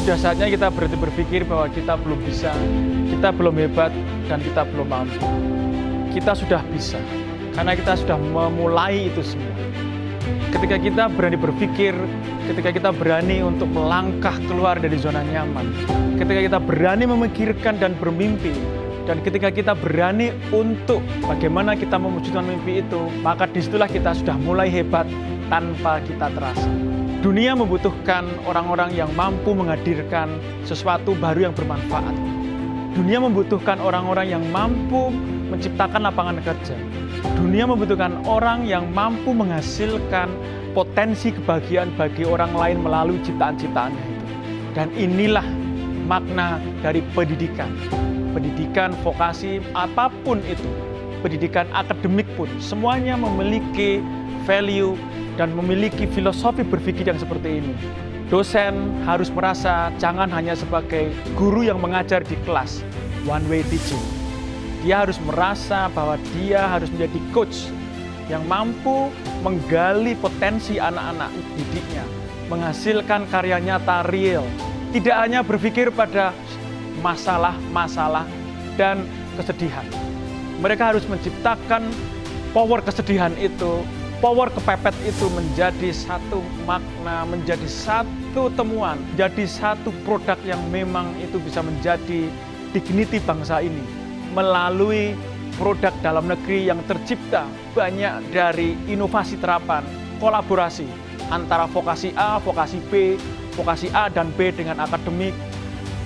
Sudah saatnya kita berhenti berpikir bahwa kita belum bisa, kita belum hebat, dan kita belum mampu. Kita sudah bisa, karena kita sudah memulai itu semua. Ketika kita berani berpikir, ketika kita berani untuk melangkah keluar dari zona nyaman, ketika kita berani memikirkan dan bermimpi, dan ketika kita berani untuk bagaimana kita mewujudkan mimpi itu, maka disitulah kita sudah mulai hebat tanpa kita terasa. Dunia membutuhkan orang-orang yang mampu menghadirkan sesuatu baru yang bermanfaat. Dunia membutuhkan orang-orang yang mampu menciptakan lapangan kerja. Dunia membutuhkan orang yang mampu menghasilkan potensi kebahagiaan bagi orang lain melalui ciptaan-ciptaannya itu. Dan inilah makna dari pendidikan. Pendidikan, vokasi, apapun itu. Pendidikan akademik pun, semuanya memiliki value dan memiliki filosofi berpikir yang seperti ini. Dosen harus merasa jangan hanya sebagai guru yang mengajar di kelas, one way teaching. Dia harus merasa bahwa dia harus menjadi coach yang mampu menggali potensi anak-anak didiknya, menghasilkan karya nyata real. Tidak hanya berpikir pada masalah-masalah dan kesedihan. Mereka harus menciptakan power kesedihan itu, power kepepet itu menjadi satu makna, menjadi satu temuan, menjadi satu produk yang memang itu bisa menjadi dignity bangsa ini. Melalui produk dalam negeri yang tercipta banyak dari inovasi terapan, kolaborasi antara vokasi A, vokasi B, vokasi A dan B dengan akademik,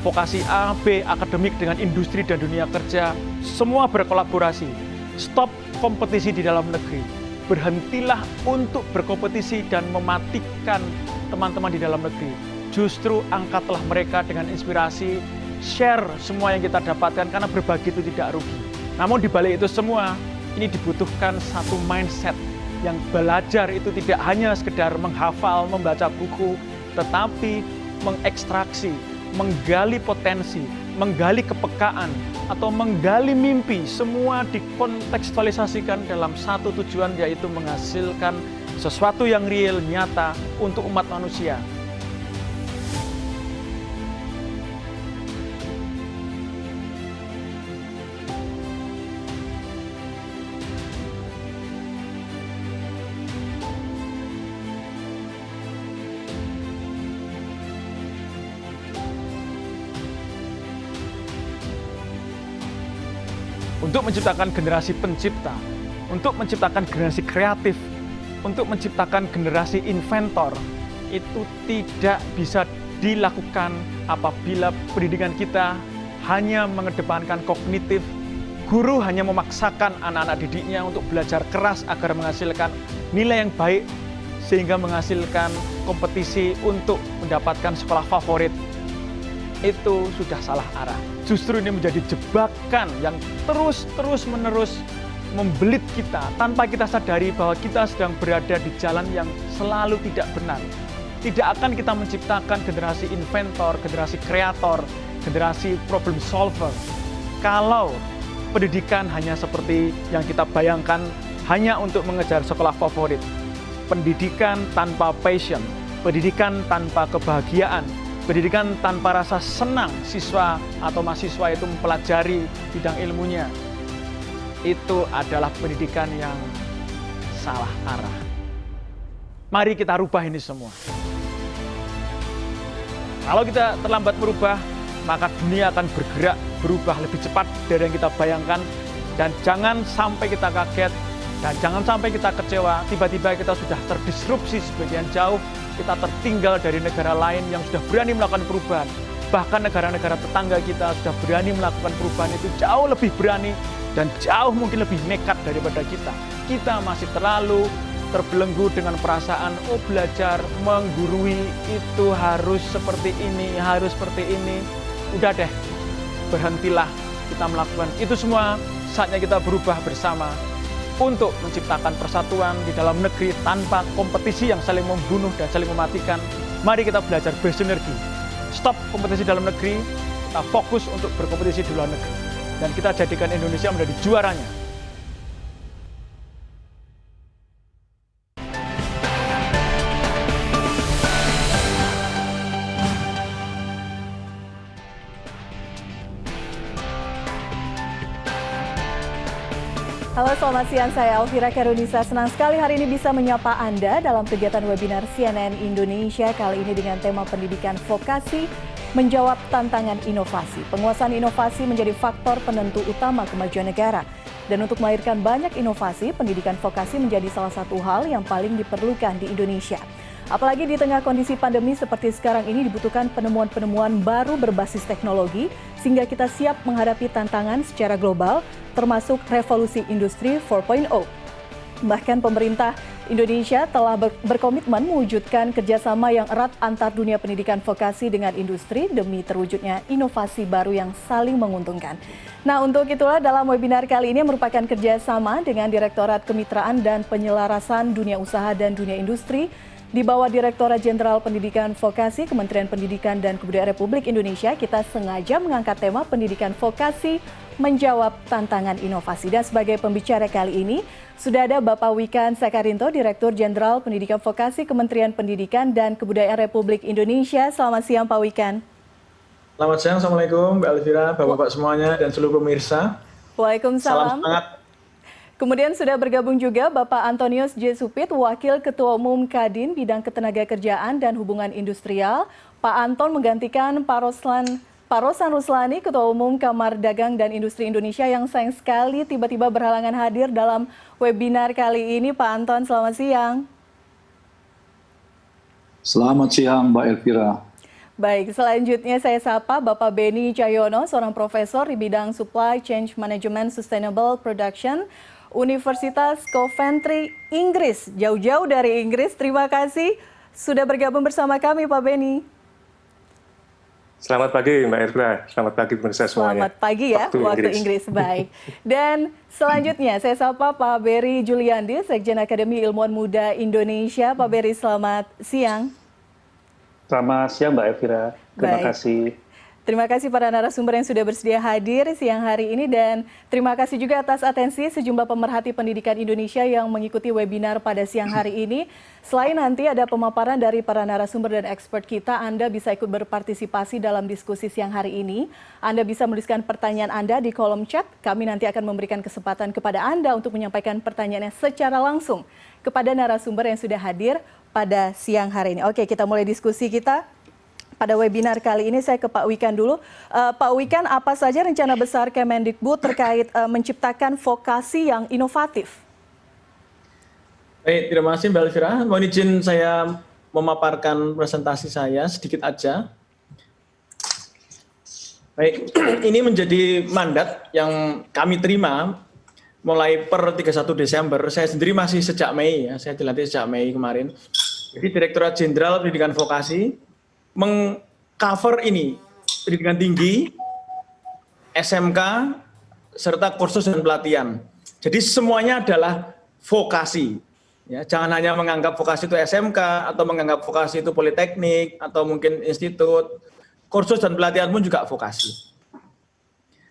vokasi A, B, akademik dengan industri dan dunia kerja, semua berkolaborasi. Stop kompetisi di dalam negeri. Berhentilah untuk berkompetisi dan mematikan teman-teman di dalam negeri. Justru angkatlah mereka dengan inspirasi, share semua yang kita dapatkan karena berbagi itu tidak rugi. Namun di balik itu semua, ini dibutuhkan satu mindset yang belajar itu tidak hanya sekedar menghafal, membaca buku, tetapi mengekstraksi, menggali potensi, menggali kepekaan, atau menggali mimpi, semua dikontekstualisasikan dalam satu tujuan, yaitu menghasilkan sesuatu yang real, nyata untuk umat manusia. Untuk menciptakan generasi pencipta, untuk menciptakan generasi kreatif, untuk menciptakan generasi inventor, itu tidak bisa dilakukan apabila pendidikan kita hanya mengedepankan kognitif. Guru hanya memaksakan anak-anak didiknya untuk belajar keras agar menghasilkan nilai yang baik, sehingga menghasilkan kompetisi untuk mendapatkan sekolah favorit. Itu sudah salah arah. Justru ini menjadi jebakan yang terus-menerus membelit kita tanpa kita sadari bahwa kita sedang berada di jalan yang selalu tidak benar. Tidak akan kita menciptakan generasi inventor, generasi kreator, generasi problem solver kalau pendidikan hanya seperti yang kita bayangkan, hanya untuk mengejar sekolah favorit. Pendidikan tanpa passion, pendidikan tanpa kebahagiaan, pendidikan tanpa rasa senang siswa atau mahasiswa itu mempelajari bidang ilmunya, itu adalah pendidikan yang salah arah. Mari kita rubah ini semua. Kalau kita terlambat merubah, maka dunia akan bergerak, berubah lebih cepat dari yang kita bayangkan. Dan jangan sampai kita kaget, dan jangan sampai kita kecewa, tiba-tiba kita sudah terdisrupsi sebagian jauh, kita tertinggal dari negara lain yang sudah berani melakukan perubahan. Bahkan negara-negara tetangga kita sudah berani melakukan perubahan itu jauh lebih berani dan jauh mungkin lebih nekat daripada kita. Kita masih terlalu terbelenggu dengan perasaan, oh belajar, menggurui itu harus seperti ini, harus seperti ini. Udah deh, berhentilah kita melakukan itu semua. Saatnya kita berubah bersama untuk menciptakan persatuan di dalam negeri tanpa kompetisi yang saling membunuh dan saling mematikan. Mari kita belajar bersinergi. Stop kompetisi dalam negeri, kita fokus untuk berkompetisi di luar negeri. Dan kita jadikan Indonesia menjadi juaranya. Halo, selamat siang. Saya Elvira Karunisa. Senang sekali hari ini bisa menyapa Anda dalam kegiatan webinar CNN Indonesia kali ini dengan tema pendidikan vokasi menjawab tantangan inovasi. Penguasaan inovasi menjadi faktor penentu utama kemajuan negara. Dan untuk melahirkan banyak inovasi, pendidikan vokasi menjadi salah satu hal yang paling diperlukan di Indonesia. Apalagi di tengah kondisi pandemi seperti sekarang ini dibutuhkan penemuan-penemuan baru berbasis teknologi sehingga kita siap menghadapi tantangan secara global termasuk revolusi industri 4.0. Bahkan pemerintah Indonesia telah berkomitmen mewujudkan kerjasama yang erat antar dunia pendidikan vokasi dengan industri demi terwujudnya inovasi baru yang saling menguntungkan. Nah, untuk itulah dalam webinar kali ini merupakan kerjasama dengan Direktorat Kemitraan dan Penyelarasan Dunia Usaha dan Dunia Industri di bawah Direktorat Jenderal Pendidikan Vokasi Kementerian Pendidikan dan Kebudayaan Republik Indonesia. Kita sengaja mengangkat tema pendidikan vokasi menjawab tantangan inovasi. Dan sebagai pembicara kali ini, sudah ada Bapak Wikan Sakarinto, Direktur Jenderal Pendidikan Vokasi Kementerian Pendidikan dan Kebudayaan Republik Indonesia. Selamat siang Pak Wikan. Selamat siang, Assalamualaikum Mbak Elvira, Bapak-Bapak semuanya, dan seluruh pemirsa. Waalaikumsalam. Salam semangat. Kemudian sudah bergabung juga Bapak Antonius J. Supit, Wakil Ketua Umum Kadin Bidang Ketenagakerjaan dan Hubungan Industrial. Pak Anton menggantikan Pak Rosan Ruslani, Ketua Umum Kamar Dagang dan Industri Indonesia yang sayang sekali tiba-tiba berhalangan hadir dalam webinar kali ini. Pak Anton, selamat siang. Selamat siang Mbak Elvira. Baik, selanjutnya saya sapa Bapak Beni Cahyono, seorang profesor di bidang Supply Chain Management Sustainable Production, Universitas Coventry, Inggris. Jauh-jauh dari Inggris, terima kasih sudah bergabung bersama kami Pak Beni. Selamat pagi Mbak Elvira, selamat pagi pemirsa semuanya. Selamat pagi ya, waktu Inggris. Baik. Dan selanjutnya saya sapa Pak Beri Juliandi, Sekjen Akademi Ilmuwan Muda Indonesia. Pak Beri, selamat siang. Selamat siang Mbak Elvira, terima kasih. Terima kasih para narasumber yang sudah bersedia hadir siang hari ini dan terima kasih juga atas atensi sejumlah pemerhati pendidikan Indonesia yang mengikuti webinar pada siang hari ini. Selain nanti ada pemaparan dari para narasumber dan expert kita, Anda bisa ikut berpartisipasi dalam diskusi siang hari ini. Anda bisa menuliskan pertanyaan Anda di kolom chat. Kami nanti akan memberikan kesempatan kepada Anda untuk menyampaikan pertanyaannya secara langsung kepada narasumber yang sudah hadir pada siang hari ini. Oke, kita mulai diskusi kita. Pada webinar kali ini saya ke Pak Wikan dulu. Pak Wikan, apa saja rencana besar Kemendikbud terkait menciptakan vokasi yang inovatif? Baik, terima kasih Mbak Elvira. Mohon izin saya memaparkan presentasi saya sedikit aja. Baik, ini menjadi mandat yang kami terima mulai per 31 Desember. Saya sendiri masih sejak Mei, ya. Saya dilantik sejak Mei kemarin. Jadi Direktorat Jenderal Pendidikan Vokasi mengcover ini pendidikan tinggi, SMK, serta kursus dan pelatihan. Jadi semuanya adalah vokasi. Ya, jangan hanya menganggap vokasi itu SMK atau menganggap vokasi itu politeknik atau mungkin institut. Kursus dan pelatihan pun juga vokasi.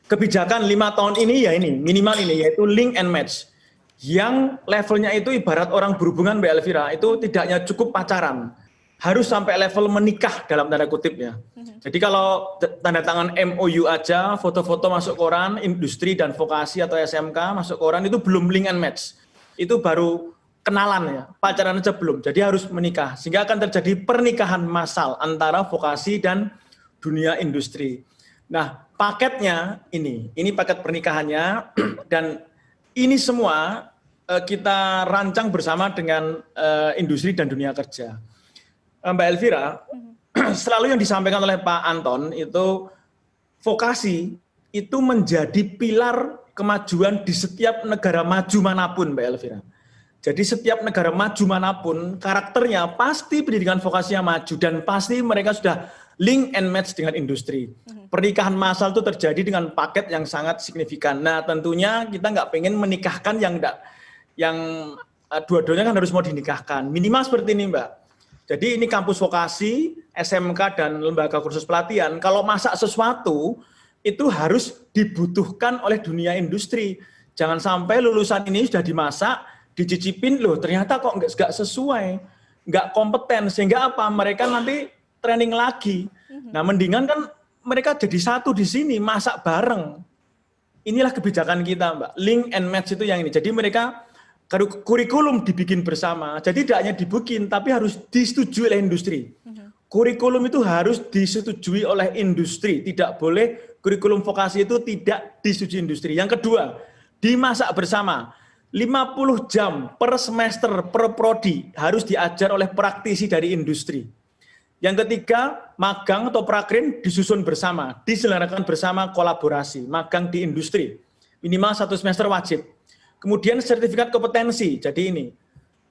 Kebijakan 5 tahun ini ya ini minimal ini yaitu link and match. Yang levelnya itu ibarat orang berhubungan Mbak Elvira itu tidak hanya cukup pacaran. Harus sampai level menikah dalam tanda kutip ya. Jadi kalau tanda tangan MOU aja, foto-foto masuk koran, industri dan vokasi atau SMK masuk koran itu belum link and match. Itu baru kenalan ya, pacaran aja belum. Jadi harus menikah. Sehingga akan terjadi pernikahan massal antara vokasi dan dunia industri. Nah, paketnya ini paket pernikahannya dan ini semua kita rancang bersama dengan industri dan dunia kerja. Mbak Elvira, selalu yang disampaikan oleh Pak Anton itu vokasi itu menjadi pilar kemajuan di setiap negara maju manapun Mbak Elvira. Jadi setiap negara maju manapun karakternya pasti pendidikan vokasinya maju dan pasti mereka sudah link and match dengan industri. Pernikahan massal itu terjadi dengan paket yang sangat signifikan. Nah tentunya kita nggak pengen menikahkan yang dua-duanya kan harus mau dinikahkan. Minimal seperti ini Mbak. Jadi ini kampus vokasi, SMK dan lembaga kursus pelatihan, kalau masak sesuatu itu harus dibutuhkan oleh dunia industri. Jangan sampai lulusan ini sudah dimasak, dicicipin loh ternyata kok nggak sesuai, nggak kompeten, sehingga apa? Mereka nanti training lagi. Nah mendingan kan mereka jadi satu di sini, masak bareng. inilah kebijakan kita, Mbak. Link and match itu yang ini. Jadi mereka kurikulum dibikin bersama. Jadi tidak hanya dibikin, tapi harus disetujui oleh industri. Kurikulum itu harus disetujui oleh industri. Tidak boleh kurikulum vokasi itu tidak disetujui industri. Yang kedua, dimasak bersama. 50 jam per semester per prodi harus diajar oleh praktisi dari industri. Yang ketiga, magang atau prakrin disusun bersama, diselenggarakan bersama kolaborasi, magang di industri. Minimal 1 semester wajib. Kemudian sertifikat kompetensi, jadi ini.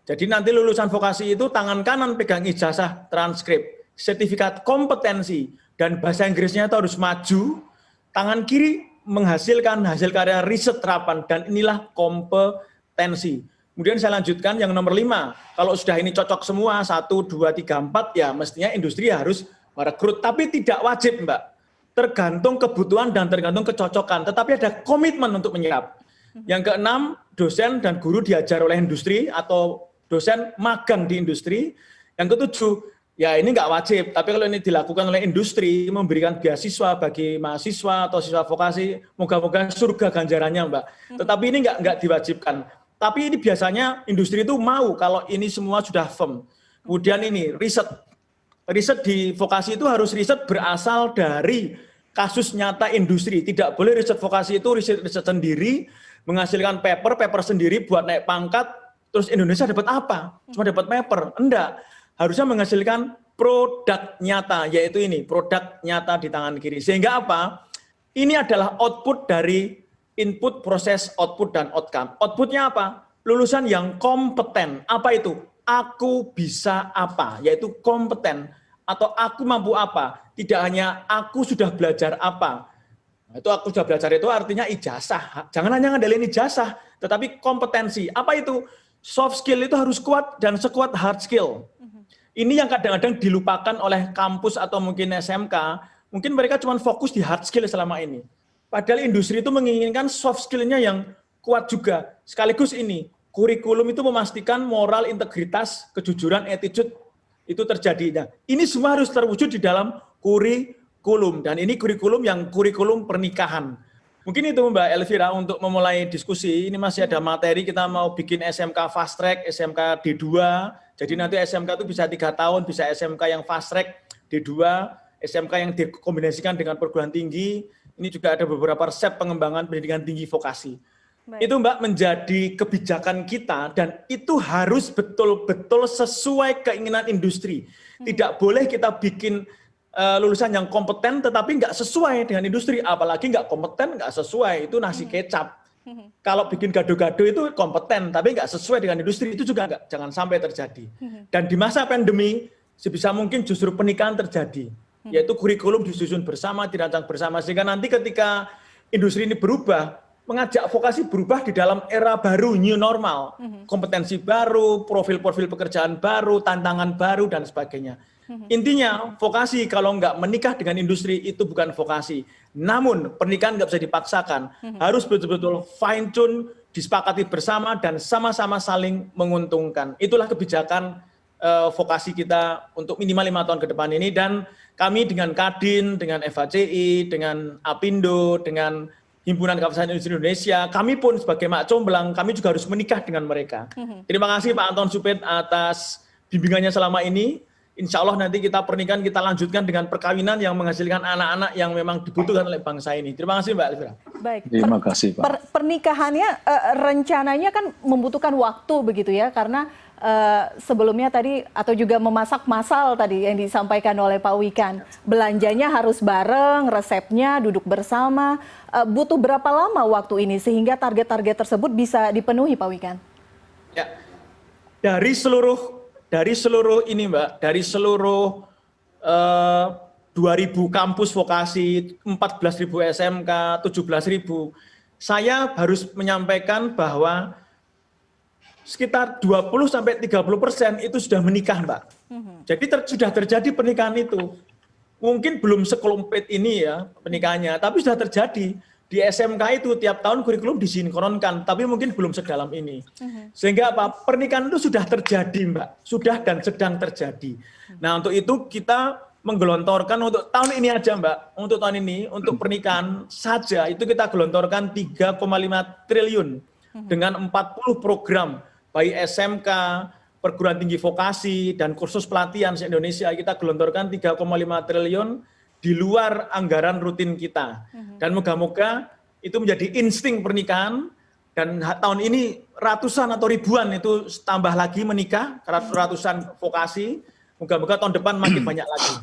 Jadi nanti lulusan vokasi itu tangan kanan pegang ijazah transkrip, sertifikat kompetensi, dan bahasa Inggrisnya itu harus maju, tangan kiri menghasilkan hasil karya riset terapan, dan inilah kompetensi. Kemudian saya lanjutkan yang nomor 5, kalau sudah ini cocok semua, 1, 2, 3, 4, ya mestinya industri harus merekrut, tapi tidak wajib, Mbak. Tergantung kebutuhan dan tergantung kecocokan, tetapi ada komitmen untuk menyerap. Yang keenam, dosen dan guru diajar oleh industri atau dosen magang di industri. Yang ketujuh, ya ini nggak wajib, tapi kalau ini dilakukan oleh industri, memberikan beasiswa bagi mahasiswa atau siswa vokasi, moga-moga surga ganjarannya, Mbak. Tetapi ini nggak diwajibkan. Tapi ini biasanya industri itu mau kalau ini semua sudah firm. Kemudian ini riset. Riset di vokasi itu harus riset berasal dari kasus nyata industri. Tidak boleh riset vokasi itu riset sendiri, menghasilkan paper sendiri buat naik pangkat, terus Indonesia dapat apa? Cuma dapat paper. Enggak. Harusnya menghasilkan produk nyata, yaitu ini, produk nyata di tangan kiri. Sehingga apa? Ini adalah output dari input, proses, output, dan outcome. Outputnya apa? Lulusan yang kompeten. Apa itu? Aku bisa apa? Yaitu kompeten. Atau aku mampu apa? Tidak hanya aku sudah belajar apa. Itu aku sudah belajar itu artinya ijazah. Jangan hanya ngandelin ijazah, tetapi kompetensi. Apa itu? Soft skill itu harus kuat dan sekuat hard skill. Ini yang kadang-kadang dilupakan oleh kampus atau mungkin SMK. Mungkin mereka cuma fokus di hard skill selama ini. Padahal industri itu menginginkan soft skill-nya yang kuat juga. Sekaligus ini, kurikulum itu memastikan moral, integritas, kejujuran, attitude itu terjadi. Nah, ini semua harus terwujud di dalam kurikulum. Dan ini kurikulum yang kurikulum pernikahan. Mungkin itu Mbak Elvira untuk memulai diskusi. Ini masih ada materi, kita mau bikin SMK fast track, SMK D2. Jadi nanti SMK itu bisa 3 tahun, bisa SMK yang fast track D2, SMK yang dikombinasikan dengan perguruan tinggi. Ini juga ada beberapa resep pengembangan pendidikan tinggi vokasi. Baik. Itu Mbak menjadi kebijakan kita dan itu harus betul-betul sesuai keinginan industri. Tidak boleh kita bikin lulusan yang kompeten tetapi nggak sesuai dengan industri. Apalagi nggak kompeten, nggak sesuai, itu nasi kecap. Kalau bikin gado-gado itu kompeten tapi nggak sesuai dengan industri, itu juga jangan sampai terjadi. Dan di masa pandemi, sebisa mungkin justru pernikahan terjadi. Yaitu kurikulum disusun bersama, dirancang bersama, sehingga nanti ketika industri ini berubah, mengajak vokasi berubah di dalam era baru, new normal, kompetensi baru, profil-profil pekerjaan baru, tantangan baru, dan sebagainya. Intinya, vokasi kalau nggak menikah dengan industri itu bukan vokasi. Namun, pernikahan nggak bisa dipaksakan, harus betul-betul fine-tune, disepakati bersama, dan sama-sama saling menguntungkan. Itulah kebijakan vokasi kita untuk minimal 5 tahun ke depan ini, dan kami dengan Kadin, dengan FHCI, dengan Apindo, dengan Himpunan Kawasan Industri Indonesia, kami pun sebagai Mak Comblang, kami juga harus menikah dengan mereka. Terima kasih Pak Anton Supit atas bimbingannya selama ini. Insya Allah nanti kita pernikahan kita lanjutkan dengan perkawinan yang menghasilkan anak-anak yang memang dibutuhkan oleh bangsa ini. Terima kasih Mbak Elvira. Baik. Terima kasih Pak. Pernikahannya rencananya kan membutuhkan waktu begitu ya, karena sebelumnya tadi atau juga memasak masal tadi yang disampaikan oleh Pak Wikan, belanjanya harus bareng, resepnya duduk bersama, butuh berapa lama waktu ini sehingga target-target tersebut bisa dipenuhi Pak Wikan? Ya, dari seluruh ini Mbak, dari seluruh 2.000 kampus vokasi, 14.000 SMK, 17.000, saya harus menyampaikan bahwa sekitar 20-30% itu sudah menikah, Mbak. Jadi sudah terjadi pernikahan itu. Mungkin belum sekelompet ini ya pernikahannya, tapi sudah terjadi. Di SMK itu tiap tahun kurikulum disinkronkan, tapi mungkin belum sedalam ini. Sehingga apa? Pernikahan itu sudah terjadi, Mbak. Sudah dan sedang terjadi. Nah, untuk itu kita menggelontorkan untuk tahun ini aja Mbak, untuk tahun ini, untuk pernikahan saja itu kita gelontorkan 3,5 triliun dengan 40 program, baik SMK, perguruan tinggi vokasi, dan kursus pelatihan se-Indonesia, kita gelontorkan 3,5 triliun di luar anggaran rutin kita. Dan moga-moga itu menjadi insting pernikahan, dan tahun ini ratusan atau ribuan itu tambah lagi menikah, ratusan vokasi, moga-moga tahun depan makin banyak lagi.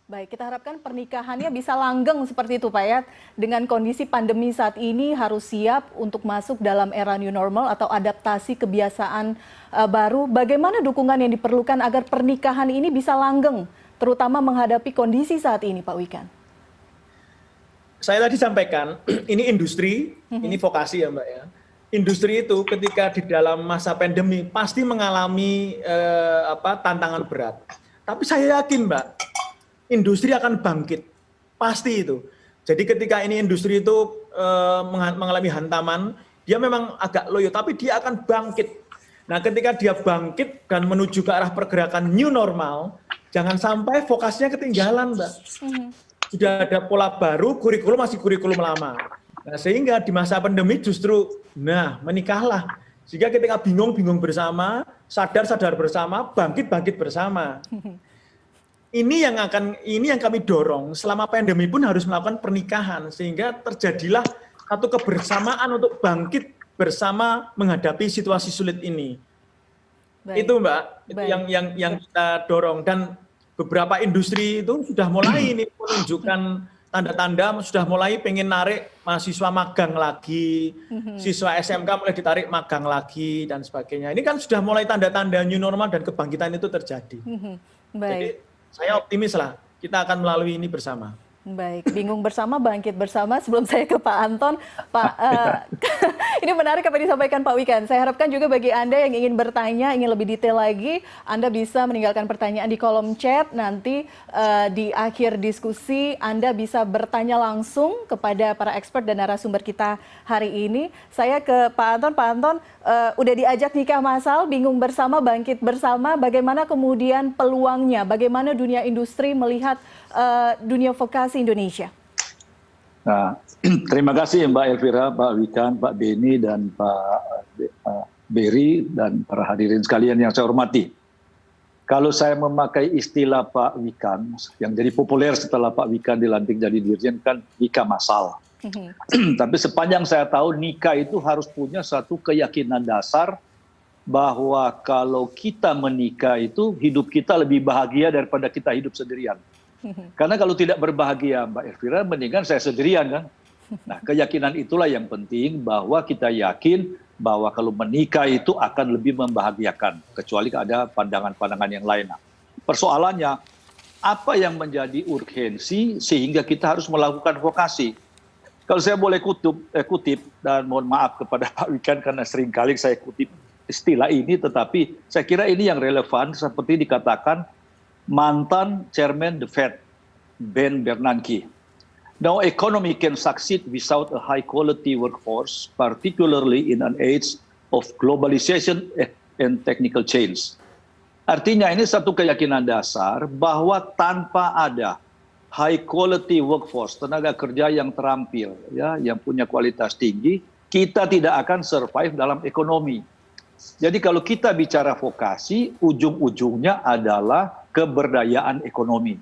Baik, kita harapkan pernikahannya bisa langgeng seperti itu Pak ya. Dengan kondisi pandemi saat ini harus siap untuk masuk dalam era new normal atau adaptasi kebiasaan baru. Bagaimana dukungan yang diperlukan agar pernikahan ini bisa langgeng, terutama menghadapi kondisi saat ini Pak Wikan? Saya tadi sampaikan, ini industri, ini vokasi ya Mbak ya. Industri itu ketika di dalam masa pandemi pasti mengalami tantangan berat. Tapi saya yakin Mbak, industri akan bangkit, pasti itu. Jadi ketika ini industri itu mengalami hantaman, dia memang agak loyo, tapi dia akan bangkit. Nah ketika dia bangkit dan menuju ke arah pergerakan new normal, jangan sampai vokasinya ketinggalan Mbak. Sudah ada pola baru, kurikulum masih kurikulum lama. Nah, sehingga di masa pandemi justru, menikahlah. Sehingga ketika bingung bersama, sadar bersama, bangkit bersama. Ini yang kami dorong. Selama pandemi pun harus melakukan pernikahan, sehingga terjadilah satu kebersamaan untuk bangkit bersama menghadapi situasi sulit ini. Baik. Itu Mbak, itu yang kita dorong. Dan beberapa industri itu sudah mulai ini menunjukkan tanda-tanda, sudah mulai pengen narik mahasiswa magang lagi, siswa SMK mulai ditarik magang lagi, dan sebagainya. Ini kan sudah mulai tanda-tanda new normal dan kebangkitan itu terjadi. Baik. Jadi saya optimis lah, kita akan melalui ini bersama. Baik, bingung bersama, bangkit bersama. Sebelum saya ke Pak Anton, Pak, ini menarik apa disampaikan Pak Wikan. Saya harapkan juga bagi Anda yang ingin bertanya, ingin lebih detail lagi, Anda bisa meninggalkan pertanyaan di kolom chat. Nanti di akhir diskusi, Anda bisa bertanya langsung kepada para expert dan narasumber kita hari ini. Saya ke Pak Anton. Pak Anton, udah diajak nikah massal, bingung bersama, bangkit bersama. Bagaimana kemudian peluangnya? Bagaimana dunia industri melihat dunia vokasi Indonesia? Nah, terima kasih Mbak Elvira, Pak Wikan, Pak Beni, dan Pak Beri, dan para hadirin sekalian yang saya hormati. Kalau saya memakai istilah Pak Wikan, yang jadi populer setelah Pak Wikan dilantik jadi dirjen kan nikah massal. Tapi sepanjang saya tahu nikah itu harus punya satu keyakinan dasar bahwa kalau kita menikah itu hidup kita lebih bahagia daripada kita hidup sendirian. Karena kalau tidak berbahagia Mbak Elvira, mendingan saya sendirian kan. Nah keyakinan itulah yang penting, bahwa kita yakin bahwa kalau menikah itu akan lebih membahagiakan. Kecuali ada pandangan-pandangan yang lain. Nah, persoalannya, apa yang menjadi urgensi sehingga kita harus melakukan vokasi? Kalau saya boleh kutip, dan mohon maaf kepada Pak Wikan karena seringkali saya kutip istilah ini, tetapi saya kira ini yang relevan seperti dikatakan mantan Chairman the Fed, Ben Bernanke. No economy can succeed without a high-quality workforce, particularly in an age of globalization and technical change. Artinya ini satu keyakinan dasar bahwa tanpa ada high-quality workforce, tenaga kerja yang terampil, ya, yang punya kualitas tinggi, kita tidak akan survive dalam ekonomi. Jadi kalau kita bicara vokasi, ujung-ujungnya adalah keberdayaan ekonomi.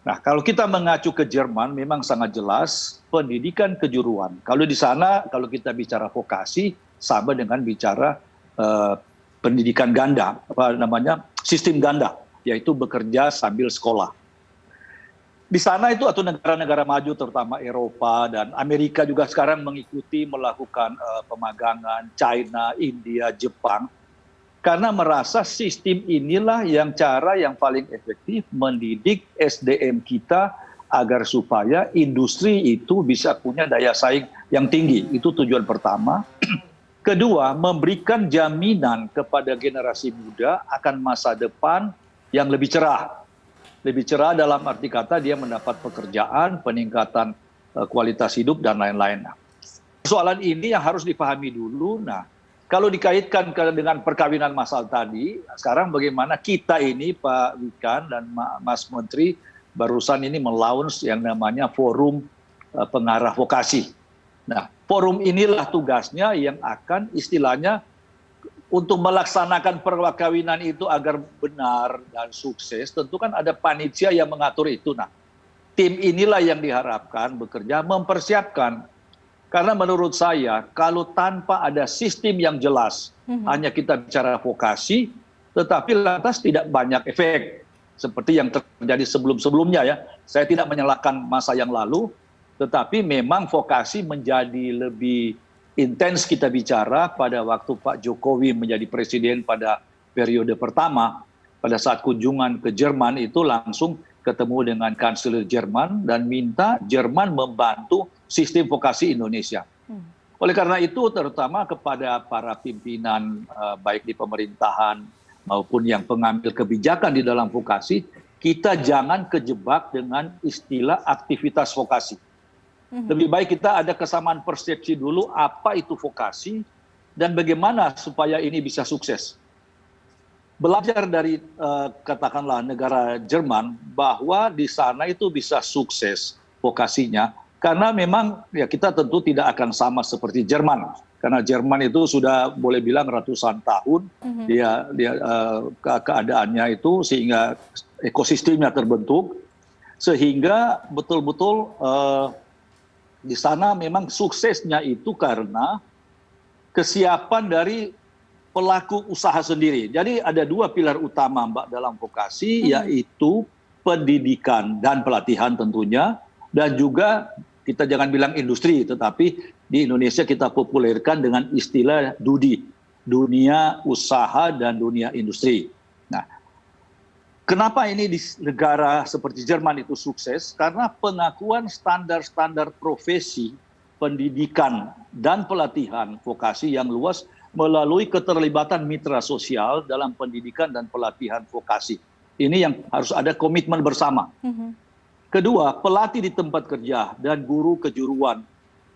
Nah, kalau kita mengacu ke Jerman, memang sangat jelas pendidikan kejuruan. Kalau di sana, kalau kita bicara vokasi, sama dengan bicara pendidikan ganda, sistem ganda, yaitu bekerja sambil sekolah. Di sana itu atau negara-negara maju, terutama Eropa dan Amerika juga sekarang mengikuti melakukan pemagangan, China, India, Jepang. Karena merasa sistem inilah cara yang paling efektif mendidik SDM kita agar supaya industri itu bisa punya daya saing yang tinggi. Itu tujuan pertama. Kedua, memberikan jaminan kepada generasi muda akan masa depan yang lebih cerah. Lebih cerah dalam arti kata dia mendapat pekerjaan, peningkatan kualitas hidup, dan lain-lain. Persoalan ini yang harus dipahami dulu. Nah, kalau dikaitkan dengan perkawinan massal tadi, sekarang bagaimana kita ini Pak Wikan dan Mas Menteri barusan ini melaunch yang namanya Forum Pengarah Vokasi. Nah, forum inilah tugasnya yang akan istilahnya untuk melaksanakan perkawinan itu agar benar dan sukses, tentu kan ada panitia yang mengatur itu. Nah, tim inilah yang diharapkan bekerja mempersiapkan. Karena menurut saya, kalau tanpa ada sistem yang jelas, hanya kita bicara vokasi, tetapi lantas tidak banyak efek. Seperti yang terjadi sebelum-sebelumnya ya. Saya tidak menyalahkan masa yang lalu, tetapi memang vokasi menjadi lebih intens kita bicara pada waktu Pak Jokowi menjadi presiden pada periode pertama. Pada saat kunjungan ke Jerman itu langsung ketemu dengan kanselir Jerman dan minta Jerman membantu sistem vokasi Indonesia. Oleh karena itu terutama kepada para pimpinan baik di pemerintahan maupun yang pengambil kebijakan di dalam vokasi, kita jangan kejebak dengan istilah aktivitas vokasi. Lebih baik kita ada kesamaan persepsi dulu apa itu vokasi dan bagaimana supaya ini bisa sukses. Belajar dari katakanlah negara Jerman bahwa di sana itu bisa sukses vokasinya karena memang ya kita tentu tidak akan sama seperti Jerman karena Jerman itu sudah boleh bilang ratusan tahun dia keadaannya itu sehingga ekosistemnya terbentuk sehingga betul-betul di sana memang suksesnya itu karena kesiapan dari pelaku usaha sendiri. Jadi ada dua pilar utama Mbak dalam vokasi yaitu pendidikan dan pelatihan tentunya dan juga kita jangan bilang industri tetapi di Indonesia kita populerkan dengan istilah DUDI, dunia usaha dan dunia industri. Nah, kenapa ini di negara seperti Jerman itu sukses? Karena pengakuan standar-standar profesi, pendidikan dan pelatihan vokasi yang luas melalui keterlibatan mitra sosial dalam pendidikan dan pelatihan vokasi. Ini yang harus ada komitmen bersama. Kedua, pelatih di tempat kerja dan guru kejuruan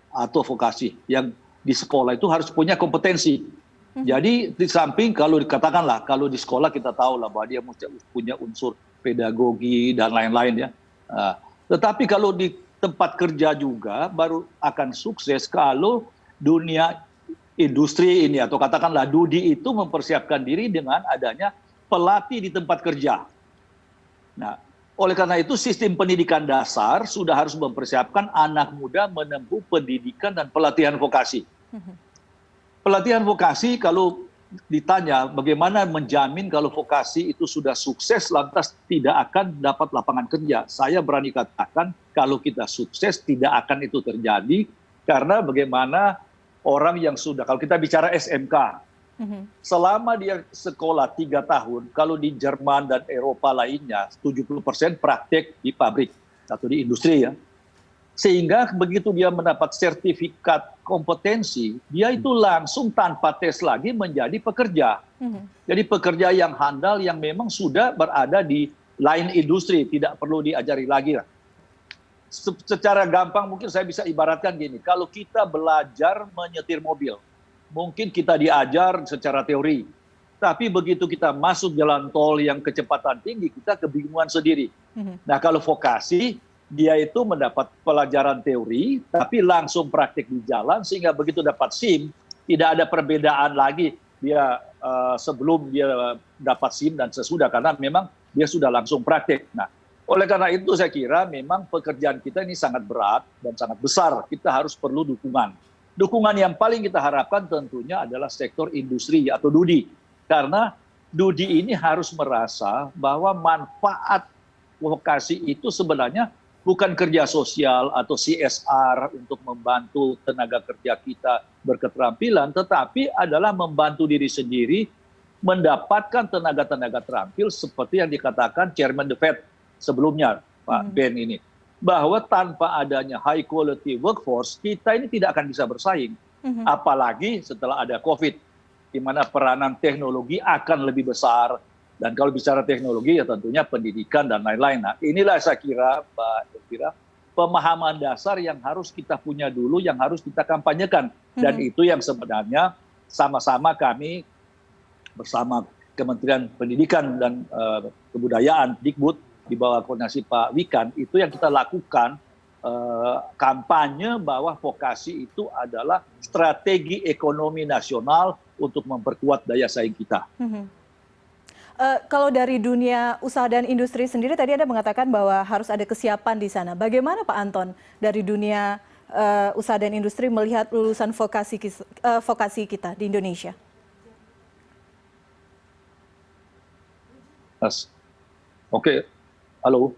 atau vokasi yang di sekolah itu harus punya kompetensi. Jadi di samping kalau dikatakanlah, kalau di sekolah kita tahu lah bahwa dia mesti punya unsur pedagogi dan lain-lain ya. Tetapi kalau di tempat kerja juga baru akan sukses kalau dunia industri ini atau katakanlah DUDI itu mempersiapkan diri dengan adanya pelatih di tempat kerja. Nah, oleh karena itu sistem pendidikan dasar sudah harus mempersiapkan anak muda menempuh pendidikan dan pelatihan vokasi. Pelatihan vokasi kalau ditanya bagaimana menjamin kalau vokasi itu sudah sukses lantas tidak akan dapat lapangan kerja. Saya berani katakan kalau kita sukses tidak akan itu terjadi karena bagaimana orang yang sudah, kalau kita bicara SMK, selama dia sekolah 3 tahun, kalau di Jerman dan Eropa lainnya, 70% praktek di pabrik atau di industri ya. Sehingga begitu dia mendapat sertifikat kompetensi, dia itu langsung tanpa tes lagi menjadi pekerja. Jadi pekerja yang handal yang memang sudah berada di lain industri, tidak perlu diajari lagi lah. Secara gampang mungkin saya bisa ibaratkan gini, kalau kita belajar menyetir mobil, mungkin kita diajar secara teori, tapi begitu kita masuk jalan tol yang kecepatan tinggi, kita kebingungan sendiri. Nah kalau vokasi, dia itu mendapat pelajaran teori, tapi langsung praktik di jalan, sehingga begitu dapat SIM, tidak ada perbedaan lagi dia sebelum dia dapat SIM dan sesudah, karena memang dia sudah langsung praktik. Nah, oleh karena itu saya kira memang pekerjaan kita ini sangat berat dan sangat besar. Kita harus perlu dukungan. Dukungan yang paling kita harapkan tentunya adalah sektor industri atau DUDI. Karena DUDI ini harus merasa bahwa manfaat vokasi itu sebenarnya bukan kerja sosial atau CSR untuk membantu tenaga kerja kita berketerampilan, tetapi adalah membantu diri sendiri mendapatkan tenaga-tenaga terampil seperti yang dikatakan Chairman The Fed sebelumnya, Pak Ben ini, bahwa tanpa adanya high quality workforce, kita ini tidak akan bisa bersaing. Apalagi setelah ada COVID, di mana peranan teknologi akan lebih besar. Dan kalau bicara teknologi, ya tentunya pendidikan dan lain-lain. Nah, inilah saya kira, Pak Elvira, pemahaman dasar yang harus kita punya dulu, yang harus kita kampanyekan. Dan itu yang sebenarnya sama-sama kami bersama Kementerian Pendidikan dan Kebudayaan Dikbud di bawah koordinasi Pak Wikan, itu yang kita lakukan kampanye bahwa vokasi itu adalah strategi ekonomi nasional untuk memperkuat daya saing kita. Kalau dari dunia usaha dan industri sendiri, tadi Anda mengatakan bahwa harus ada kesiapan di sana. Bagaimana Pak Anton dari dunia usaha dan industri melihat lulusan vokasi kita di Indonesia? Oke, halo.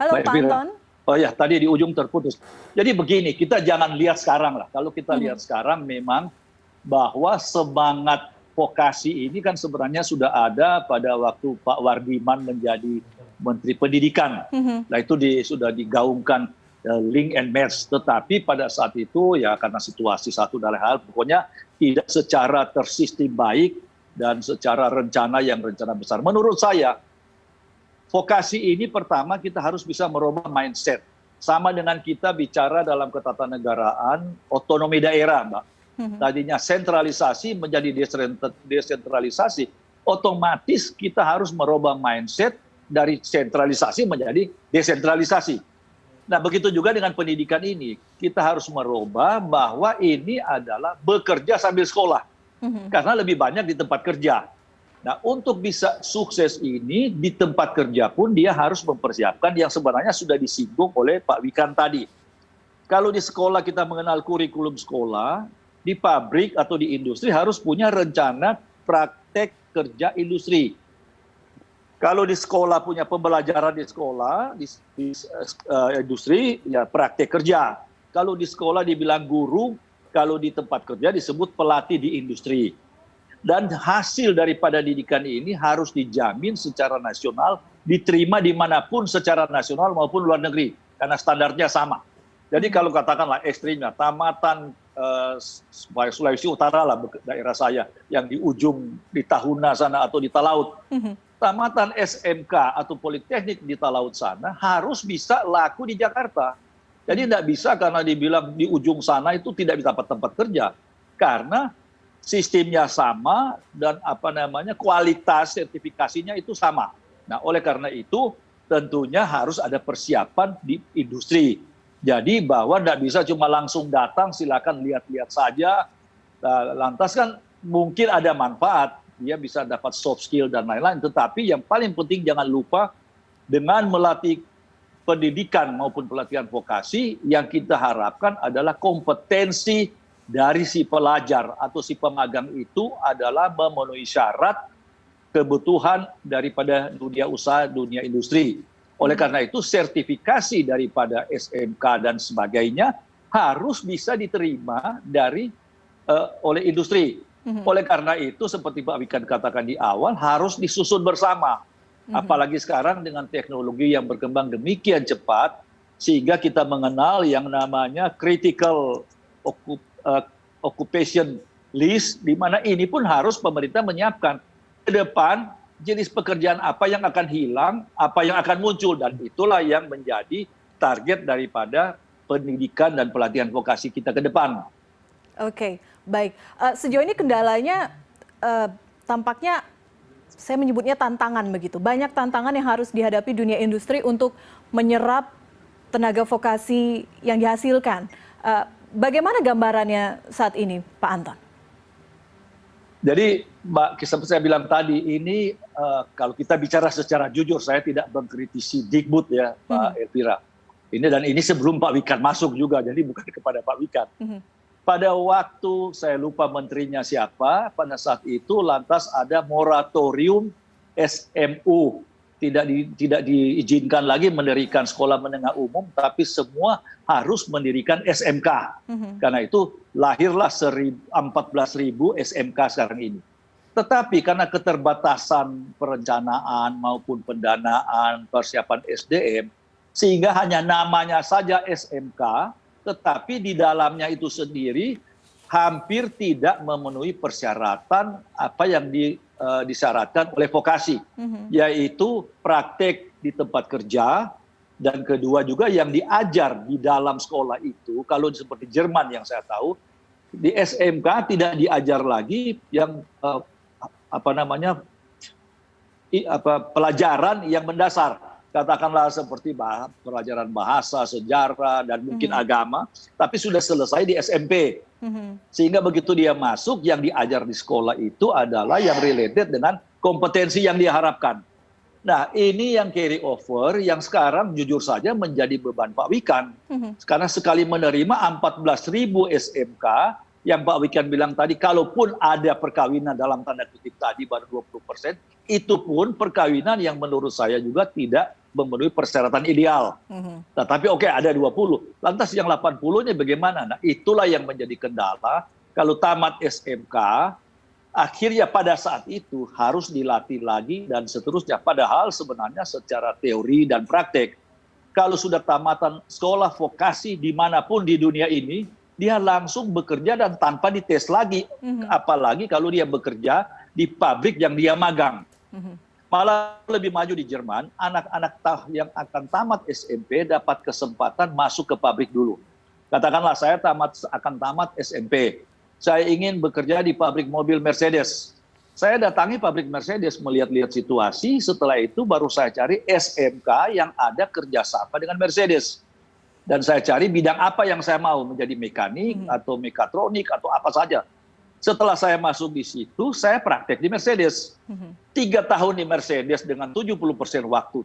Halo Baik, Pak Anton. Oh ya, tadi di ujung terputus. Jadi begini, kita jangan lihat sekarang lah. Kalau kita lihat sekarang memang bahwa semangat vokasi ini kan sebenarnya sudah ada pada waktu Pak Wardiman menjadi Menteri Pendidikan. Nah itu sudah digaungkan link and match. Tetapi pada saat itu ya karena situasi satu dan lain hal, pokoknya tidak secara tersistem baik dan secara rencana besar. Menurut saya, vokasi ini pertama kita harus bisa merubah mindset. Sama dengan kita bicara dalam ketatanegaraan otonomi daerah, Mbak. Tadinya sentralisasi menjadi desentralisasi, otomatis kita harus merubah mindset dari sentralisasi menjadi desentralisasi. Nah, begitu juga dengan pendidikan ini. Kita harus merubah bahwa ini adalah bekerja sambil sekolah. Karena lebih banyak di tempat kerja. Nah, untuk bisa sukses ini di tempat kerja pun dia harus mempersiapkan yang sebenarnya sudah disinggung oleh Pak Wikan tadi. Kalau di sekolah kita mengenal kurikulum sekolah, di pabrik atau di industri harus punya rencana praktek kerja industri. Kalau di sekolah punya pembelajaran di sekolah, di industri ya praktek kerja. Kalau di sekolah dibilang guru, kalau di tempat kerja disebut pelatih di industri. Dan hasil daripada didikan ini harus dijamin secara nasional, diterima dimanapun secara nasional maupun luar negeri, karena standarnya sama. Jadi kalau katakanlah ekstrimnya, tamatan Sulawesi Utara lah daerah saya, yang di ujung di Tahuna sana atau di Talaut, tamatan SMK atau Politeknik di Talaut sana harus bisa laku di Jakarta. Jadi tidak bisa karena dibilang di ujung sana itu tidak dapat tempat kerja, karena sistemnya sama dan kualitas sertifikasinya itu sama. Nah, oleh karena itu tentunya harus ada persiapan di industri. Jadi bahwa tidak bisa cuma langsung datang silakan lihat-lihat saja. Lantas kan mungkin ada manfaat, dia bisa dapat soft skill dan lain-lain. Tetapi yang paling penting jangan lupa dengan melatih pendidikan maupun pelatihan vokasi, yang kita harapkan adalah kompetensi dari si pelajar atau si pemagang itu adalah memenuhi syarat kebutuhan daripada dunia usaha, dunia industri. Oleh karena itu sertifikasi daripada SMK dan sebagainya harus bisa diterima oleh industri. Oleh karena itu seperti Pak Wikan katakan di awal harus disusun bersama. Apalagi sekarang dengan teknologi yang berkembang demikian cepat sehingga kita mengenal yang namanya critical occupation list, di mana ini pun harus pemerintah menyiapkan ke depan jenis pekerjaan apa yang akan hilang, apa yang akan muncul, dan itulah yang menjadi target daripada pendidikan dan pelatihan vokasi kita ke depan. Oke, baik. Sejauh ini kendalanya tampaknya saya menyebutnya tantangan begitu. Banyak tantangan yang harus dihadapi dunia industri untuk menyerap tenaga vokasi yang dihasilkan. Bagaimana gambarannya saat ini, Pak Anton? Jadi, Mbak, seperti saya bilang tadi, ini kalau kita bicara secara jujur, saya tidak mengkritisi Dikbud ya, Pak Elvira. Ini sebelum Pak Wikan masuk juga, jadi bukan kepada Pak Wikan. Pada waktu, saya lupa menterinya siapa, pada saat itu lantas ada moratorium SMU. Tidak diizinkan lagi mendirikan sekolah menengah umum, tapi semua harus mendirikan SMK. Karena itu lahirlah 14.000 SMK sekarang ini. Tetapi karena keterbatasan perencanaan maupun pendanaan, persiapan SDM, sehingga hanya namanya saja SMK, tetapi di dalamnya itu sendiri hampir tidak memenuhi persyaratan apa yang disyaratkan oleh vokasi, yaitu praktek di tempat kerja, dan kedua juga yang diajar di dalam sekolah itu, kalau seperti Jerman yang saya tahu, di SMK tidak diajar lagi yang pelajaran yang mendasar, katakanlah seperti pelajaran bahasa, sejarah, dan mungkin agama, tapi sudah selesai di SMP. Sehingga begitu dia masuk, yang diajar di sekolah itu adalah yang related dengan kompetensi yang diharapkan. Nah, ini yang carry over yang sekarang jujur saja menjadi beban Pak Wikan. Karena sekali menerima 14.000 SMK, yang Pak Wikan bilang tadi, kalaupun ada perkawinan dalam tanda kutip tadi baru 20%, itu pun perkawinan yang menurut saya juga tidak memenuhi persyaratan ideal. Nah, tapi oke, ada 20. Lantas yang 80-nya bagaimana? Nah, itulah yang menjadi kendala. Kalau tamat SMK, akhirnya pada saat itu harus dilatih lagi dan seterusnya. Padahal sebenarnya secara teori dan praktek, kalau sudah tamatan sekolah vokasi dimanapun di dunia ini, dia langsung bekerja dan tanpa dites lagi. Apalagi kalau dia bekerja di pabrik yang dia magang. Malah lebih maju di Jerman, anak-anak yang akan tamat SMP dapat kesempatan masuk ke pabrik dulu. Katakanlah saya akan tamat SMP. Saya ingin bekerja di pabrik mobil Mercedes. Saya datangi pabrik Mercedes, melihat-lihat situasi, setelah itu baru saya cari SMK yang ada kerjasama dengan Mercedes. Dan saya cari bidang apa yang saya mau, menjadi mekanik atau mekatronik atau apa saja. Setelah saya masuk di situ, saya praktek di Mercedes. 3 tahun di Mercedes dengan 70% waktu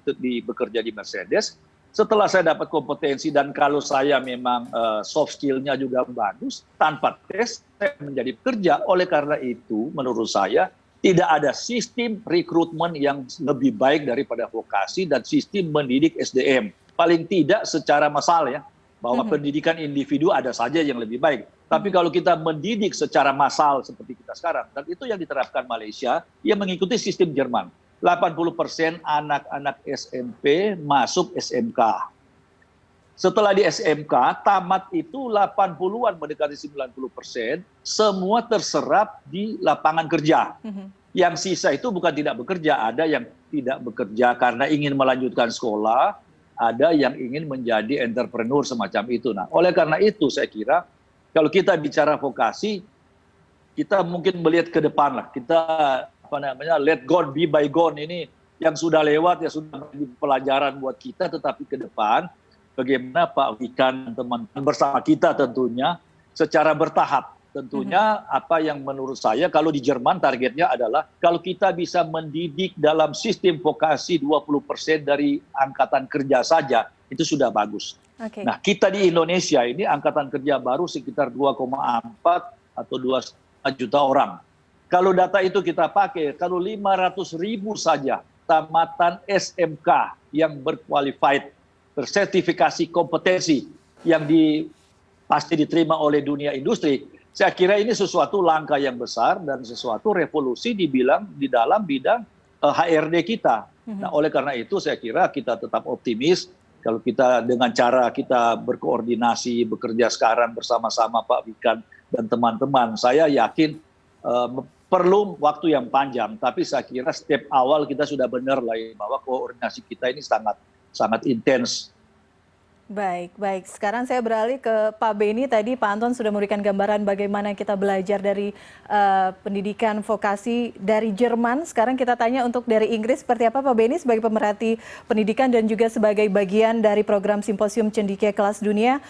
bekerja di Mercedes. Setelah saya dapat kompetensi dan kalau saya memang soft skill-nya juga bagus, tanpa tes saya menjadi pekerja. Oleh karena itu, menurut saya tidak ada sistem rekrutmen yang lebih baik daripada vokasi dan sistem mendidik SDM. Paling tidak secara massal ya, bahwa pendidikan individu ada saja yang lebih baik. Tapi kalau kita mendidik secara massal seperti kita sekarang, dan itu yang diterapkan Malaysia, yang mengikuti sistem Jerman. 80% anak-anak SMP masuk SMK. Setelah di SMK, tamat itu 80-an mendekati 90%, semua terserap di lapangan kerja. Yang sisa itu bukan tidak bekerja, ada yang tidak bekerja karena ingin melanjutkan sekolah, ada yang ingin menjadi entrepreneur semacam itu. Nah, oleh karena itu saya kira kalau kita bicara vokasi, kita mungkin melihat ke depan lah. Kita let God be bygone, ini yang sudah lewat ya sudah menjadi pelajaran buat kita, tetapi ke depan bagaimana Pak Wikan teman-teman bersama kita tentunya secara bertahap. Tentunya apa yang menurut saya kalau di Jerman targetnya adalah kalau kita bisa mendidik dalam sistem vokasi 20% dari angkatan kerja saja, itu sudah bagus. Nah, kita di Indonesia ini angkatan kerja baru sekitar 2,4 atau 2,5 juta orang. Kalau data itu kita pakai, kalau 500.000 saja tamatan SMK yang berqualified, bersertifikasi kompetensi yang pasti diterima oleh dunia industri, saya kira ini sesuatu langkah yang besar dan sesuatu revolusi di dalam bidang HRD kita. Nah, oleh karena itu saya kira kita tetap optimis. Kalau kita dengan cara kita berkoordinasi, bekerja sekarang bersama-sama Pak Wikan dan teman-teman, saya yakin perlu waktu yang panjang. Tapi saya kira step awal kita sudah benar lah ya, bahwa koordinasi kita ini sangat intens. Baik, baik. Sekarang saya beralih ke Pak Beni. Tadi Pak Anton sudah memberikan gambaran bagaimana kita belajar dari pendidikan vokasi dari Jerman. Sekarang kita tanya untuk dari Inggris seperti apa Pak Beni sebagai pemerhati pendidikan dan juga sebagai bagian dari program Simposium Cendekia Kelas Dunia.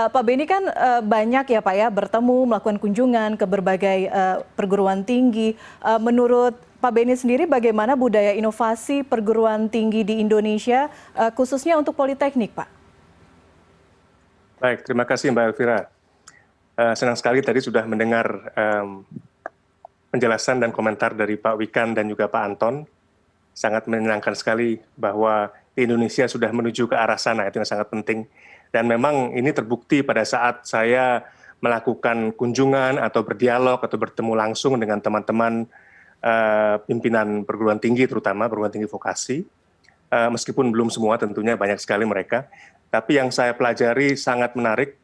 Pak Beni kan banyak ya Pak ya bertemu, melakukan kunjungan ke berbagai perguruan tinggi. Menurut Pak Beni sendiri bagaimana budaya inovasi perguruan tinggi di Indonesia khususnya untuk politeknik Pak? Baik, terima kasih Mbak Elvira. Senang sekali tadi sudah mendengar penjelasan dan komentar dari Pak Wikan dan juga Pak Anton. Sangat menyenangkan sekali bahwa Indonesia sudah menuju ke arah sana, itu yang sangat penting. Dan memang ini terbukti pada saat saya melakukan kunjungan atau berdialog atau bertemu langsung dengan teman-teman pimpinan perguruan tinggi, terutama perguruan tinggi vokasi. Meskipun belum semua tentunya banyak sekali mereka. Tapi yang saya pelajari sangat menarik,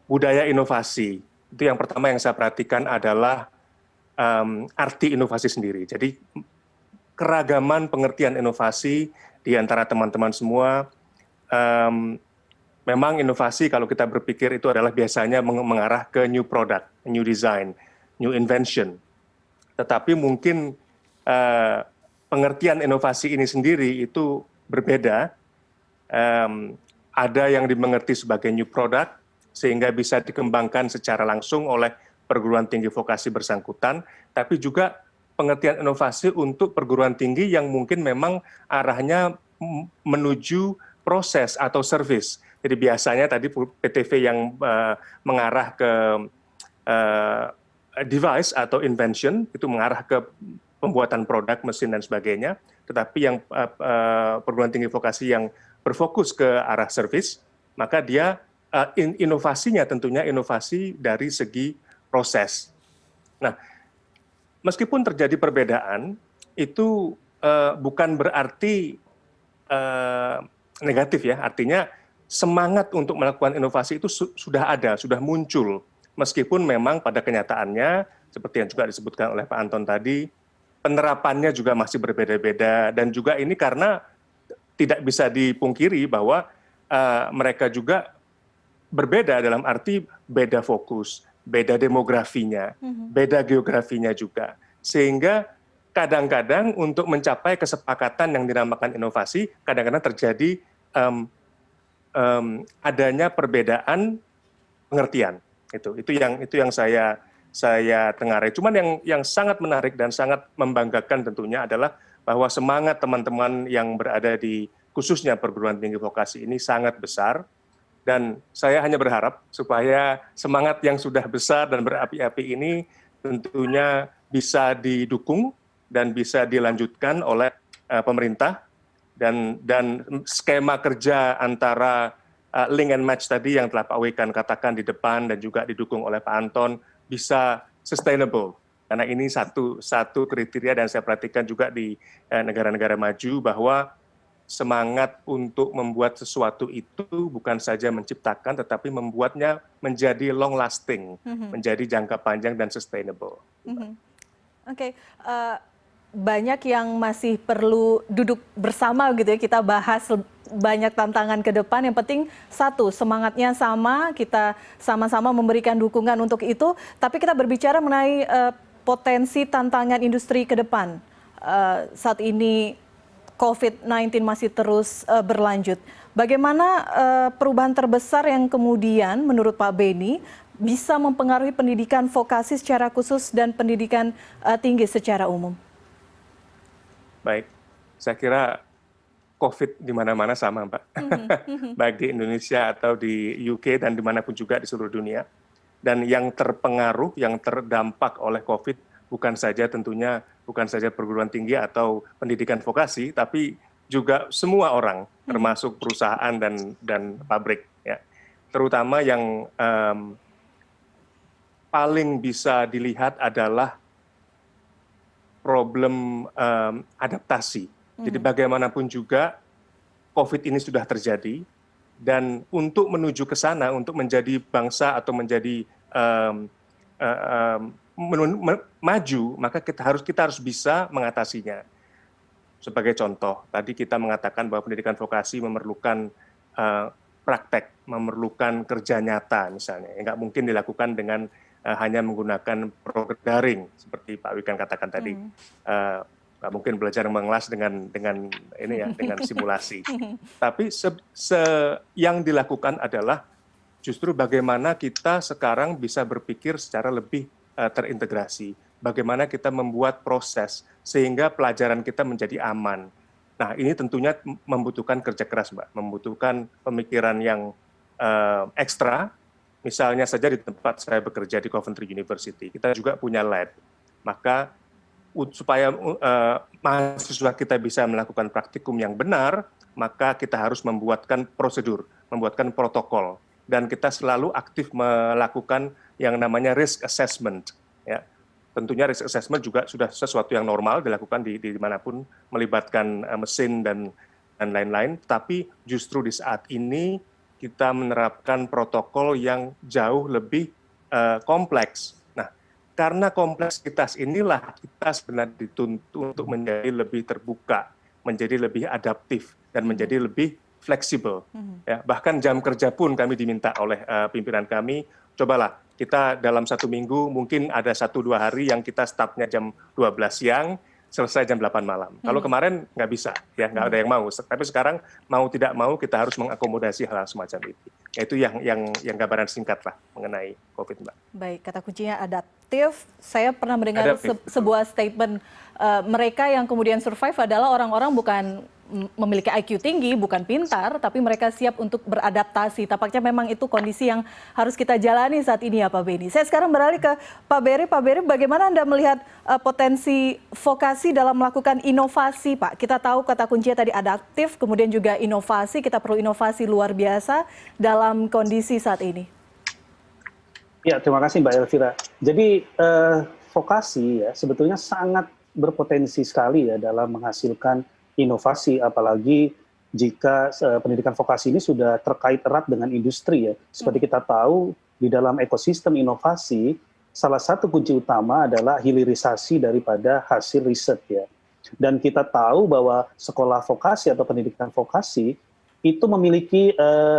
budaya inovasi. Itu yang pertama yang saya perhatikan adalah arti inovasi sendiri. Jadi keragaman pengertian inovasi di antara teman-teman semua memang inovasi kalau kita berpikir itu adalah biasanya mengarah ke new product, new design, new invention. Tetapi mungkin pengertian inovasi ini sendiri itu berbeda. Ada yang dimengerti sebagai new product, sehingga bisa dikembangkan secara langsung oleh perguruan tinggi vokasi bersangkutan, tapi juga pengertian inovasi untuk perguruan tinggi yang mungkin memang arahnya menuju proses atau service. Jadi biasanya tadi PTV yang mengarah ke device atau invention, itu mengarah ke pembuatan produk, mesin, dan sebagainya. Tetapi yang perguruan tinggi vokasi yang berfokus ke arah service, maka dia inovasinya tentunya inovasi dari segi proses. Nah, meskipun terjadi perbedaan, itu bukan berarti negatif ya, artinya semangat untuk melakukan inovasi itu sudah ada, sudah muncul. Meskipun memang pada kenyataannya, seperti yang juga disebutkan oleh Pak Anton tadi, penerapannya juga masih berbeda-beda, dan juga ini karena tidak bisa dipungkiri bahwa mereka juga berbeda dalam arti beda fokus, beda demografinya, beda geografinya juga. Sehingga kadang-kadang untuk mencapai kesepakatan yang dinamakan inovasi, kadang-kadang terjadi adanya perbedaan pengertian. Itu yang saya tengarai. Cuman yang sangat menarik dan sangat membanggakan tentunya adalah bahwa semangat teman-teman yang berada di khususnya perguruan tinggi vokasi ini sangat besar, dan saya hanya berharap supaya semangat yang sudah besar dan berapi-api ini tentunya bisa didukung dan bisa dilanjutkan oleh pemerintah, dan skema kerja antara link and match tadi yang telah Pak Wikan katakan di depan dan juga didukung oleh Pak Anton bisa sustainable. Karena ini satu kriteria, dan saya perhatikan juga di negara-negara maju bahwa semangat untuk membuat sesuatu itu bukan saja menciptakan, tetapi membuatnya menjadi long lasting, menjadi jangka panjang dan sustainable. Oke. Banyak yang masih perlu duduk bersama gitu ya, kita bahas banyak tantangan ke depan. Yang penting satu, semangatnya sama, kita sama-sama memberikan dukungan untuk itu. Tapi kita berbicara mengenai potensi tantangan industri ke depan. Saat ini COVID-19 masih terus berlanjut. Bagaimana perubahan terbesar yang kemudian menurut Pak Beni bisa mempengaruhi pendidikan vokasi secara khusus dan pendidikan tinggi secara umum? Baik, saya kira COVID di mana-mana sama, Mbak. Baik di Indonesia atau di UK dan dimanapun juga di seluruh dunia. Dan yang terpengaruh, yang terdampak oleh COVID bukan saja perguruan tinggi atau pendidikan vokasi, tapi juga semua orang, termasuk perusahaan dan pabrik. Ya. Terutama yang paling bisa dilihat adalah problem adaptasi. Jadi bagaimanapun juga COVID ini sudah terjadi, dan untuk menuju ke sana, untuk menjadi bangsa atau menjadi maju, maka kita harus bisa mengatasinya. Sebagai contoh, tadi kita mengatakan bahwa pendidikan vokasi memerlukan praktek, memerlukan kerja nyata misalnya. Nggak mungkin dilakukan dengan hanya menggunakan program daring seperti Pak Wikan katakan tadi. Nggak mungkin belajar mengelas dengan simulasi. Tapi yang dilakukan adalah justru bagaimana kita sekarang bisa berpikir secara lebih terintegrasi. Bagaimana kita membuat proses sehingga pelajaran kita menjadi aman. Nah, ini tentunya membutuhkan kerja keras, Mbak. Membutuhkan pemikiran yang ekstra. Misalnya saja di tempat saya bekerja di Coventry University, kita juga punya lab. Maka supaya mahasiswa kita bisa melakukan praktikum yang benar, maka kita harus membuatkan prosedur, membuatkan protokol. Dan kita selalu aktif melakukan yang namanya risk assessment. Ya. Tentunya risk assessment juga sudah sesuatu yang normal dilakukan di manapun, melibatkan mesin dan lain-lain. Tapi justru di saat ini kita menerapkan protokol yang jauh lebih kompleks. Nah, karena kompleksitas inilah kita sebenarnya dituntut untuk menjadi lebih terbuka, menjadi lebih adaptif, dan menjadi lebih fleksibel. Ya, bahkan jam kerja pun kami diminta oleh pimpinan kami, cobalah kita dalam 1 minggu mungkin ada 1-2 hari yang kita startnya jam 12 siang, selesai jam 8 malam. Kalau kemarin nggak bisa, ya nggak ada yang mau. Tapi sekarang mau tidak mau kita harus mengakomodasi hal semacam itu. Itu yang gambaran singkat lah mengenai COVID, Mbak. Baik, kata kuncinya adaptif. Saya pernah mendengar Adaptif, sebuah statement mereka yang kemudian survive adalah orang-orang bukan memiliki IQ tinggi, bukan pintar, tapi mereka siap untuk beradaptasi. Tampaknya memang itu kondisi yang harus kita jalani saat ini ya Pak Beni. Saya sekarang beralih ke Pak Beri. Pak Beri, bagaimana Anda melihat potensi vokasi dalam melakukan inovasi, Pak? Kita tahu kata kuncinya tadi adaptif, kemudian juga inovasi. Kita perlu inovasi luar biasa dalam kondisi saat ini. Ya, terima kasih Mbak Elvira. Jadi vokasi ya sebetulnya sangat berpotensi sekali ya dalam menghasilkan inovasi, apalagi jika pendidikan vokasi ini sudah terkait erat dengan industri ya. Seperti kita tahu di dalam ekosistem inovasi, salah satu kunci utama adalah hilirisasi daripada hasil riset ya. Dan kita tahu bahwa sekolah vokasi atau pendidikan vokasi itu memiliki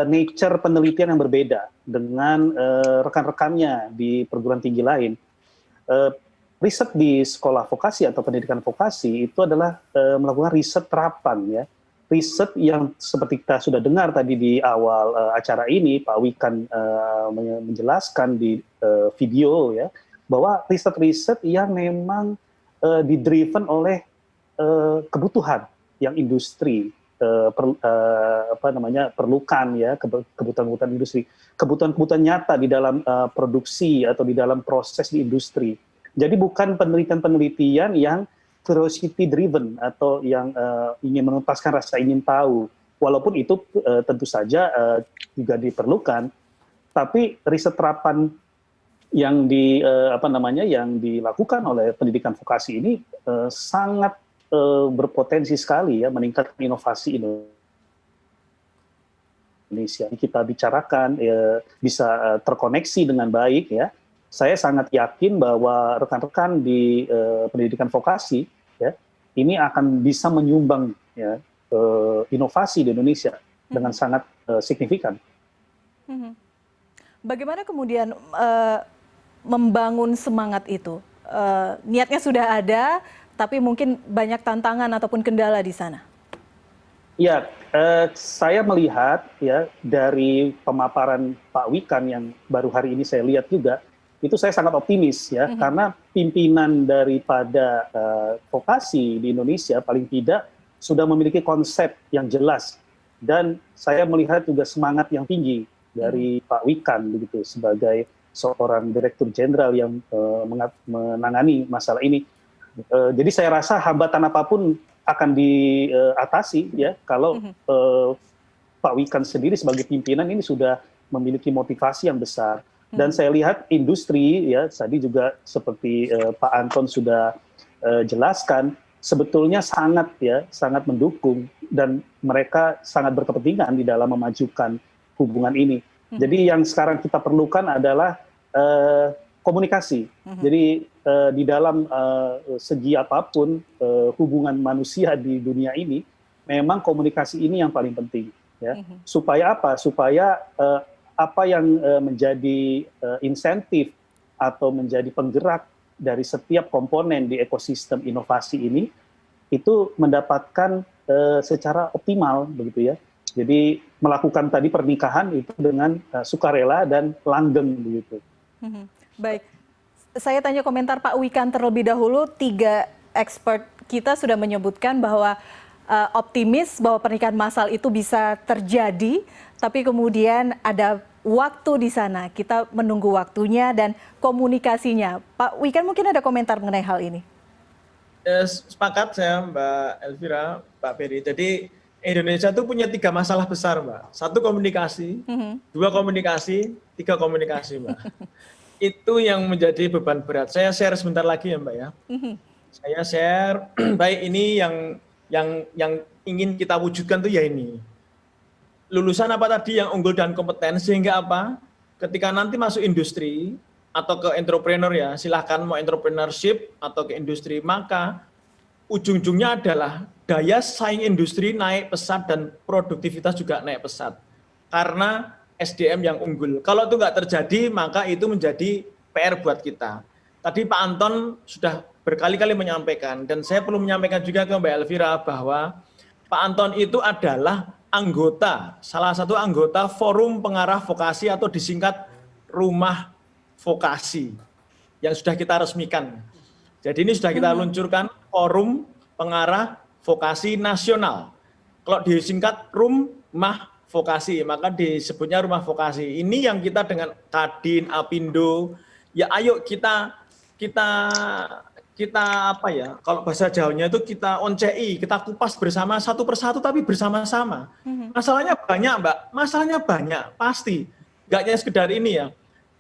nature penelitian yang berbeda dengan rekan-rekannya di perguruan tinggi lain. Riset di sekolah vokasi atau pendidikan vokasi itu adalah melakukan riset terapan ya. Riset yang seperti kita sudah dengar tadi di awal acara ini, Pak Wikan menjelaskan di video ya, bahwa riset-riset yang memang didriven oleh kebutuhan yang industri perlukan ya, kebutuhan-kebutuhan industri, kebutuhan-kebutuhan nyata di dalam produksi atau di dalam proses di industri. Jadi bukan penelitian-penelitian yang curiosity driven atau yang ingin menuntaskan rasa ingin tahu. Walaupun itu tentu saja juga diperlukan, tapi riset terapan yang yang dilakukan oleh pendidikan vokasi ini sangat berpotensi sekali ya meningkatkan inovasi Indonesia. Kita bicarakan bisa terkoneksi dengan baik ya. Saya sangat yakin bahwa rekan-rekan di pendidikan vokasi ya ini akan bisa menyumbang ya inovasi di Indonesia dengan sangat signifikan. Bagaimana kemudian membangun semangat itu? Niatnya sudah ada, tapi mungkin banyak tantangan ataupun kendala di sana. Ya, saya melihat ya dari pemaparan Pak Wikan yang baru hari ini saya lihat juga, itu saya sangat optimis ya, karena pimpinan daripada vokasi di Indonesia paling tidak sudah memiliki konsep yang jelas, dan saya melihat juga semangat yang tinggi dari Pak Wikan begitu sebagai seorang direktur jenderal yang menangani masalah ini. Jadi saya rasa hambatan apapun akan diatasi ya kalau Pak Wikan sendiri sebagai pimpinan ini sudah memiliki motivasi yang besar. Dan saya lihat industri ya tadi juga seperti Pak Anton sudah jelaskan sebetulnya sangat mendukung dan mereka sangat berkepentingan di dalam memajukan hubungan ini. Jadi yang sekarang kita perlukan adalah komunikasi. Jadi di dalam segi apapun hubungan manusia di dunia ini memang komunikasi ini yang paling penting ya. Supaya apa? Supaya apa yang menjadi insentif atau menjadi penggerak dari setiap komponen di ekosistem inovasi ini itu mendapatkan secara optimal begitu ya. Jadi melakukan tadi pernikahan itu dengan sukarela dan langgeng begitu. Baik, saya tanya komentar Pak Wikan terlebih dahulu. 3 expert kita sudah menyebutkan bahwa optimis bahwa pernikahan massal itu bisa terjadi, tapi kemudian ada waktu di sana. Kita menunggu waktunya dan komunikasinya. Pak Wikan mungkin ada komentar mengenai hal ini. Sepakat saya Mbak Elvira, Pak Beri. Jadi Indonesia itu punya 3 masalah besar, Mbak. 1 komunikasi, 2 komunikasi, 3 komunikasi, Mbak. Itu yang menjadi beban berat. Saya share sebentar lagi ya Mbak ya. Saya share, baik ini yang ingin kita wujudkan tuh ya ini. Lulusan apa tadi yang unggul dan kompeten sehingga apa? Ketika nanti masuk industri atau ke entrepreneur ya, silahkan mau entrepreneurship atau ke industri, maka ujung-ujungnya adalah daya saing industri naik pesat dan produktivitas juga naik pesat. Karena SDM yang unggul. Kalau itu nggak terjadi, maka itu menjadi PR buat kita. Tadi Pak Anton sudah berkali-kali menyampaikan, dan saya perlu menyampaikan juga ke Mbak Elvira bahwa Pak Anton itu adalah salah satu anggota Forum Pengarah Vokasi atau disingkat Rumah Vokasi yang sudah kita resmikan. Jadi ini sudah kita luncurkan Forum Pengarah Vokasi Nasional. Kalau disingkat Rumah Vokasi, maka disebutnya Rumah Vokasi. Ini yang kita dengan Kadin, Apindo, ya ayo kita apa ya, kalau bahasa Jawanya itu kita oncei, kita kupas bersama satu persatu tapi bersama-sama. Masalahnya banyak, Mbak. Masalahnya banyak, pasti. Nggak hanya sekedar ini ya.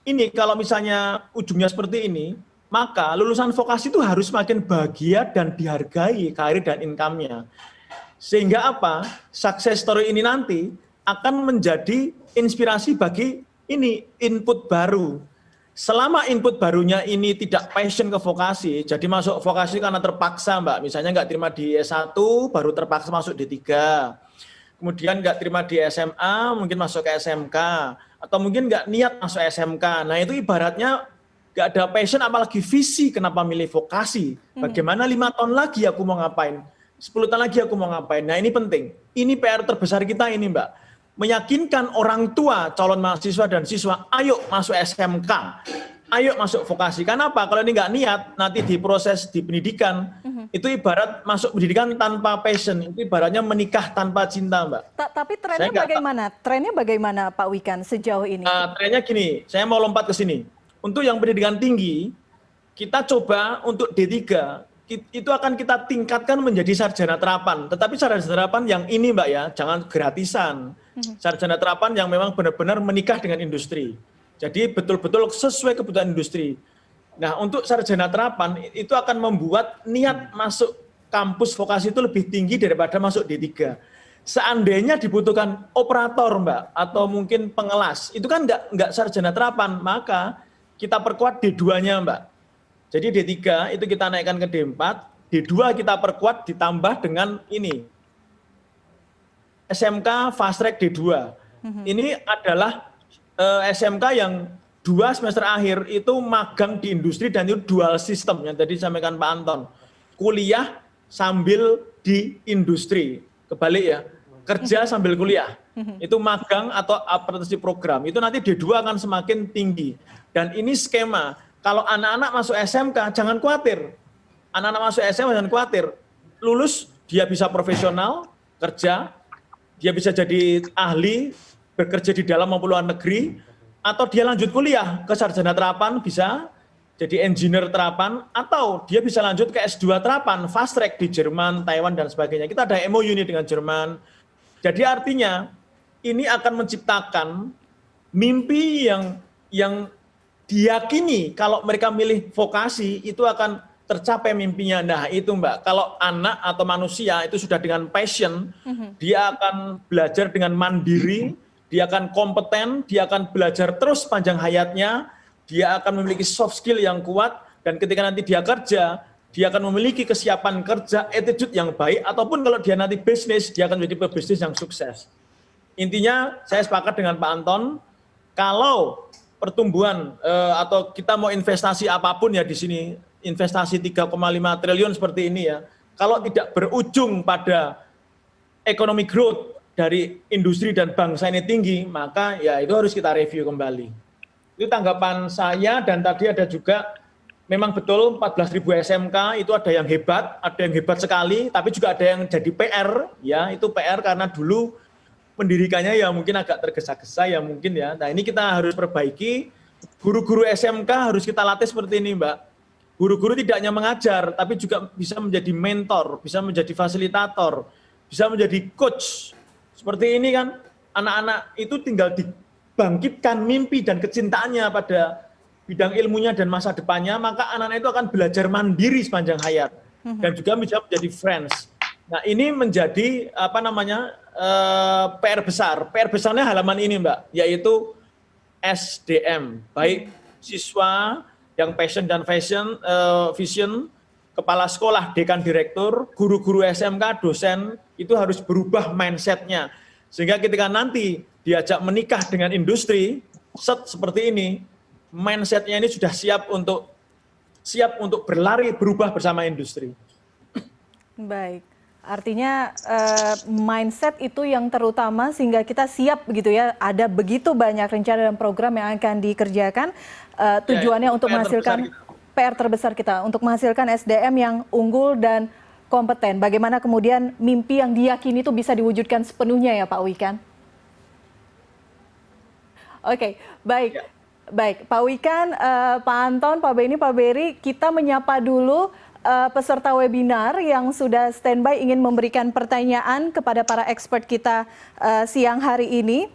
Ini kalau misalnya ujungnya seperti ini, maka lulusan vokasi itu harus makin bahagia dan dihargai karir dan income-nya. Sehingga apa? Success story ini nanti akan menjadi inspirasi bagi ini input baru. Selama input barunya ini tidak passion ke vokasi, jadi masuk vokasi karena terpaksa, Mbak. Misalnya nggak terima di S1, baru terpaksa masuk D3. Kemudian nggak terima di SMA, mungkin masuk ke SMK. Atau mungkin nggak niat masuk SMK. Nah itu ibaratnya nggak ada passion, apalagi visi kenapa milih vokasi. Bagaimana 5 tahun lagi aku mau ngapain, 10 tahun lagi aku mau ngapain. Nah ini penting. Ini PR terbesar kita ini, Mbak. Meyakinkan orang tua calon mahasiswa dan siswa, ayo masuk SMK, ayo masuk vokasi. Kenapa? Kalau ini nggak niat, nanti di proses di pendidikan, itu ibarat masuk pendidikan tanpa passion, itu ibaratnya menikah tanpa cinta, Mbak. Tapi trennya bagaimana? Trennya bagaimana Pak Wikan sejauh ini? Trennya gini, saya mau lompat ke sini. Untuk yang pendidikan tinggi, kita coba untuk D3, itu akan kita tingkatkan menjadi sarjana terapan. Tetapi sarjana terapan yang ini, Mbak ya, jangan gratisan. Sarjana terapan yang memang benar-benar menikah dengan industri. Jadi betul-betul sesuai kebutuhan industri. Nah, untuk sarjana terapan itu akan membuat niat masuk kampus vokasi itu lebih tinggi daripada masuk D3. Seandainya dibutuhkan operator, Mbak, atau mungkin pengelas, itu kan nggak sarjana terapan, maka kita perkuat D2-nya, Mbak. Jadi D3 itu kita naikkan ke D4, D2 kita perkuat ditambah dengan ini. SMK Fast Track D2. Ini adalah SMK yang 2 semester akhir itu magang di industri dan itu dual system yang tadi disampaikan Pak Anton. Kuliah sambil di industri. Kebalik ya, kerja sambil kuliah. Itu magang atau apprenticeship program. Itu nanti D2 akan semakin tinggi. Dan ini skema. Kalau anak-anak masuk SMK, jangan khawatir. Anak-anak masuk SMK, jangan khawatir. Lulus, dia bisa profesional, kerja, dia bisa jadi ahli, bekerja di dalam maupun luar negeri, atau dia lanjut kuliah ke sarjana terapan, bisa jadi engineer terapan, atau dia bisa lanjut ke S2 terapan, fast track di Jerman, Taiwan, dan sebagainya. Kita ada MOU ini dengan Jerman. Jadi artinya, ini akan menciptakan mimpi yang diyakini kalau mereka milih vokasi itu akan tercapai mimpinya. Nah itu Mbak, kalau anak atau manusia itu sudah dengan passion, dia akan belajar dengan mandiri, dia akan kompeten, dia akan belajar terus panjang hayatnya, dia akan memiliki soft skill yang kuat, dan ketika nanti dia kerja, dia akan memiliki kesiapan kerja, attitude yang baik, ataupun kalau dia nanti bisnis, dia akan menjadi pebisnis yang sukses. Intinya saya sepakat dengan Pak Anton, kalau pertumbuhan atau kita mau investasi apapun ya di sini, investasi 3,5 triliun seperti ini ya, kalau tidak berujung pada ekonomi growth dari industri dan bangsa ini tinggi, maka ya itu harus kita review kembali. Itu tanggapan saya, dan tadi ada juga memang betul 14.000 SMK itu ada yang hebat sekali, tapi juga ada yang jadi PR, ya itu PR karena dulu pendirikannya ya mungkin agak tergesa-gesa ya mungkin ya. Nah ini kita harus perbaiki, guru-guru SMK harus kita latih seperti ini Mbak. Guru-guru tidak hanya mengajar, tapi juga bisa menjadi mentor, bisa menjadi fasilitator, bisa menjadi coach. Seperti ini kan, anak-anak itu tinggal dibangkitkan mimpi dan kecintaannya pada bidang ilmunya dan masa depannya, maka anak-anak itu akan belajar mandiri sepanjang hayat. Dan juga bisa menjadi friends. Nah ini menjadi PR besar. PR besarnya halaman ini Mbak, yaitu SDM, baik siswa yang passion dan vision, kepala sekolah, dekan direktur, guru-guru SMK, dosen, itu harus berubah mindset-nya. Sehingga ketika nanti diajak menikah dengan industri, seperti ini, mindset-nya ini sudah siap untuk berlari, berubah bersama industri. Baik, artinya mindset itu yang terutama sehingga kita siap begitu ya. Ada begitu banyak rencana dan program yang akan dikerjakan. Tujuannya untuk menghasilkan PR terbesar kita, untuk menghasilkan SDM yang unggul dan kompeten. Bagaimana kemudian mimpi yang diyakini itu bisa diwujudkan sepenuhnya ya Pak Wikan? Oke, baik. Baik, Pak Wikan, Pak Anton, Pak Beni, Pak Beri, kita menyapa dulu peserta webinar yang sudah standby ingin memberikan pertanyaan kepada para expert kita siang hari ini.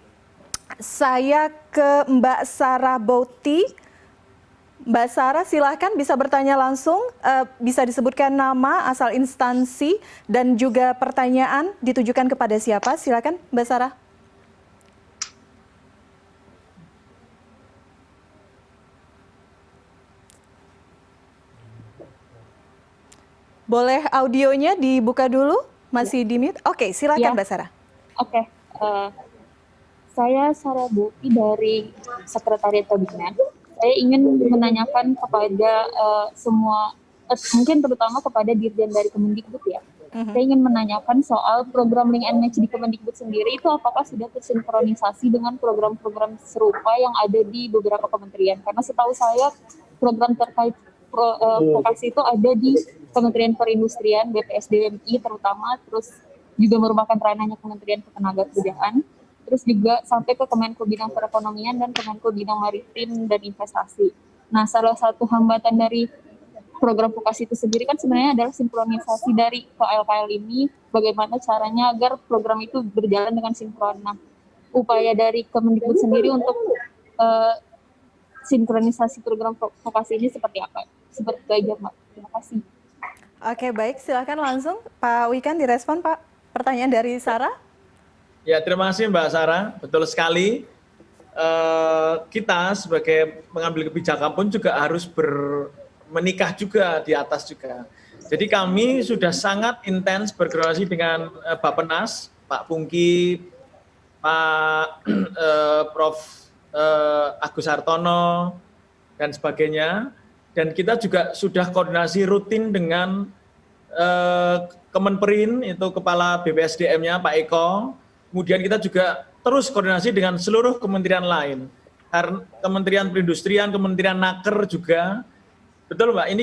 Saya ke Mbak Sarah Bauti. Mbak Sarah, silahkan bisa bertanya langsung, bisa disebutkan nama, asal instansi, dan juga pertanyaan ditujukan kepada siapa. Silakan Mbak Sarah. Boleh audionya dibuka dulu? Masih di mute? Oke, silakan Mbak Sarah. Oke, saya Sarah Bauti dari Sekretariat Kabinet. Saya ingin menanyakan kepada semua, mungkin terutama kepada Dirjen dari Kemendikbud ya. Saya ingin menanyakan soal program Link and Match di Kemendikbud sendiri itu apakah sudah tersinkronisasi dengan program-program serupa yang ada di beberapa kementerian? Karena setahu saya program terkait vokasi itu ada di Kementerian Perindustrian, BPSDMI terutama, terus juga merupakan ranahnya Kementerian Ketenagakerjaan, terus juga sampai ke Kemenko Bidang Perekonomian dan Kemenko Bidang Maritim dan Investasi. Nah, salah satu hambatan dari program vokasi itu sendiri kan sebenarnya adalah sinkronisasi dari KL-KL ini, bagaimana caranya agar program itu berjalan dengan sinkron. Nah, upaya dari Kemendikbud sendiri untuk sinkronisasi program vokasi ini seperti apa? Seperti itu aja, Mbak. Terima kasih. Oke, baik. Silakan langsung Pak Wikan direspon, Pak. Pertanyaan dari Sarah. Ya, terima kasih Mbak Sarah. Betul sekali. Kita sebagai pengambil kebijakan pun juga harus menikah juga di atas juga. Jadi kami sudah sangat intens berkoordinasi dengan Bappenas, Pak Pungki, Pak Prof. Agus Hartono, dan sebagainya. Dan kita juga sudah koordinasi rutin dengan Kemenperin, itu Kepala BPSDM-nya Pak Eko. Kemudian kita juga terus koordinasi dengan seluruh kementerian lain. Kementerian Perindustrian, Kementerian Naker juga. Betul Mbak, ini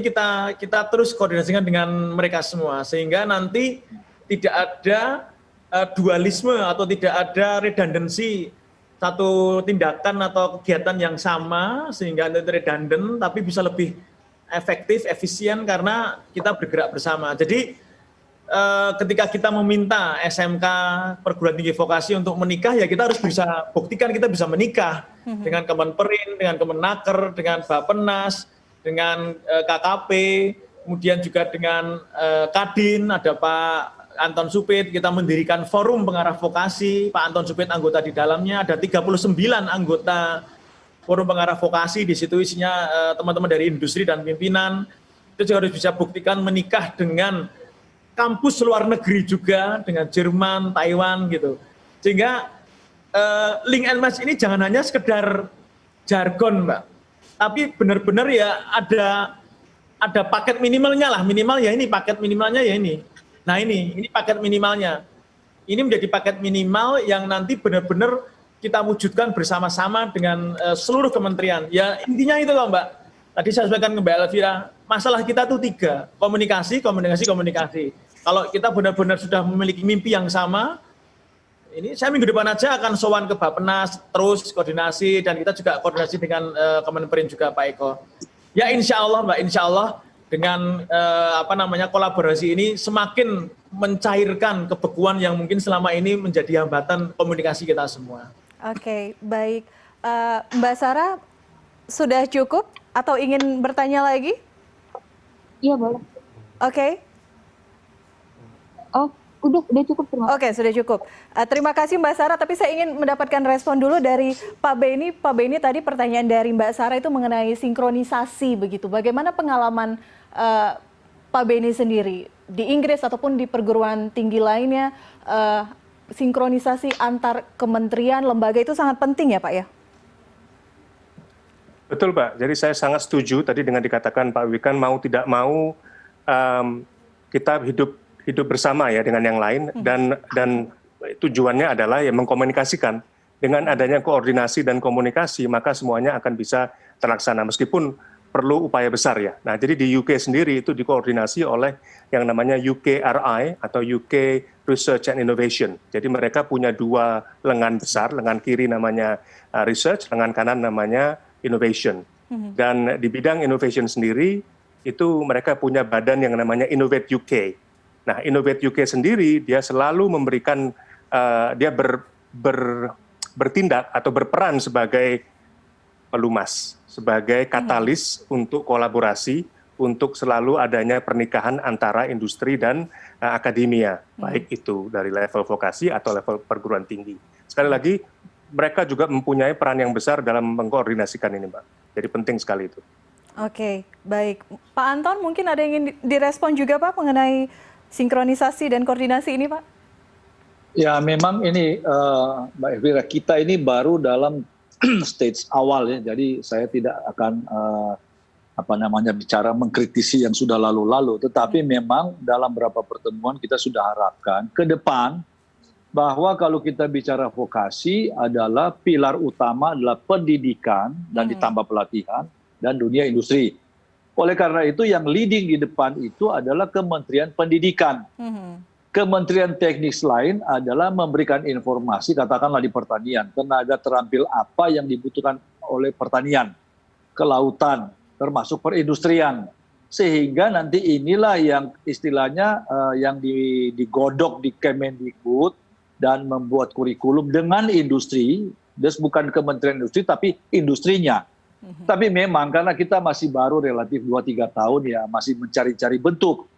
kita terus koordinasikan dengan mereka semua. Sehingga nanti tidak ada dualisme atau tidak ada redundancy satu tindakan atau kegiatan yang sama sehingga itu redundant tapi bisa lebih efektif, efisien karena kita bergerak bersama. Jadi ketika kita meminta SMK perguruan tinggi vokasi untuk menikah ya kita harus bisa buktikan kita bisa menikah dengan Kemenperin, dengan Kemenaker, dengan Bappenas, dengan KKP, kemudian juga dengan Kadin, ada Pak Anton Supit, kita mendirikan forum pengarah vokasi, Pak Anton Supit anggota di dalamnya, ada 39 anggota forum pengarah vokasi, di situ isinya teman-teman dari industri dan pimpinan. Itu juga harus bisa buktikan menikah dengan kampus luar negeri juga, dengan Jerman, Taiwan gitu. Sehingga Link and Match ini jangan hanya sekedar jargon Mbak, tapi benar-benar ya ada paket minimalnya lah, minimal ya ini, paket minimalnya ya ini. Nah ini paket minimalnya. Ini menjadi paket minimal yang nanti benar-benar kita wujudkan bersama-sama dengan seluruh kementerian. Ya intinya itu loh Mbak. Tadi saya sampaikan ke Mbak Elvira, masalah kita tuh 3, komunikasi. Kalau kita benar-benar sudah memiliki mimpi yang sama, ini saya minggu depan aja akan sowan ke Bappenas, terus koordinasi, dan kita juga koordinasi dengan Kemenperin juga Pak Eko. Ya insya Allah Mbak, insya Allah dengan kolaborasi ini semakin mencairkan kebekuan yang mungkin selama ini menjadi hambatan komunikasi kita semua. Oke, baik. Mbak Sarah, sudah cukup atau ingin bertanya lagi? Iya, boleh. Oke. Oh, udah cukup. Terima kasih. Oke, sudah cukup. Terima kasih Mbak Sarah, tapi saya ingin mendapatkan respon dulu dari Pak Beni. Pak Beni, tadi pertanyaan dari Mbak Sarah itu mengenai sinkronisasi begitu. Bagaimana pengalaman Pak Beni sendiri, di Inggris ataupun di perguruan tinggi lainnya, sinkronisasi antar kementerian, lembaga itu sangat penting ya Pak ya? Betul Pak, jadi saya sangat setuju tadi dengan dikatakan Pak Wikan mau tidak mau kita hidup bersama ya dengan yang lain, dan tujuannya adalah ya mengkomunikasikan. Dengan adanya koordinasi dan komunikasi maka semuanya akan bisa terlaksana meskipun perlu upaya besar ya. Nah jadi di UK sendiri itu dikoordinasi oleh yang namanya UKRI atau UK Research and Innovation. Jadi mereka punya dua lengan besar, lengan kiri namanya research, lengan kanan namanya innovation. Dan di bidang innovation sendiri itu mereka punya badan yang namanya Innovate UK. Nah Innovate UK sendiri dia selalu memberikan, dia bertindak atau berperan sebagai pelumas, sebagai katalis untuk kolaborasi, untuk selalu adanya pernikahan antara industri dan akademia, baik itu dari level vokasi atau level perguruan tinggi. Sekali lagi, mereka juga mempunyai peran yang besar dalam mengkoordinasikan ini, Mbak. Jadi penting sekali itu. Oke, baik. Pak Anton, mungkin ada yang ingin direspon juga Pak mengenai sinkronisasi dan koordinasi ini Pak? Ya memang ini Mbak Elvira, kita ini baru dalam stage awal ya, jadi saya tidak akan bicara mengkritisi yang sudah lalu-lalu, tetapi memang dalam beberapa pertemuan kita sudah harapkan ke depan bahwa kalau kita bicara vokasi adalah pilar utama adalah pendidikan dan ditambah pelatihan dan dunia industri. Oleh karena itu yang leading di depan itu adalah Kementerian Pendidikan. Kementerian teknis lain adalah memberikan informasi, katakanlah di pertanian, tenaga terampil apa yang dibutuhkan oleh pertanian, kelautan, termasuk perindustrian. Sehingga nanti inilah yang istilahnya yang digodok di Kemendikbud dan membuat kurikulum dengan industri, bukan Kementerian Industri tapi industrinya. Tapi memang karena kita masih baru relatif 2-3 tahun ya, masih mencari-cari bentuk.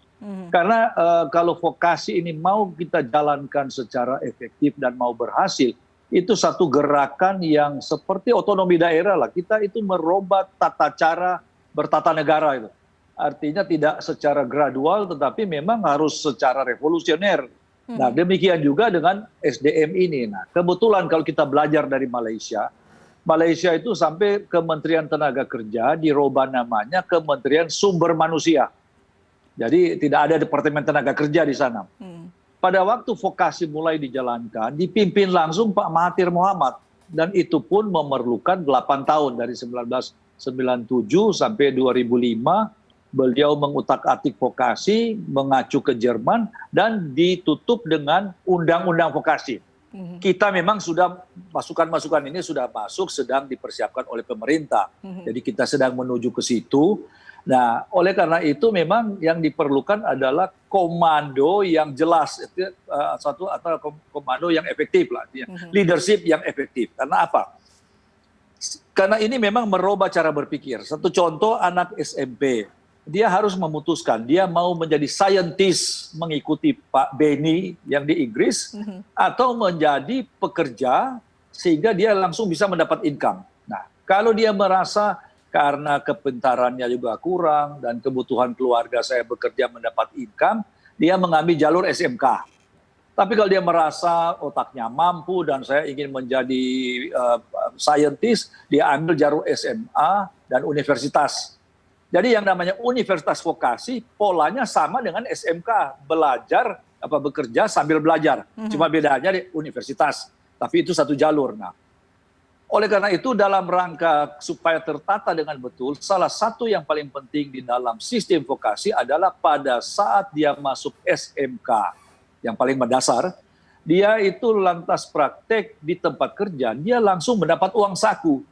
Karena kalau vokasi ini mau kita jalankan secara efektif dan mau berhasil, itu satu gerakan yang seperti otonomi daerah lah. Kita itu merubah tata cara bertata negara itu. Artinya tidak secara gradual tetapi memang harus secara revolusioner. Nah demikian juga dengan SDM ini. Nah kebetulan kalau kita belajar dari Malaysia, Malaysia itu sampai Kementerian Tenaga Kerja dirubah namanya Kementerian Sumber Manusia. Jadi tidak ada Departemen Tenaga Kerja di sana. Pada waktu vokasi mulai dijalankan, dipimpin langsung Pak Mahathir Mohamad. Dan itu pun memerlukan 8 tahun dari 1997 sampai 2005. Beliau mengutak-atik vokasi, mengacu ke Jerman, dan ditutup dengan undang-undang vokasi. Kita memang sudah, masukan-masukan ini sudah masuk, sedang dipersiapkan oleh pemerintah. Jadi kita sedang menuju ke situ. Nah, oleh karena itu memang yang diperlukan adalah komando yang jelas, atau komando yang efektif lah, leadership yang efektif. Karena apa? Karena ini memang merubah cara berpikir. Satu contoh anak SMP, dia harus memutuskan dia mau menjadi scientist mengikuti Pak Beni yang di Inggris, atau menjadi pekerja sehingga dia langsung bisa mendapat income. Nah, kalau dia merasa karena kepintarannya juga kurang dan kebutuhan keluarga saya bekerja mendapat income, dia mengambil jalur SMK. Tapi kalau dia merasa otaknya mampu dan saya ingin menjadi scientist, dia ambil jalur SMA dan universitas. Jadi yang namanya universitas vokasi polanya sama dengan SMK, belajar bekerja sambil belajar. Cuma bedanya di universitas, tapi itu satu jalur. Nah, oleh karena itu dalam rangka supaya tertata dengan betul, salah satu yang paling penting di dalam sistem vokasi adalah pada saat dia masuk SMK, yang paling mendasar, dia itu lantas praktek di tempat kerja, dia langsung mendapat uang saku.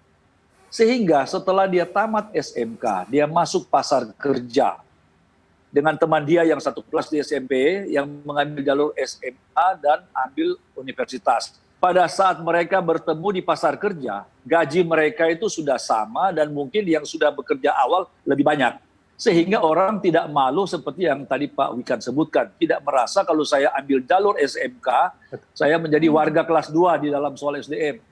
Sehingga setelah dia tamat SMK, dia masuk pasar kerja dengan teman dia yang satu kelas di SMP, yang mengambil jalur SMA dan ambil universitas. Pada saat mereka bertemu di pasar kerja, gaji mereka itu sudah sama dan mungkin yang sudah bekerja awal lebih banyak. Sehingga orang tidak malu seperti yang tadi Pak Wikan sebutkan. Tidak merasa kalau saya ambil jalur SMK, saya menjadi warga kelas 2 di dalam soal SDM.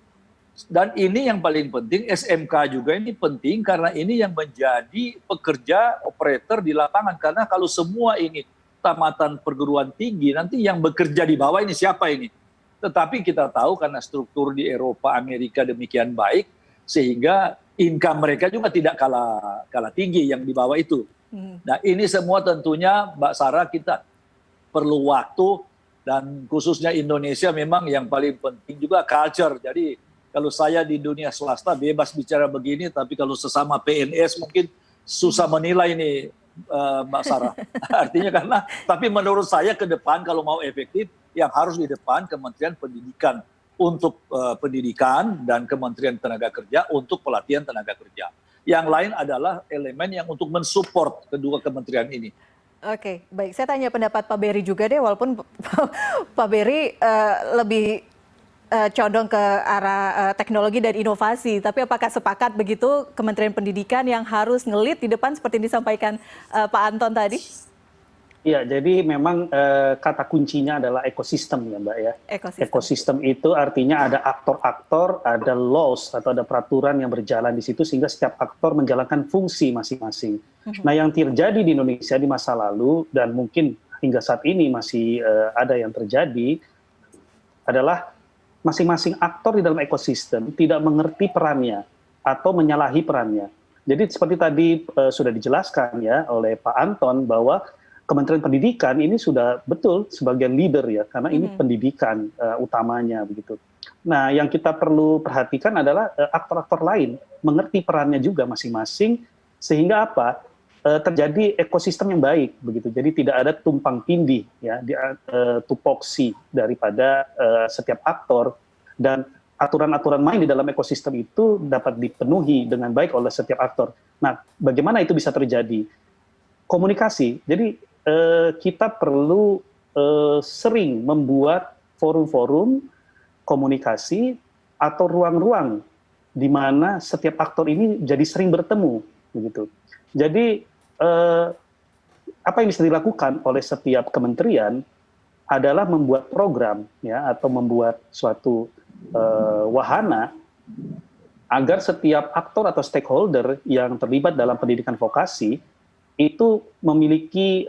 Dan ini yang paling penting, SMK juga ini penting karena ini yang menjadi pekerja operator di lapangan. Karena kalau semua ini tamatan perguruan tinggi, nanti yang bekerja di bawah ini siapa ini? Tetapi kita tahu karena struktur di Eropa, Amerika demikian baik, sehingga income mereka juga tidak kalah tinggi yang di bawah itu. Nah ini semua tentunya Mbak Sarah kita perlu waktu, dan khususnya Indonesia memang yang paling penting juga culture. Jadi kalau saya di dunia swasta bebas bicara begini, tapi kalau sesama PNS mungkin susah menilai ini Mbak Sarah. Artinya tapi menurut saya ke depan kalau mau efektif, yang harus di depan Kementerian Pendidikan untuk pendidikan dan Kementerian Tenaga Kerja untuk pelatihan tenaga kerja. Yang lain adalah elemen yang untuk mensupport kedua kementerian ini. Oke, baik. Saya tanya pendapat Pak Berry juga deh, walaupun Pak Berry lebih condong ke arah teknologi dan inovasi. Tapi apakah sepakat begitu Kementerian Pendidikan yang harus ngelit di depan seperti yang disampaikan Pak Anton tadi? Iya, jadi memang kata kuncinya adalah ekosistem ya Mbak ya. Ekosistem itu artinya ada aktor-aktor, ada laws atau ada peraturan yang berjalan di situ sehingga setiap aktor menjalankan fungsi masing-masing. Nah yang terjadi di Indonesia di masa lalu dan mungkin hingga saat ini masih ada yang terjadi adalah masing-masing aktor di dalam ekosistem tidak mengerti perannya atau menyalahi perannya. Jadi seperti tadi sudah dijelaskan ya oleh Pak Anton bahwa Kementerian Pendidikan ini sudah betul sebagai leader ya, karena ini pendidikan utamanya begitu. Nah, yang kita perlu perhatikan adalah aktor-aktor lain mengerti perannya juga masing-masing sehingga apa terjadi ekosistem yang baik begitu. Jadi tidak ada tumpang tindih ya, tupoksi daripada setiap aktor, dan aturan-aturan main di dalam ekosistem itu dapat dipenuhi dengan baik oleh setiap aktor. Nah, bagaimana itu bisa terjadi? Komunikasi. Jadi kita perlu sering membuat forum-forum komunikasi atau ruang-ruang di mana setiap aktor ini jadi sering bertemu, begitu. Jadi apa yang bisa dilakukan oleh setiap kementerian adalah membuat program ya atau membuat suatu wahana agar setiap aktor atau stakeholder yang terlibat dalam pendidikan vokasi itu memiliki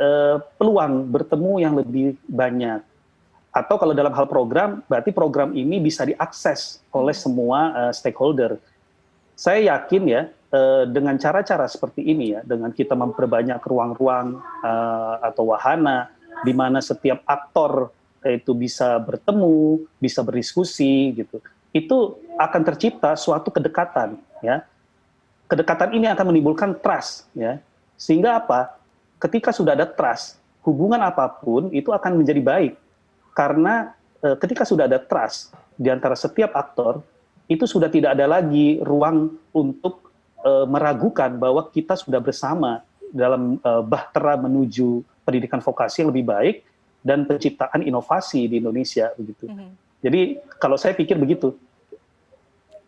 peluang bertemu yang lebih banyak. Atau kalau dalam hal program, berarti program ini bisa diakses oleh semua stakeholder. Saya yakin ya, dengan cara-cara seperti ini ya, dengan kita memperbanyak ruang-ruang atau wahana, di mana setiap aktor itu bisa bertemu, bisa berdiskusi, gitu. Itu akan tercipta suatu kedekatan, ya. Kedekatan ini akan menimbulkan trust, ya. Sehingga apa? Ketika sudah ada trust, hubungan apapun itu akan menjadi baik. Karena ketika sudah ada trust di antara setiap aktor, itu sudah tidak ada lagi ruang untuk meragukan bahwa kita sudah bersama dalam bahtera menuju pendidikan vokasi yang lebih baik dan penciptaan inovasi di Indonesia, begitu. Jadi kalau saya pikir begitu.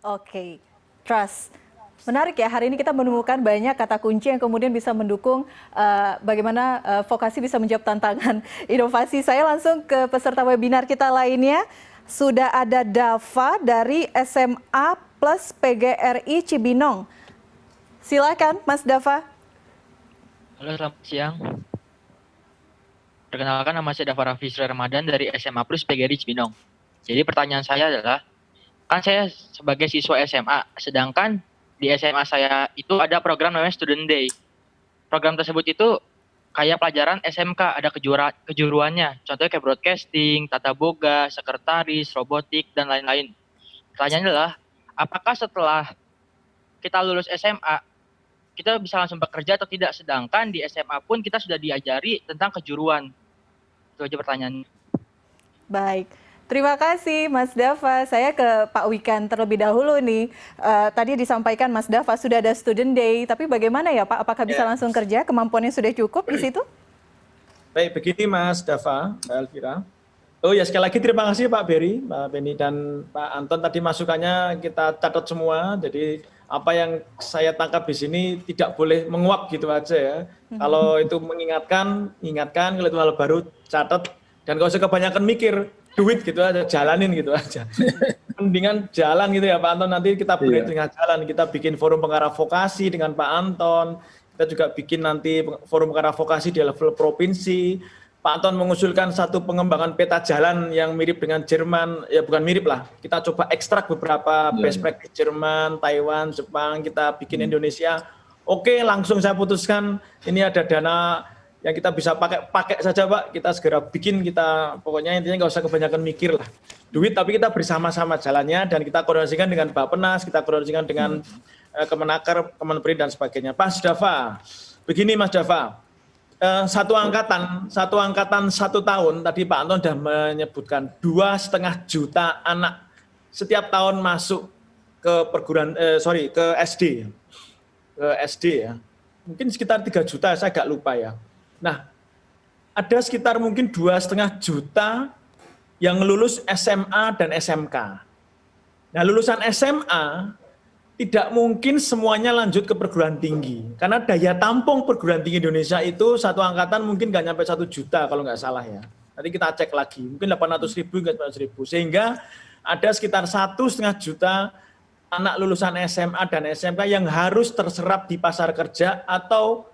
Oke, trust. Menarik ya, hari ini kita menemukan banyak kata kunci yang kemudian bisa mendukung bagaimana vokasi bisa menjawab tantangan inovasi. Saya langsung ke peserta webinar kita lainnya. Sudah ada Dava dari SMA Plus PGRI Cibinong. Silakan Mas Dava. Halo, selamat siang. Perkenalkan, nama saya Dava Rafisri Ramadan dari SMA Plus PGRI Cibinong. Jadi pertanyaan saya adalah, kan saya sebagai siswa SMA, sedangkan di SMA saya itu ada program namanya Student Day. Program tersebut itu kayak pelajaran SMK, ada kejuruannya. Contohnya kayak broadcasting, tata boga, sekretaris, robotik, dan lain-lain. Pertanyaannya adalah, apakah setelah kita lulus SMA, kita bisa langsung bekerja atau tidak? Sedangkan di SMA pun kita sudah diajari tentang kejuruan. Itu aja pertanyaannya. Baik. Terima kasih Mas Dava. Saya ke Pak Wikan terlebih dahulu nih. Tadi disampaikan Mas Dava sudah ada Student Day, tapi bagaimana ya Pak? Apakah bisa langsung kerja? Kemampuannya sudah cukup di situ? Baik, begini Mas Dava, Mbak Elvira. Oh ya, sekali lagi terima kasih Pak Berry, Pak Beni, dan Pak Anton. Tadi masukannya kita catat semua. Jadi apa yang saya tangkap di sini tidak boleh menguap gitu aja ya. Kalau itu mengingatkan, ingatkan. Kalau itu hal baru, catat. Dan kalau usah kebanyakan mikir, duit gitu aja, jalanin gitu aja. Mendingan jalan gitu ya Pak Anton, nanti kita beri tengah jalan, kita bikin forum pengarah vokasi dengan Pak Anton, kita juga bikin nanti forum pengarah vokasi di level provinsi. Pak Anton mengusulkan satu pengembangan peta jalan yang mirip dengan Jerman, ya bukan mirip lah, kita coba ekstrak beberapa best practice Jerman, Taiwan, Jepang, kita bikin Indonesia. Oke, langsung saya putuskan ini ada dana yang kita bisa pakai saja Pak, kita segera bikin, kita pokoknya intinya nggak usah kebanyakan mikir lah. Duit tapi kita bersama-sama jalannya dan kita koordinasikan dengan Bappenas, kita koordinasikan dengan Kemenaker, Kemenpri dan sebagainya. Mas Dava, begini Mas Dava, satu angkatan 1 tahun tadi Pak Anton sudah menyebutkan 2,5 juta anak setiap tahun masuk ke ke SD, ya. Mungkin sekitar 3 juta, saya agak lupa ya. Nah, ada sekitar mungkin 2,5 juta yang lulus SMA dan SMK. Nah, lulusan SMA tidak mungkin semuanya lanjut ke perguruan tinggi. Karena daya tampung perguruan tinggi Indonesia itu satu angkatan mungkin nggak nyampe 1 juta kalau nggak salah ya. Nanti kita cek lagi, mungkin 800.000 nggak 900.000. Sehingga ada sekitar 1,5 juta anak lulusan SMA dan SMK yang harus terserap di pasar kerja atau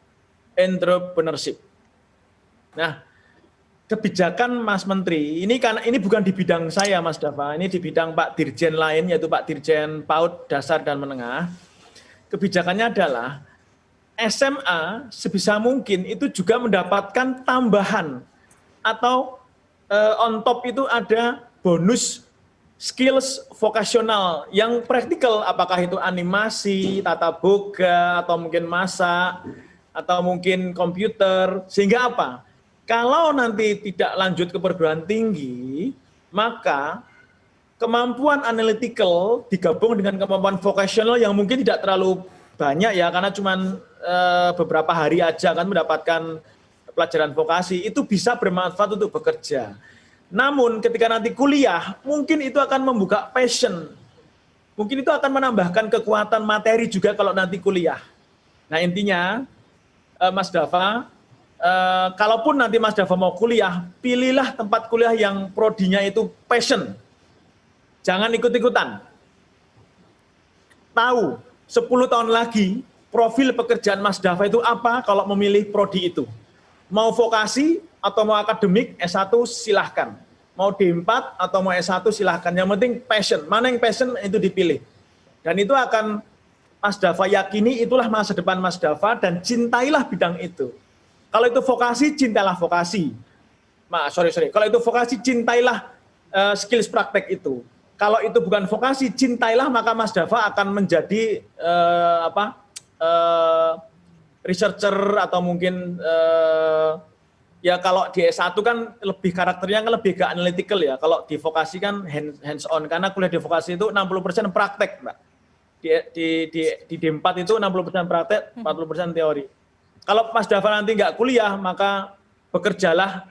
entrepreneurship. Nah, kebijakan Mas Menteri, ini bukan di bidang saya Mas Dava, ini di bidang Pak Dirjen lain, yaitu Pak Dirjen PAUD Dasar dan Menengah. Kebijakannya adalah SMA sebisa mungkin itu juga mendapatkan tambahan atau on top itu ada bonus skills vokasional yang praktikal, apakah itu animasi, tata boga, atau mungkin masak, atau mungkin komputer, sehingga apa? Kalau nanti tidak lanjut ke perguruan tinggi, maka kemampuan analytical digabung dengan kemampuan vokasional yang mungkin tidak terlalu banyak ya, karena cuma beberapa hari aja kan mendapatkan pelajaran vokasi, itu bisa bermanfaat untuk bekerja. Namun ketika nanti kuliah, mungkin itu akan membuka passion. Mungkin itu akan menambahkan kekuatan materi juga kalau nanti kuliah. Nah intinya, Mas Dava, kalaupun nanti Mas Dava mau kuliah, pilihlah tempat kuliah yang prodinya itu passion. Jangan ikut-ikutan. Tahu, 10 tahun lagi, profil pekerjaan Mas Dava itu apa kalau memilih prodi itu. Mau vokasi atau mau akademik, S1 silahkan. Mau D4 atau mau S1 silahkan. Yang penting passion. Mana yang passion itu dipilih. Dan itu akan Mas Dava yakini itulah masa depan Mas Dava dan cintailah bidang itu. Kalau itu vokasi, cintailah vokasi. Kalau itu vokasi, cintailah skills praktek itu. Kalau itu bukan vokasi, cintailah maka Mas Dava akan menjadi researcher atau mungkin ya kalau di S1 kan lebih karakternya kan lebih ke analytical ya. Kalau di vokasi kan hands on, karena kuliah di vokasi itu 60% praktek, Mbak. Di D4 itu 60% praktek, 40% teori. Kalau Mas Dava nanti nggak kuliah, maka bekerjalah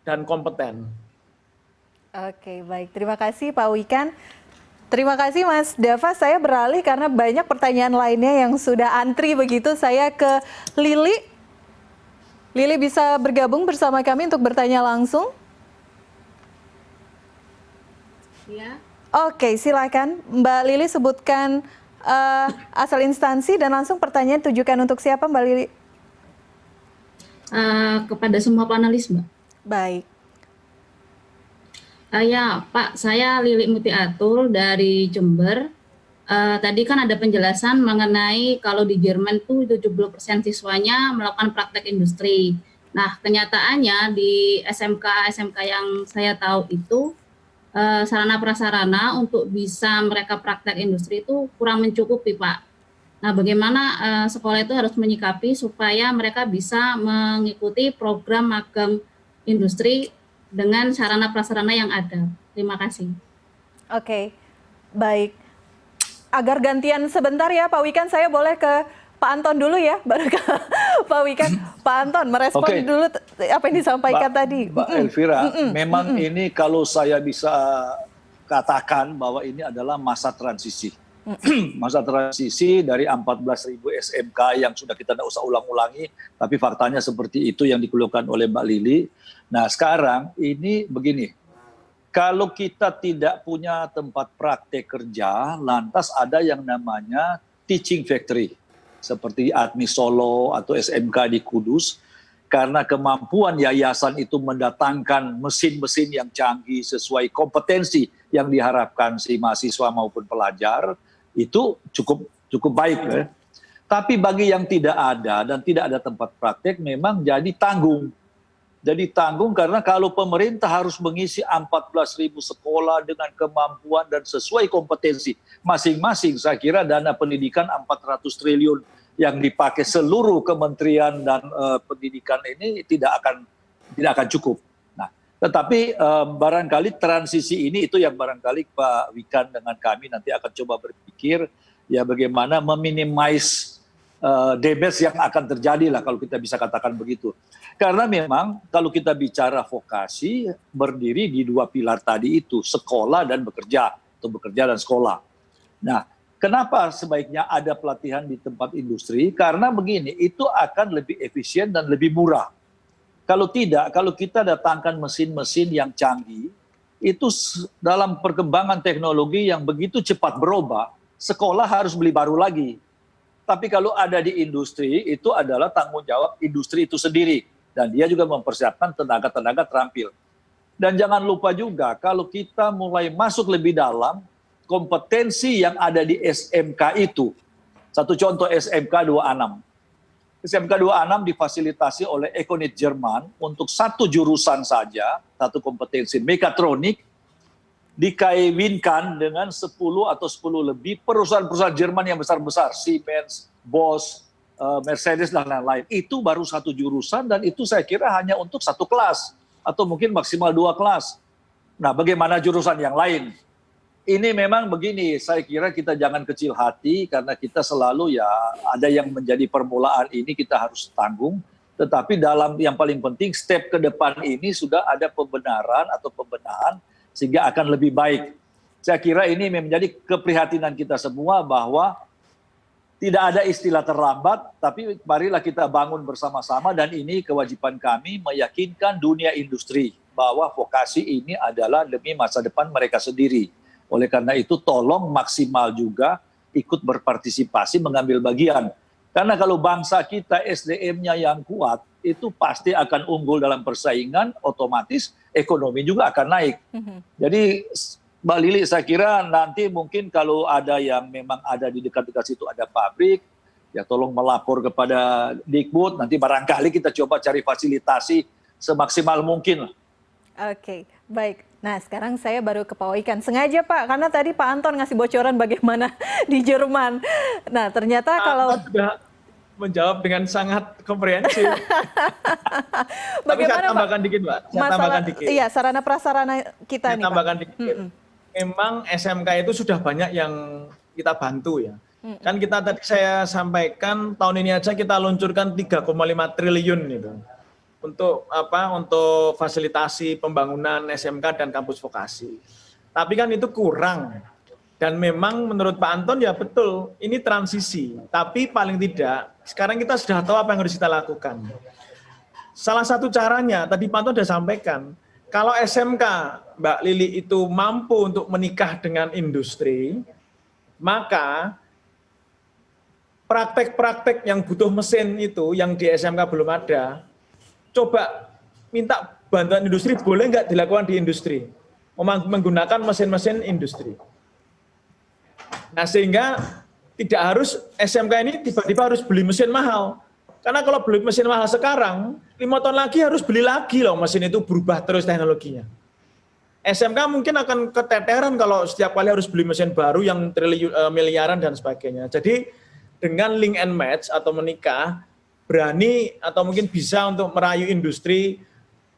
dan kompeten. Oke, baik. Terima kasih Pak Wikan. Terima kasih Mas Dava. Saya beralih karena banyak pertanyaan lainnya yang sudah antri begitu. Saya ke Lili. Lili bisa bergabung bersama kami untuk bertanya langsung? Ya. Oke, silakan Mbak Lili sebutkan asal instansi dan langsung pertanyaan tujukan untuk siapa Mbak Lili? Kepada semua panelis, Mbak. Baik. Ya, Pak, saya Lili Muti Atul dari Jember. Tadi kan ada penjelasan mengenai kalau di Jerman tuh 70% siswanya melakukan praktek industri. Nah, kenyataannya di SMK yang saya tahu itu sarana prasarana untuk bisa mereka praktek industri itu kurang mencukupi, Pak. Nah, bagaimana sekolah itu harus menyikapi supaya mereka bisa mengikuti program magang industri dengan sarana prasarana yang ada. Terima kasih. Oke, baik. Agar gantian sebentar ya Pak Wikan, saya boleh ke Pak Anton dulu ya, baru ke Pak Wikan. Pak Anton merespon dulu apa yang disampaikan tadi. Mbak Elvira, memang ini kalau saya bisa katakan bahwa ini adalah masa transisi. Masa transisi dari 14.000 SMK yang sudah kita tidak usah ulang-ulangi, tapi faktanya seperti itu yang dikeluhkan oleh Mbak Lili. Nah sekarang ini begini, kalau kita tidak punya tempat praktek kerja, lantas ada yang namanya teaching factory, seperti ADMI Solo atau SMK di Kudus, karena kemampuan yayasan itu mendatangkan mesin-mesin yang canggih sesuai kompetensi yang diharapkan si mahasiswa maupun pelajar, itu cukup baik. Ya. Tapi bagi yang tidak ada dan tidak ada tempat praktek, memang jadi tanggung. Jadi tanggung karena kalau pemerintah harus mengisi 14.000 sekolah dengan kemampuan dan sesuai kompetensi masing-masing, saya kira dana pendidikan 400 triliun yang dipakai seluruh kementerian dan pendidikan ini tidak akan cukup. Nah, tetapi barangkali transisi ini itu yang barangkali Pak Wikan dengan kami nanti akan coba berpikir ya bagaimana meminimais damage yang akan terjadi lah kalau kita bisa katakan begitu. Karena memang kalau kita bicara vokasi berdiri di dua pilar tadi itu, sekolah dan bekerja atau bekerja dan sekolah. Nah, kenapa sebaiknya ada pelatihan di tempat industri? Karena begini, itu akan lebih efisien dan lebih murah. Kalau tidak, kalau kita datangkan mesin-mesin yang canggih, itu dalam perkembangan teknologi yang begitu cepat berubah, sekolah harus beli baru lagi. Tapi kalau ada di industri, itu adalah tanggung jawab industri itu sendiri. Dan dia juga mempersiapkan tenaga-tenaga terampil. Dan jangan lupa juga, kalau kita mulai masuk lebih dalam, kompetensi yang ada di SMK itu. Satu contoh SMK 26. SMK 26 difasilitasi oleh Econet Jerman untuk satu jurusan saja, satu kompetensi mekatronik, dikawinkan dengan 10 atau 10 lebih perusahaan-perusahaan Jerman yang besar-besar, Siemens, Bosch, Mercedes, dan lain-lain. Itu baru satu jurusan dan itu saya kira hanya untuk satu kelas atau mungkin maksimal 2 kelas. Nah, bagaimana jurusan yang lain? Ini memang begini, saya kira kita jangan kecil hati karena kita selalu ya ada yang menjadi permulaan ini kita harus tanggung. Tetapi dalam yang paling penting step ke depan ini sudah ada pembenaran atau pembenahan sehingga akan lebih baik. Saya kira ini menjadi keprihatinan kita semua bahwa tidak ada istilah terlambat, tapi marilah kita bangun bersama-sama dan ini kewajiban kami meyakinkan dunia industri bahwa vokasi ini adalah demi masa depan mereka sendiri. Oleh karena itu tolong maksimal juga ikut berpartisipasi mengambil bagian. Karena kalau bangsa kita SDM-nya yang kuat, itu pasti akan unggul dalam persaingan, otomatis ekonomi juga akan naik. Jadi Mbak Lili, saya kira nanti mungkin kalau ada yang memang ada di dekat-dekat situ ada pabrik, ya tolong melapor kepada Dikbud, nanti barangkali kita coba cari fasilitasi semaksimal mungkin. Oke, baik. Nah, sekarang saya baru ke Pak Wikan. Sengaja Pak, karena tadi Pak Anton ngasih bocoran bagaimana di Jerman. Nah, ternyata kalau... sudah menjawab dengan sangat komprehensif. Tapi saya tambahkan dikit, Mbak. Iya, sarana prasarana kita nih, Pak. Tambahkan dikit. Memang SMK itu sudah banyak yang kita bantu ya. Kan kita tadi saya sampaikan tahun ini aja kita luncurkan 3,5 triliun itu. Untuk apa? Untuk fasilitasi pembangunan SMK dan kampus vokasi. Tapi kan itu kurang. Dan memang menurut Pak Anton ya betul, ini transisi. Tapi paling tidak, sekarang kita sudah tahu apa yang harus kita lakukan. Salah satu caranya, tadi Pak Anton sudah sampaikan, kalau SMK Mbak Lili itu mampu untuk menikah dengan industri, maka praktek-praktek yang butuh mesin itu, yang di SMK belum ada, coba minta bantuan industri, boleh nggak dilakukan di industri? Menggunakan mesin-mesin industri. Nah, sehingga tidak harus SMK ini tiba-tiba harus beli mesin mahal. Karena kalau beli mesin mahal sekarang, 5 tahun lagi harus beli lagi loh, mesin itu berubah terus teknologinya. SMK mungkin akan keteteran kalau setiap kali harus beli mesin baru yang miliaran dan sebagainya. Jadi dengan link and match atau menikah, berani atau mungkin bisa untuk merayu industri,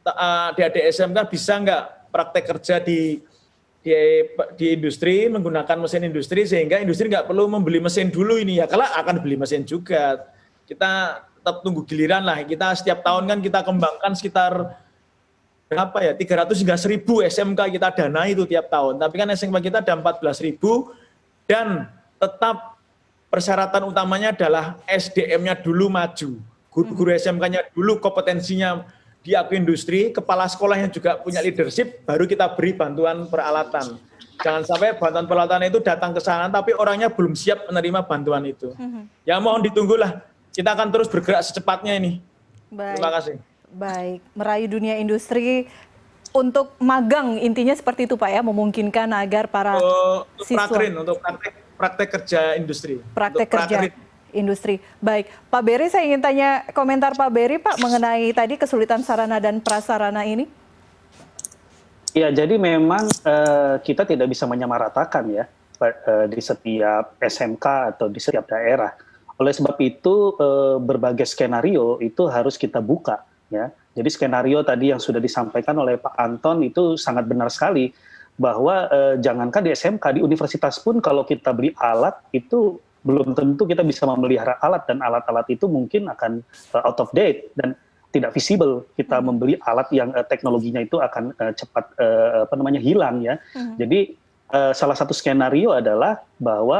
adik-adik SMK bisa nggak praktek kerja di industri menggunakan mesin industri sehingga industri nggak perlu membeli mesin dulu ini ya, kalau akan beli mesin juga. Kita tetap tunggu giliran lah. Kita setiap tahun kan kita kembangkan sekitar berapa ya, 300 hingga 1.000 SMK kita danai itu tiap tahun. Tapi kan SMK kita ada 14.000 dan tetap persyaratan utamanya adalah SDM-nya dulu maju. Guru-guru SMK-nya dulu kompetensinya di agroindustri, kepala sekolahnya juga punya leadership, baru kita beri bantuan peralatan. Jangan sampai bantuan peralatan itu datang ke sana, tapi orangnya belum siap menerima bantuan itu. Ya mohon ditunggulah, kita akan terus bergerak secepatnya ini. Terima kasih. Baik, merayu dunia industri untuk magang, intinya seperti itu Pak ya, memungkinkan agar para siswa. Untuk praktek kerja industri. Praktek kerja industri. Baik, Pak Beri, saya ingin tanya komentar Pak Beri, Pak, mengenai tadi kesulitan sarana dan prasarana ini. Ya, jadi memang kita tidak bisa menyamaratakan ya di setiap SMK atau di setiap daerah. Oleh sebab itu berbagai skenario itu harus kita buka ya. Jadi skenario tadi yang sudah disampaikan oleh Pak Anton itu sangat benar sekali bahwa jangankan di SMK, di universitas pun kalau kita beli alat itu belum tentu kita bisa memelihara alat, dan alat-alat itu mungkin akan out of date dan tidak visible. Kita membeli alat yang teknologinya itu akan cepat hilang ya. Jadi salah satu skenario adalah bahwa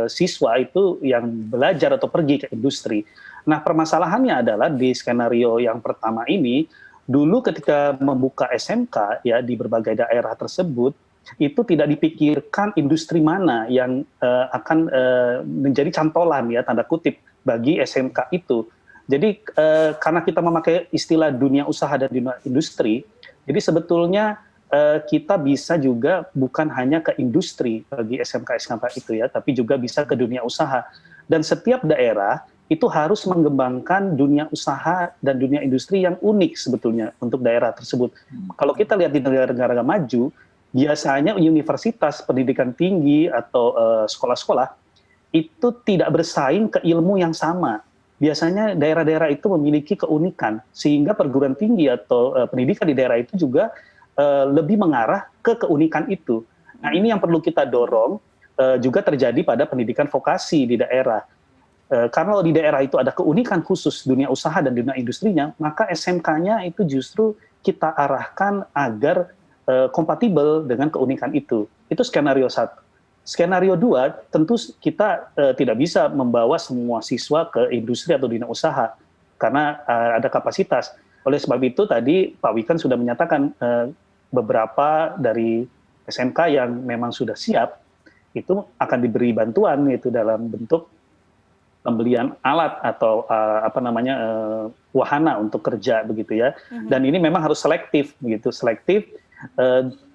siswa itu yang belajar atau pergi ke industri. Nah, permasalahannya adalah di skenario yang pertama ini, dulu ketika membuka SMK ya di berbagai daerah tersebut, itu tidak dipikirkan industri mana yang akan menjadi cantolan ya tanda kutip bagi SMK itu. Jadi karena kita memakai istilah dunia usaha dan dunia industri, jadi sebetulnya kita bisa juga bukan hanya ke industri bagi SMK-SMK itu ya, tapi juga bisa ke dunia usaha. Dan setiap daerah itu harus mengembangkan dunia usaha dan dunia industri yang unik sebetulnya untuk daerah tersebut. Kalau kita lihat di negara-negara maju, biasanya universitas, pendidikan tinggi, atau sekolah-sekolah itu tidak bersaing ke ilmu yang sama. Biasanya daerah-daerah itu memiliki keunikan, sehingga perguruan tinggi atau pendidikan di daerah itu juga lebih mengarah ke keunikan itu. Nah, ini yang perlu kita dorong, juga terjadi pada pendidikan vokasi di daerah. Karena di daerah itu ada keunikan khusus dunia usaha dan dunia industrinya, maka SMK-nya itu justru kita arahkan agar kompatibel dengan keunikan itu. Itu skenario 1. Skenario 2, tentu kita tidak bisa membawa semua siswa ke industri atau dunia usaha karena ada kapasitas. Oleh sebab itu tadi Pak Wikan sudah menyatakan beberapa dari SMK yang memang sudah siap itu akan diberi bantuan itu dalam bentuk pembelian alat atau wahana untuk kerja begitu ya. Dan ini memang harus selektif begitu, selektif.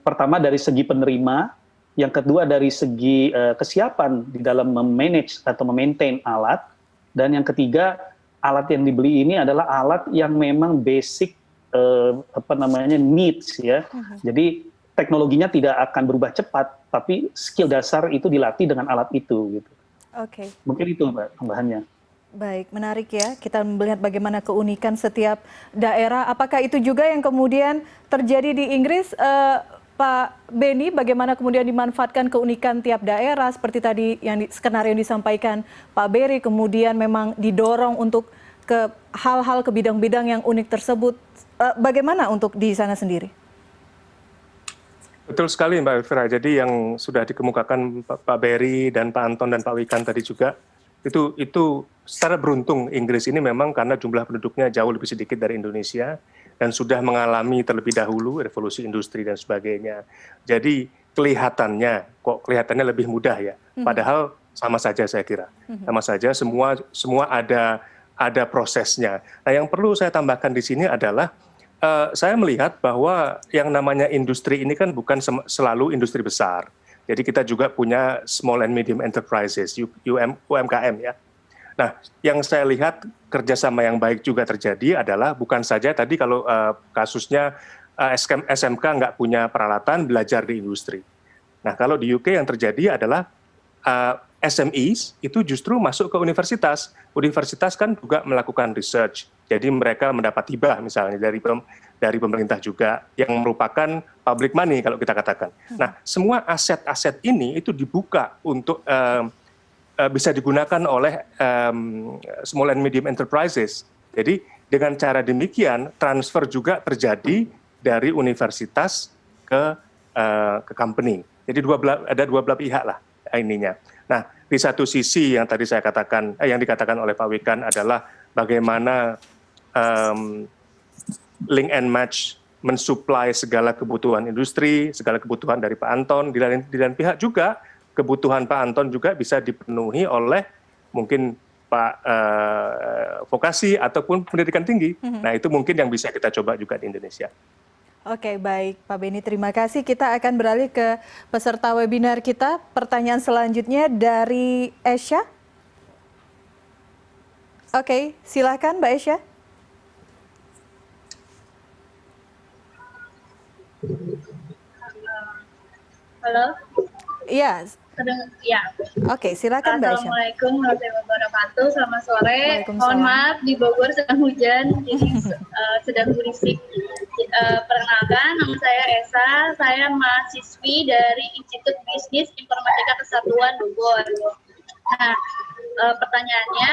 Pertama dari segi penerima, yang kedua dari segi kesiapan di dalam memanage atau memaintain alat, dan yang ketiga alat yang dibeli ini adalah alat yang memang basic needs ya. Jadi teknologinya tidak akan berubah cepat, tapi skill dasar itu dilatih dengan alat itu gitu. Oke. Mungkin itu Mbak tambahannya. Baik, menarik ya. Kita melihat bagaimana keunikan setiap daerah. Apakah itu juga yang kemudian terjadi di Inggris, Pak Beni? Bagaimana kemudian dimanfaatkan keunikan tiap daerah seperti tadi yang skenario yang disampaikan Pak Beri, kemudian memang didorong untuk ke hal-hal ke bidang-bidang yang unik tersebut. Bagaimana untuk di sana sendiri? Betul sekali Mbak Elvira. Jadi yang sudah dikemukakan Pak Beri dan Pak Anton dan Pak Wikan tadi juga, itu secara beruntung Inggris ini memang karena jumlah penduduknya jauh lebih sedikit dari Indonesia dan sudah mengalami terlebih dahulu revolusi industri dan sebagainya. Jadi kelihatannya lebih mudah ya. Padahal sama saja saya kira. Sama saja semua ada prosesnya. Nah, yang perlu saya tambahkan di sini adalah saya melihat bahwa yang namanya industri ini kan bukan selalu industri besar. Jadi kita juga punya small and medium enterprises, UMKM ya. Nah, yang saya lihat kerjasama yang baik juga terjadi adalah bukan saja tadi kalau kasusnya SMK nggak punya peralatan belajar di industri. Nah, kalau di UK yang terjadi adalah SMEs itu justru masuk ke universitas. Universitas kan juga melakukan research. Jadi mereka mendapat hibah misalnya dari pemerintah juga yang merupakan public money kalau kita katakan. Nah, semua aset-aset ini itu dibuka untuk bisa digunakan oleh small and medium enterprises. Jadi dengan cara demikian transfer juga terjadi dari universitas ke company. Jadi ada dua belah pihak lah ininya. Nah, di satu sisi yang tadi saya katakan, yang dikatakan oleh Pak Wikan adalah bagaimana link and match, mensuplai segala kebutuhan industri, segala kebutuhan dari Pak Anton. Di lain pihak juga kebutuhan Pak Anton juga bisa dipenuhi oleh mungkin Pak vokasi ataupun pendidikan tinggi. Nah itu mungkin yang bisa kita coba juga di Indonesia. Oke, baik Pak Beni, terima kasih. Kita akan beralih ke peserta webinar kita. Pertanyaan selanjutnya dari Esya. Oke, silakan Mbak Esya. Halo. Iya. Ya. Oke, silakan Mbak Esya. Assalamualaikum warahmatullahi wabarakatuh. Selamat sore. Mohon maaf di Bogor sedang hujan, jadi sedang berisik. Perkenalkan, nama saya Esa. Saya mahasiswi dari Institut Bisnis Informatika Kesatuan Bogor. Nah, pertanyaannya,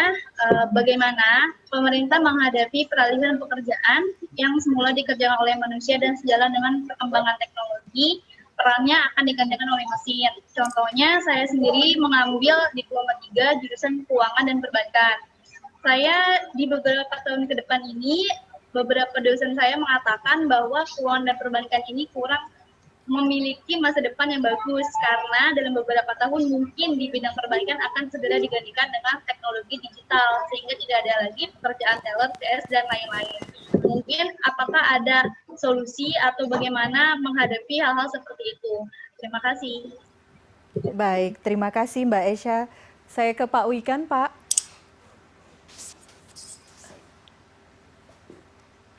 bagaimana pemerintah menghadapi peralihan pekerjaan yang semula dikerjakan oleh manusia dan sejalan dengan perkembangan teknologi, perannya akan digantikan oleh mesin. Contohnya, saya sendiri mengambil Diploma 3 jurusan Keuangan dan Perbankan. Saya di beberapa tahun ke depan ini, beberapa dosen saya mengatakan bahwa keuangan dan perbankan ini kurang memiliki masa depan yang bagus karena dalam beberapa tahun mungkin di bidang perbankan akan segera digantikan dengan teknologi digital sehingga tidak ada lagi pekerjaan teller, CS dan lain-lain. Mungkin apakah ada solusi atau bagaimana menghadapi hal-hal seperti itu? Terima kasih. Baik, terima kasih Mbak Esya. Saya ke Pak Wikan, Pak.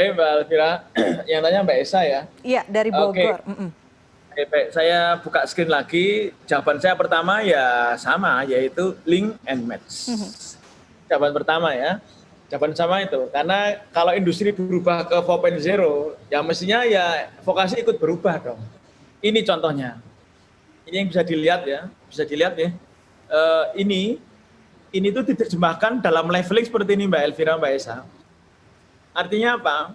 Mbak Elvira, yang tanya Mbak Esa ya? Iya, dari Bogor. Oke, baik. Saya buka screen lagi. Jawaban saya pertama ya sama, yaitu link and match. Jawaban pertama ya. Jawaban sama itu. Karena kalau industri berubah ke 4.0, ya mestinya ya vokasi ikut berubah dong. Ini contohnya. Ini yang bisa dilihat ya. Bisa dilihat ya. Ini tuh diterjemahkan dalam leveling seperti ini Mbak Elvira, Mbak Esa. Artinya apa?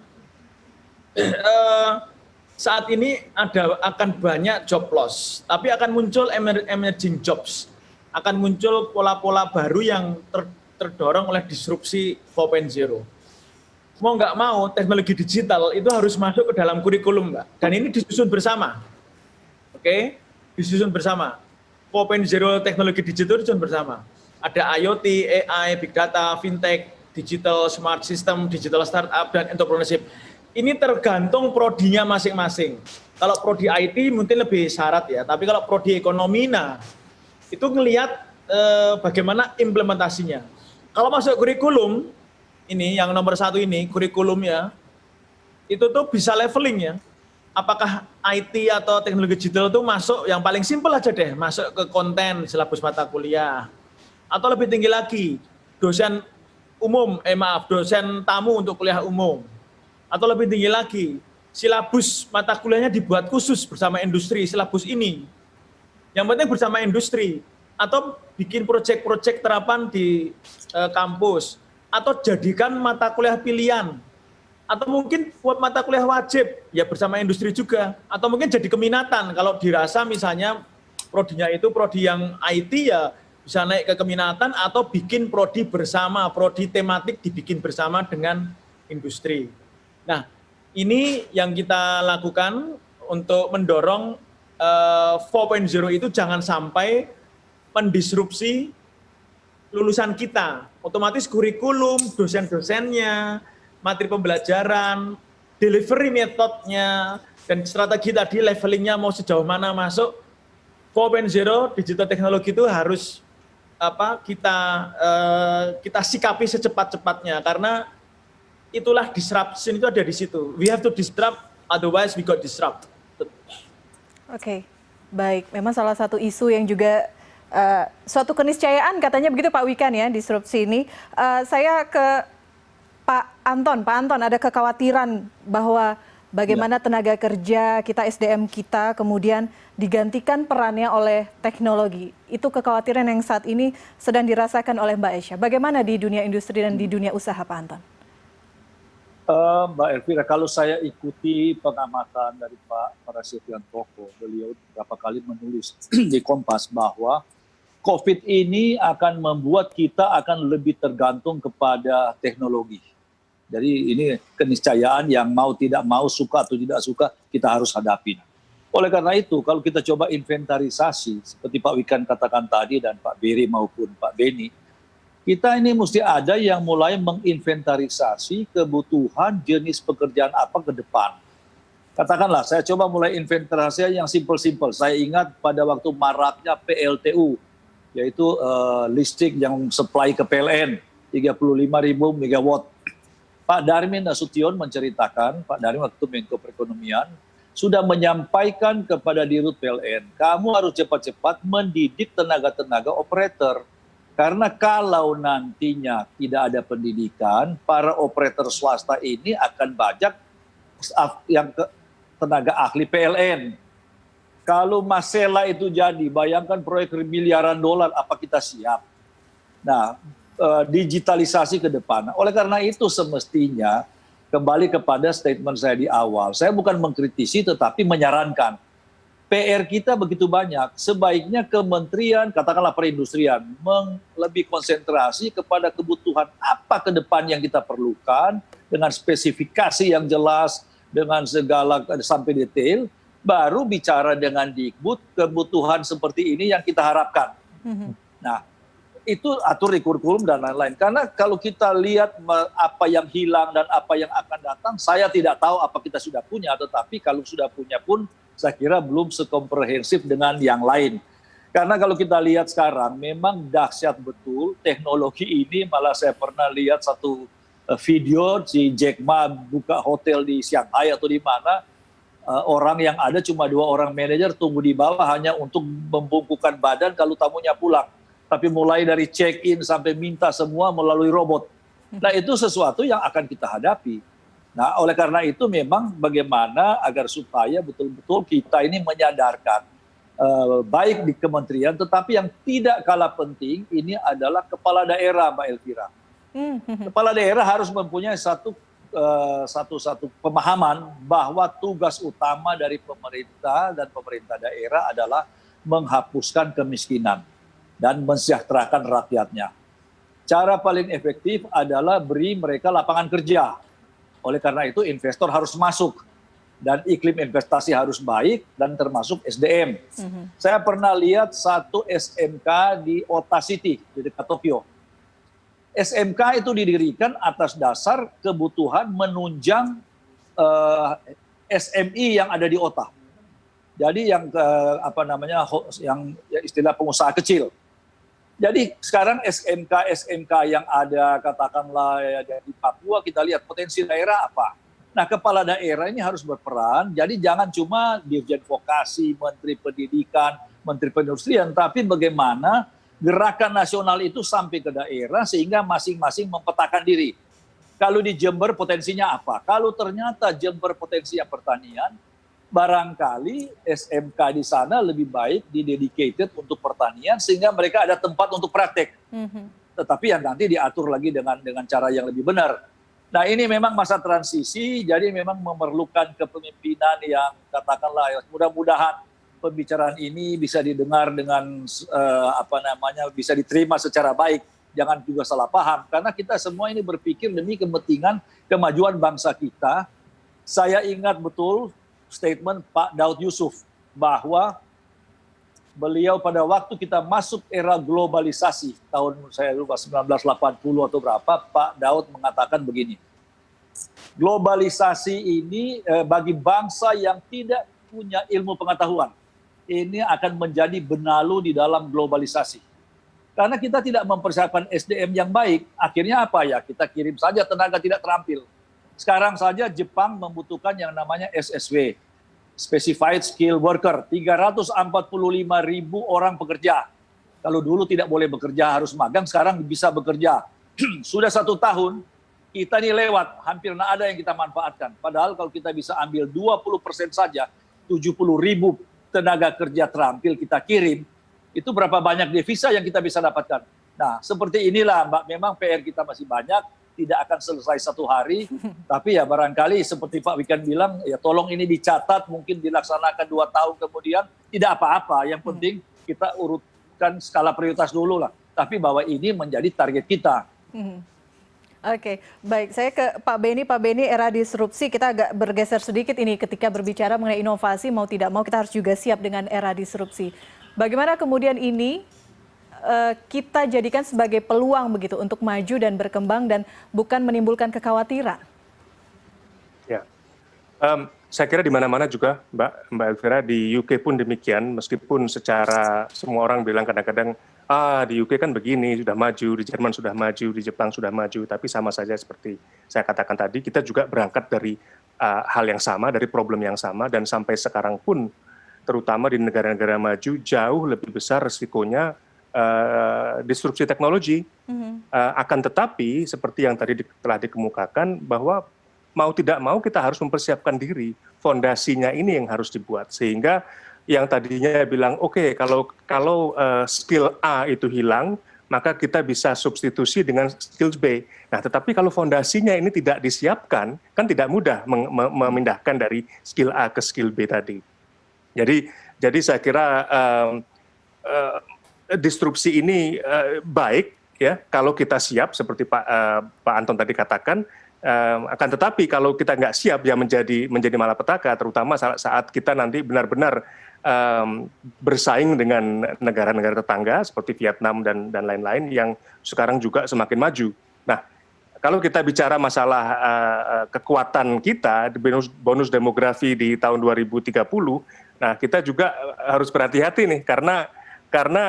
Saat ini akan banyak job loss, tapi akan muncul emerging jobs, akan muncul pola-pola baru yang terdorong oleh disrupsi 4.0. Mau nggak mau, teknologi digital itu harus masuk ke dalam kurikulum, Mbak. Dan ini disusun bersama, oke? Disusun bersama. 4.0 teknologi digital disusun bersama. Ada IoT, AI, Big Data, Fintech, digital smart system, digital startup, dan entrepreneurship. Ini tergantung prodinya masing-masing. Kalau prodi IT mungkin lebih syarat ya, tapi kalau prodi ekonomi, nah itu ngelihat bagaimana implementasinya. Kalau masuk kurikulum, ini yang nomor 1 ini, kurikulumnya, itu tuh bisa leveling ya. Apakah IT atau teknologi digital itu masuk, yang paling simpel aja deh, masuk ke konten silabus mata kuliah. Atau lebih tinggi lagi, dosen tamu untuk kuliah umum. Atau lebih tinggi lagi, silabus mata kuliahnya dibuat khusus bersama industri, silabus ini. Yang penting bersama industri. Atau bikin proyek-proyek terapan di kampus. Atau jadikan mata kuliah pilihan. Atau mungkin buat mata kuliah wajib, ya bersama industri juga. Atau mungkin jadi keminatan, kalau dirasa misalnya prodinya itu prodi yang IT ya, bisa naik ke keminatan atau bikin prodi bersama, prodi tematik dibikin bersama dengan industri. Nah, ini yang kita lakukan untuk mendorong 4.0 itu jangan sampai mendisrupsi lulusan kita. Otomatis kurikulum, dosen-dosennya, materi pembelajaran, delivery metodenya, dan strategi tadi levelingnya mau sejauh mana masuk. 4.0 digital teknologi itu harus kita sikapi secepat-cepatnya karena itulah disruption itu ada di situ. We have to disrupt, otherwise we got disrupt. Oke, baik. Memang salah satu isu yang juga suatu keniscayaan katanya begitu Pak Wikan ya, disrupsi ini. Saya ke Pak Anton. Pak Anton, ada kekhawatiran bahwa bagaimana tenaga kerja kita, SDM kita kemudian digantikan perannya oleh teknologi. Itu kekhawatiran yang saat ini sedang dirasakan oleh Mbak Esya. Bagaimana di dunia industri dan di dunia usaha, Pak Anton? Mbak Elvira, kalau saya ikuti pengamatan dari Pak Prasetyan Toko, beliau beberapa kali menulis di Kompas bahwa COVID ini akan membuat kita akan lebih tergantung kepada teknologi. Jadi ini keniscayaan yang mau tidak mau, suka atau tidak suka, kita harus hadapi. Oleh karena itu, kalau kita coba inventarisasi, seperti Pak Wikan katakan tadi dan Pak Beri maupun Pak Beni, kita ini mesti ada yang mulai menginventarisasi kebutuhan jenis pekerjaan apa ke depan. Katakanlah, saya coba mulai inventarisasi yang simpel-simpel. Saya ingat pada waktu maraknya PLTU, yaitu listrik yang supply ke PLN, 35.000 megawatt. Pak Darmin Nasution menceritakan, Pak Darmin waktu Menko Perekonomian, sudah menyampaikan kepada Dirut PLN, kamu harus cepat-cepat mendidik tenaga-tenaga operator. Karena kalau nantinya tidak ada pendidikan, para operator swasta ini akan banyak yang tenaga ahli PLN. Kalau Masela itu jadi, bayangkan proyek miliaran dolar, apa kita siap? Nah, digitalisasi ke depan. Oleh karena itu semestinya kembali kepada statement saya di awal. Saya bukan mengkritisi tetapi menyarankan. PR kita begitu banyak. Sebaiknya kementerian, katakanlah perindustrian, lebih konsentrasi kepada kebutuhan apa ke depan yang kita perlukan dengan spesifikasi yang jelas, dengan segala sampai detail, baru bicara dengan Dikbud kebutuhan seperti ini yang kita harapkan. Nah, itu atur di kurikulum dan lain-lain. Karena kalau kita lihat apa yang hilang dan apa yang akan datang, saya tidak tahu apa kita sudah punya, tetapi kalau sudah punya pun saya kira belum sekomprehensif dengan yang lain. Karena kalau kita lihat sekarang memang dahsyat betul teknologi ini. Malah saya pernah lihat satu video si Jack Ma buka hotel di Shanghai atau di mana, orang yang ada cuma 2 orang manajer tunggu di bawah hanya untuk membungkukkan badan kalau tamunya pulang. Tapi mulai dari check-in sampai minta semua melalui robot. Nah, itu sesuatu yang akan kita hadapi. Nah, oleh karena itu memang bagaimana agar supaya betul-betul kita ini menyadarkan, baik di kementerian, tetapi yang tidak kalah penting ini adalah kepala daerah, Mbak Elvira. Kepala daerah harus mempunyai satu pemahaman bahwa tugas utama dari pemerintah dan pemerintah daerah adalah menghapuskan kemiskinan dan mensejahterakan rakyatnya. Cara paling efektif adalah beri mereka lapangan kerja. Oleh karena itu investor harus masuk dan iklim investasi harus baik dan termasuk SDM. Saya pernah lihat satu SMK di Ota City di dekat Tokyo. SMK itu didirikan atas dasar kebutuhan menunjang SMI yang ada di Ota. Jadi yang yang istilah pengusaha kecil. Jadi sekarang SMK yang ada katakanlah ya, di Papua, kita lihat potensi daerah apa. Nah, kepala daerah ini harus berperan. Jadi jangan cuma Dirjen Vokasi, Menteri Pendidikan, Menteri Perindustrian, tapi bagaimana gerakan nasional itu sampai ke daerah sehingga masing-masing mempetakan diri. Kalau di Jember potensinya apa? Kalau ternyata Jember potensinya pertanian, barangkali SMK di sana lebih baik didedicated untuk pertanian sehingga mereka ada tempat untuk praktek. Tetapi yang nanti diatur lagi dengan cara yang lebih benar. Nah, ini memang masa transisi, jadi memang memerlukan kepemimpinan yang katakanlah mudah-mudahan pembicaraan ini bisa didengar dengan bisa diterima secara baik. Jangan juga salah paham karena kita semua ini berpikir demi kepentingan kemajuan bangsa kita. Saya ingat betul statement Pak Daud Yusuf bahwa beliau pada waktu kita masuk era globalisasi tahun saya lupa 1980 atau berapa, Pak Daud mengatakan begini, globalisasi ini bagi bangsa yang tidak punya ilmu pengetahuan ini akan menjadi benalu di dalam globalisasi karena kita tidak mempersiapkan SDM yang baik. Akhirnya apa ya, kita kirim saja tenaga tidak terampil. Sekarang saja Jepang membutuhkan yang namanya SSW, Specified Skill Worker, 345.000 orang pekerja. Kalau dulu tidak boleh bekerja, harus magang, sekarang bisa bekerja. Sudah 1 tahun, kita ini lewat, hampir tidak ada yang kita manfaatkan. Padahal kalau kita bisa ambil 20% saja, 70.000 tenaga kerja terampil kita kirim, itu berapa banyak devisa yang kita bisa dapatkan. Nah, seperti inilah Mbak, memang PR kita masih banyak, tidak akan selesai 1 hari, tapi ya barangkali seperti Pak Wikan bilang, ya tolong ini dicatat, mungkin dilaksanakan 2 tahun kemudian, tidak apa-apa. Yang penting kita urutkan skala prioritas dulu lah. Tapi bahwa ini menjadi target kita. Oke, baik. Saya ke Pak Beni. Pak Beni, era disrupsi, kita agak bergeser sedikit ini ketika berbicara mengenai inovasi, mau tidak mau kita harus juga siap dengan era disrupsi. Bagaimana kemudian ini kita jadikan sebagai peluang begitu untuk maju dan berkembang dan bukan menimbulkan kekhawatiran? Ya, saya kira di mana-mana juga, Mbak Elvira, di UK pun demikian, meskipun secara semua orang bilang kadang-kadang, di UK kan begini, sudah maju, di Jerman sudah maju, di Jepang sudah maju, tapi sama saja seperti saya katakan tadi, kita juga berangkat dari hal yang sama, dari problem yang sama, dan sampai sekarang pun, terutama di negara-negara maju, jauh lebih besar resikonya disrupsi teknologi. Akan tetapi, seperti yang tadi telah dikemukakan, bahwa mau tidak mau kita harus mempersiapkan diri, fondasinya ini yang harus dibuat, sehingga yang tadinya bilang oke, kalau skill A itu hilang, maka kita bisa substitusi dengan skill B. Nah, tetapi kalau fondasinya ini tidak disiapkan, kan tidak mudah memindahkan dari skill A ke skill B tadi. Jadi saya kira disrupsi ini baik ya kalau kita siap seperti Pak Anton tadi katakan. Akan tetapi kalau kita nggak siap ya menjadi malapetaka, terutama saat kita nanti benar-benar bersaing dengan negara-negara tetangga seperti Vietnam dan lain-lain yang sekarang juga semakin maju. Nah, kalau kita bicara masalah kekuatan kita, bonus demografi di tahun 2030, nah kita juga harus berhati-hati nih karena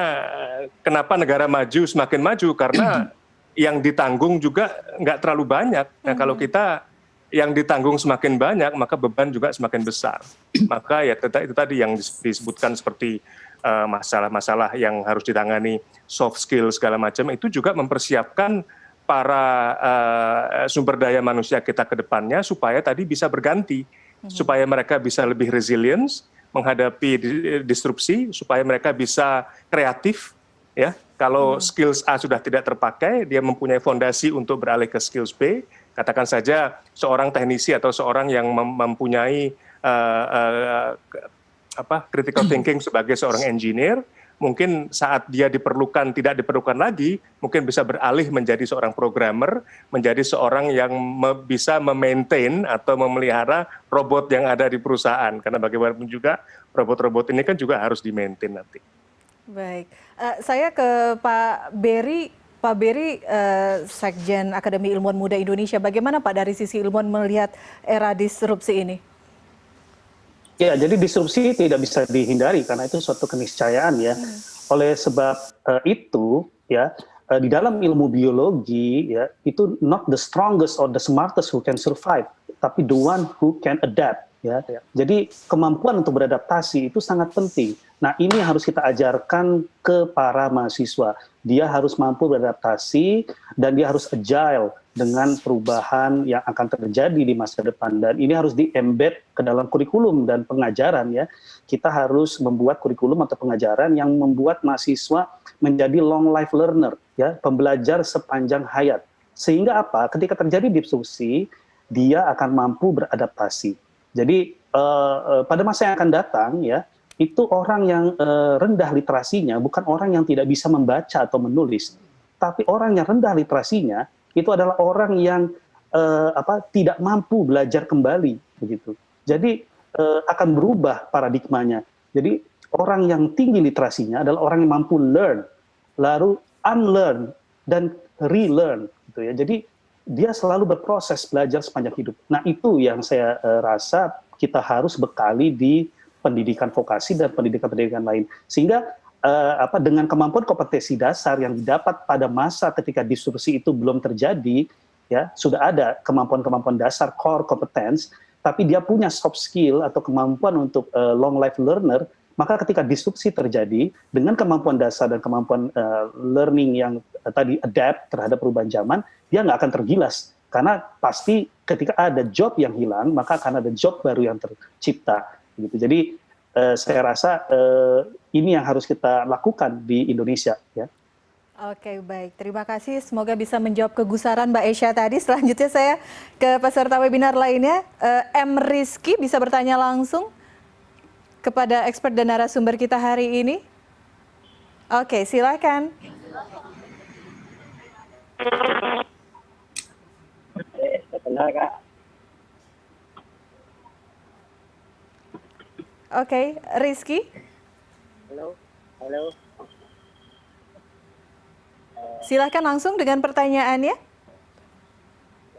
kenapa negara maju semakin maju, karena yang ditanggung juga nggak terlalu banyak. Nah, kalau kita yang ditanggung semakin banyak, maka beban juga semakin besar. Maka ya itu tadi yang disebutkan seperti masalah-masalah yang harus ditangani, soft skill segala macam, itu juga mempersiapkan para sumber daya manusia kita ke depannya supaya tadi bisa berganti, supaya mereka bisa lebih resilience menghadapi disrupsi, supaya mereka bisa kreatif, ya. Kalau skills A sudah tidak terpakai, dia mempunyai fondasi untuk beralih ke skills B. Katakan saja seorang teknisi atau seorang yang mempunyai critical thinking sebagai seorang engineer, mungkin saat dia tidak diperlukan lagi, mungkin bisa beralih menjadi seorang programmer, menjadi seorang yang bisa memaintain atau memelihara robot yang ada di perusahaan. Karena bagaimanapun juga robot-robot ini kan juga harus di-maintain nanti. Baik, saya ke Pak Beri. Pak Beri, Sekjen Akademi Ilmuwan Muda Indonesia, bagaimana Pak dari sisi ilmuwan melihat era disrupsi ini? Ya, jadi disrupsi tidak bisa dihindari karena itu suatu keniscayaan ya. Oleh sebab itu ya, di dalam ilmu biologi ya, itu not the strongest or the smartest who can survive, tapi the one who can adapt ya. Jadi kemampuan untuk beradaptasi itu sangat penting. Nah, ini harus kita ajarkan ke para mahasiswa. Dia harus mampu beradaptasi dan dia harus agile dengan perubahan yang akan terjadi di masa depan. Dan ini harus di-embed ke dalam kurikulum dan pengajaran ya. Kita harus membuat kurikulum atau pengajaran yang membuat mahasiswa menjadi long life learner ya, pembelajar sepanjang hayat. Sehingga apa? Ketika terjadi disrupsi, dia akan mampu beradaptasi. Jadi pada masa yang akan datang ya, itu orang yang rendah literasinya bukan orang yang tidak bisa membaca atau menulis, tapi orang yang rendah literasinya itu adalah orang yang tidak mampu belajar kembali begitu. Jadi akan berubah paradigmanya. Jadi orang yang tinggi literasinya adalah orang yang mampu learn, lalu unlearn dan relearn gitu ya. Jadi dia selalu berproses belajar sepanjang hidup. Nah, itu yang saya rasa kita harus bekali di pendidikan vokasi dan pendidikan-pendidikan lain. Sehingga dengan kemampuan kompetensi dasar yang didapat pada masa ketika disrupsi itu belum terjadi, ya sudah ada kemampuan-kemampuan dasar core competence, tapi dia punya soft skill atau kemampuan untuk long life learner, maka ketika disrupsi terjadi dengan kemampuan dasar dan kemampuan learning yang tadi adapt terhadap perubahan zaman, dia nggak akan tergilas. Karena pasti ketika ada job yang hilang, maka akan ada job baru yang tercipta. Gitu. Jadi saya rasa ini yang harus kita lakukan di Indonesia. Ya. Oke, baik. Terima kasih. Semoga bisa menjawab kegusaran Mbak Esha tadi. Selanjutnya saya ke peserta webinar lainnya. M. Rizky bisa bertanya langsung kepada expert dan narasumber kita hari ini. Oke, silakan. Benar, Kak. Oke, Rizky. Halo. Halo. Silahkan langsung dengan pertanyaannya.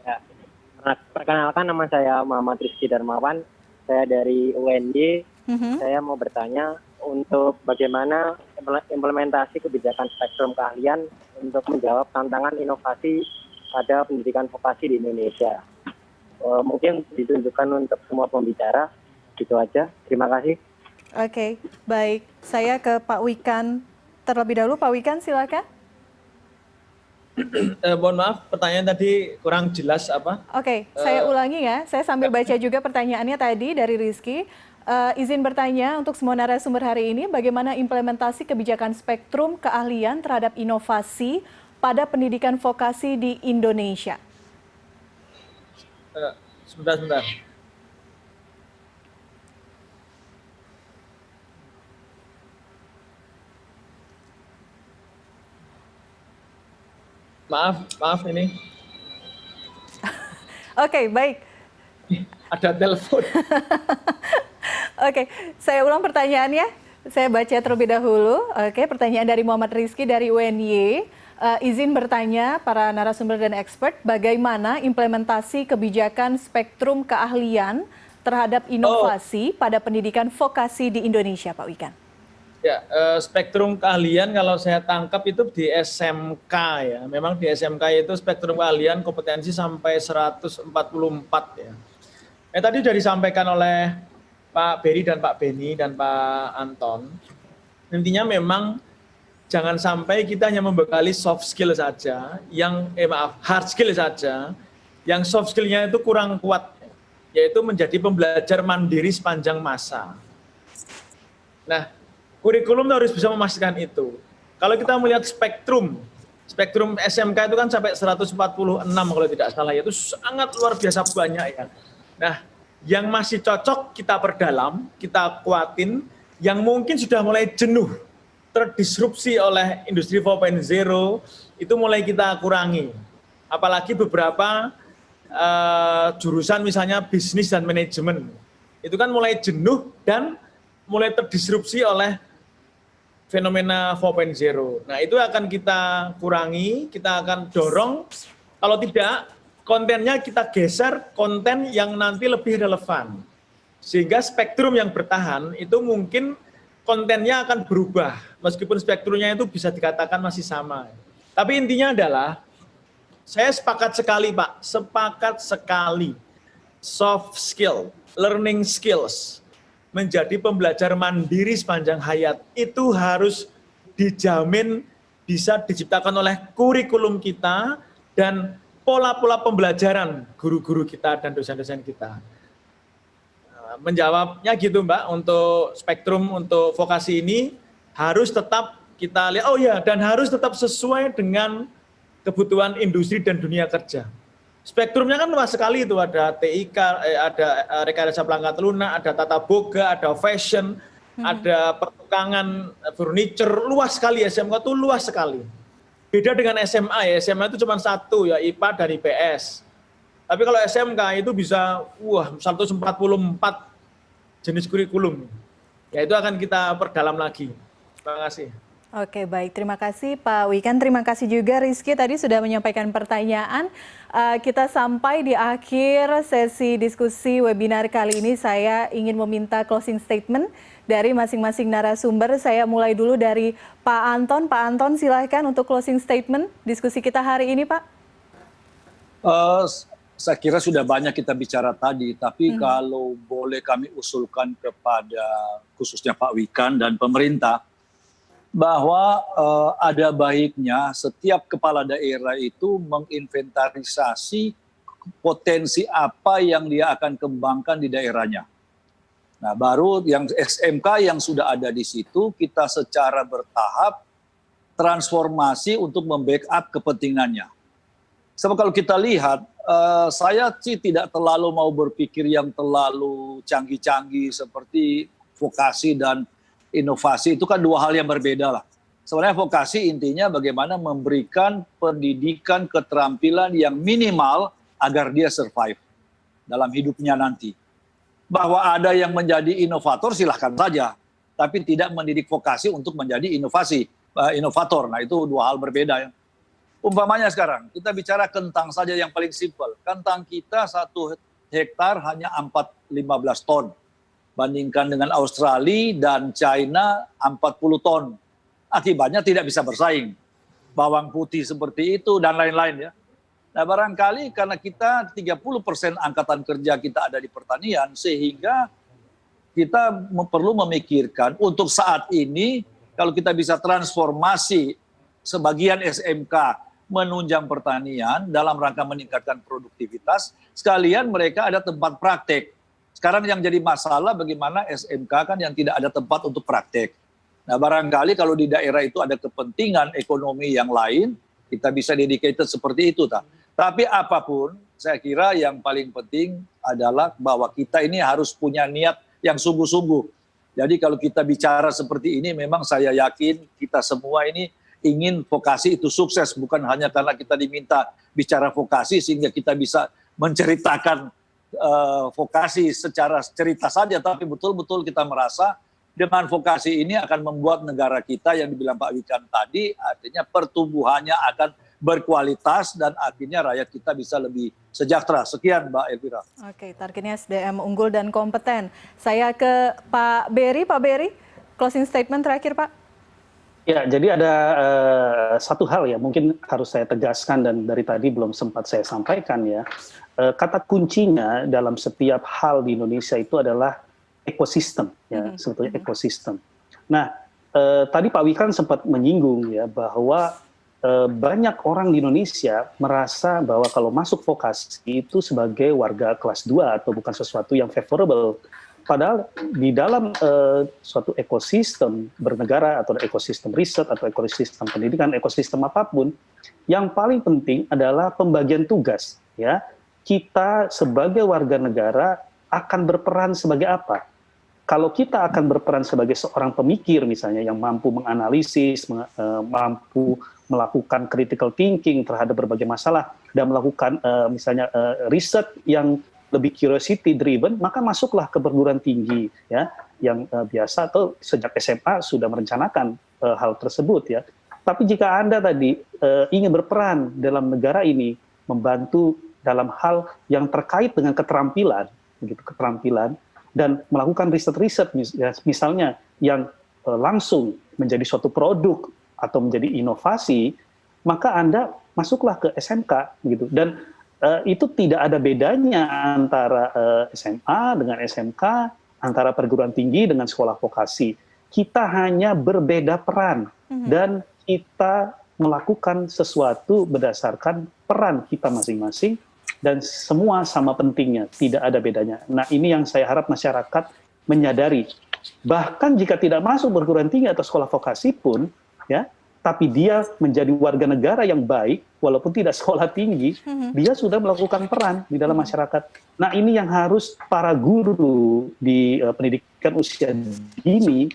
Ya. Perkenalkan, nama saya Muhammad Rizky Darmawan. Saya dari UNY. Saya mau bertanya untuk bagaimana implementasi kebijakan spektrum keahlian untuk menjawab tantangan inovasi pada pendidikan vokasi di Indonesia. Mungkin ditunjukkan untuk semua pembicara. Gitu aja. Terima kasih. Oke, baik. Saya ke Pak Wikan terlebih dahulu. Pak Wikan, silakan. Mohon maaf, pertanyaan tadi kurang jelas apa? Oke, saya ulangi ya. Saya sambil baca juga pertanyaannya tadi dari Rizky. Izin bertanya untuk semua narasumber hari ini, bagaimana implementasi kebijakan spektrum keahlian terhadap inovasi pada pendidikan vokasi di Indonesia? Sebentar. Maaf ini. Oke, baik. Ada telepon. Oke, saya ulang pertanyaannya. Saya baca terlebih dahulu. Oke, pertanyaan dari Muhammad Rizky dari UNY. Izin bertanya para narasumber dan expert, bagaimana implementasi kebijakan spektrum keahlian terhadap inovasi pada pendidikan vokasi di Indonesia, Pak Wikan? Ya, spektrum keahlian kalau saya tangkap itu di SMK ya. Memang di SMK itu spektrum keahlian kompetensi sampai 144 ya. Tadi sudah disampaikan oleh Pak Beri dan Pak Beni dan Pak Anton. Intinya memang jangan sampai kita hanya membekali soft skill saja, hard skill saja, yang soft skillnya itu kurang kuat, yaitu menjadi pembelajar mandiri sepanjang masa. Nah, kurikulum harus bisa memastikan itu. Kalau kita melihat spektrum SMK itu kan sampai 146 kalau tidak salah, itu sangat luar biasa banyak ya. Nah, yang masih cocok kita perdalam, kita kuatin, yang mungkin sudah mulai jenuh, terdisrupsi oleh industri 4.0, itu mulai kita kurangi. Apalagi beberapa jurusan misalnya bisnis dan manajemen, itu kan mulai jenuh dan mulai terdisrupsi oleh fenomena 4.0. Nah, itu akan kita kurangi, kita akan dorong. Kalau tidak, kontennya kita geser konten yang nanti lebih relevan. Sehingga spektrum yang bertahan itu mungkin kontennya akan berubah. Meskipun spektrumnya itu bisa dikatakan masih sama. Tapi intinya adalah, saya sepakat sekali Pak, sepakat sekali. Soft skill, learning skills, menjadi pembelajar mandiri sepanjang hayat, itu harus dijamin bisa diciptakan oleh kurikulum kita dan pola-pola pembelajaran guru-guru kita dan dosen-dosen kita. Menjawabnya gitu Mbak, untuk spektrum, untuk vokasi ini harus tetap kita lihat, dan harus tetap sesuai dengan kebutuhan industri dan dunia kerja. Spektrumnya kan luas sekali itu, ada TIK, ada rekayasa perangkat lunak, ada tata boga, ada fashion, ada pertukangan, furniture, luas sekali. SMK itu luas sekali. Beda dengan SMA ya, SMA itu cuma satu ya, IPA dan IPS. Tapi kalau SMK itu bisa 144 jenis kurikulum. Ya itu akan kita perdalam lagi. Terima kasih. Oke, baik. Terima kasih Pak Wikan. Terima kasih juga Rizky tadi sudah menyampaikan pertanyaan. Kita sampai di akhir sesi diskusi webinar kali ini. Saya ingin meminta closing statement dari masing-masing narasumber. Saya mulai dulu dari Pak Anton. Pak Anton, silahkan untuk closing statement diskusi kita hari ini, Pak. Saya kira sudah banyak kita bicara tadi, tapi kalau boleh kami usulkan kepada khususnya Pak Wikan dan pemerintah, bahwa ada baiknya setiap kepala daerah itu menginventarisasi potensi apa yang dia akan kembangkan di daerahnya. Nah, baru yang SMK yang sudah ada di situ, kita secara bertahap transformasi untuk membackup kepentingannya. Sebab kalau kita lihat, saya sih tidak terlalu mau berpikir yang terlalu canggih-canggih seperti vokasi dan inovasi, itu kan dua hal yang berbeda lah. Sebenarnya vokasi intinya bagaimana memberikan pendidikan keterampilan yang minimal agar dia survive dalam hidupnya nanti. Bahwa ada yang menjadi inovator silahkan saja, tapi tidak mendidik vokasi untuk menjadi inovator. Nah itu dua hal berbeda. Ya. Umpamanya sekarang, kita bicara kentang saja yang paling simpel. Kentang kita 1 hektar hanya 15 ton. Bandingkan dengan Australia dan China 40 ton. Akibatnya tidak bisa bersaing. Bawang putih seperti itu dan lain-lain ya. Nah barangkali karena kita 30% angkatan kerja kita ada di pertanian, sehingga kita perlu memikirkan untuk saat ini kalau kita bisa transformasi sebagian SMK menunjang pertanian dalam rangka meningkatkan produktivitas, sekalian mereka ada tempat praktek. Sekarang yang jadi masalah bagaimana SMK kan yang tidak ada tempat untuk praktek. Nah barangkali kalau di daerah itu ada kepentingan ekonomi yang lain, kita bisa dedicated seperti itu. Tapi apapun, saya kira yang paling penting adalah bahwa kita ini harus punya niat yang sungguh-sungguh. Jadi kalau kita bicara seperti ini, memang saya yakin kita semua ini ingin vokasi itu sukses. Bukan hanya karena kita diminta bicara vokasi sehingga kita bisa menceritakan vokasi secara cerita saja, tapi betul-betul kita merasa dengan vokasi ini akan membuat negara kita yang dibilang Pak Wikan tadi, artinya pertumbuhannya akan berkualitas dan akhirnya rakyat kita bisa lebih sejahtera. Sekian Mbak Elvira. Oke, targetnya SDM unggul dan kompeten. Saya ke Pak Berry. Pak Berry, closing statement terakhir Pak. Ya, jadi ada satu hal ya mungkin harus saya tegaskan dan dari tadi belum sempat saya sampaikan ya. Kata kuncinya dalam setiap hal di Indonesia itu adalah ekosistem ya, sebetulnya ekosistem. Nah, tadi Pak Wikan sempat menyinggung ya bahwa banyak orang di Indonesia merasa bahwa kalau masuk vokasi itu sebagai warga kelas 2 atau bukan sesuatu yang favorable. Padahal di dalam suatu ekosistem bernegara atau ekosistem riset atau ekosistem pendidikan, ekosistem apapun, yang paling penting adalah pembagian tugas. Ya, kita sebagai warga negara akan berperan sebagai apa? Kalau kita akan berperan sebagai seorang pemikir misalnya yang mampu menganalisis, mampu melakukan critical thinking terhadap berbagai masalah dan melakukan misalnya riset yang lebih curiosity driven, maka masuklah ke perguruan tinggi ya yang biasa atau sejak SMA sudah merencanakan hal tersebut ya. Tapi jika Anda tadi ingin berperan dalam negara ini, membantu dalam hal yang terkait dengan keterampilan, begitu keterampilan dan melakukan riset-riset misalnya yang langsung menjadi suatu produk atau menjadi inovasi, maka Anda masuklah ke SMK begitu. Dan itu tidak ada bedanya antara SMA dengan SMK, antara perguruan tinggi dengan sekolah vokasi. Kita hanya berbeda peran dan kita melakukan sesuatu berdasarkan peran kita masing-masing dan semua sama pentingnya, tidak ada bedanya. Nah ini yang saya harap masyarakat menyadari. Bahkan jika tidak masuk perguruan tinggi atau sekolah vokasi pun, ya, tapi dia menjadi warga negara yang baik, walaupun tidak sekolah tinggi, dia sudah melakukan peran di dalam masyarakat. Nah ini yang harus para guru di pendidikan usia dini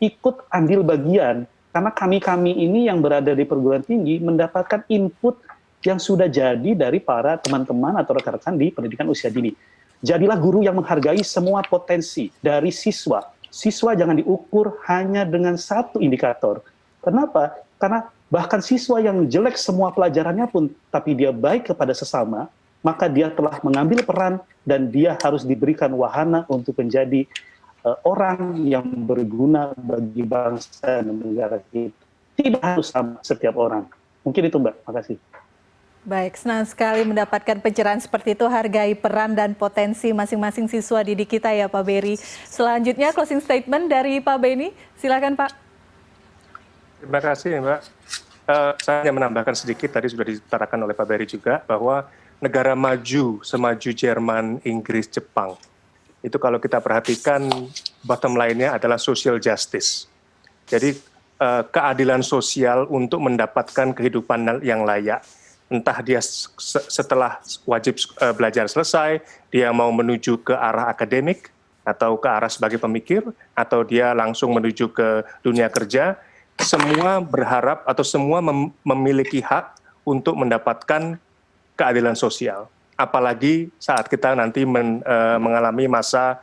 ikut ambil bagian, karena kami-kami ini yang berada di perguruan tinggi mendapatkan input yang sudah jadi dari para teman-teman atau rekan-rekan di pendidikan usia dini. Jadilah guru yang menghargai semua potensi dari siswa. Siswa jangan diukur hanya dengan satu indikator. Kenapa? Karena bahkan siswa yang jelek semua pelajarannya pun, tapi dia baik kepada sesama, maka dia telah mengambil peran dan dia harus diberikan wahana untuk menjadi orang yang berguna bagi bangsa dan negara kita. Tidak harus sama setiap orang. Mungkin itu Mbak, makasih. Baik, senang sekali mendapatkan pencerahan seperti itu, hargai peran dan potensi masing-masing siswa didik kita ya Pak Berry. Selanjutnya closing statement dari Pak Benny, silakan Pak. Terima kasih Mbak. Saya hanya menambahkan sedikit, tadi sudah diutarakan oleh Pak Berry juga, bahwa negara maju semaju Jerman, Inggris, Jepang, itu kalau kita perhatikan bottom line-nya adalah social justice. Jadi keadilan sosial untuk mendapatkan kehidupan yang layak. Entah dia setelah wajib belajar selesai, dia mau menuju ke arah akademik, atau ke arah sebagai pemikir, atau dia langsung menuju ke dunia kerja, semua berharap atau semua memiliki hak untuk mendapatkan keadilan sosial. apalagi saat kita nanti mengalami masa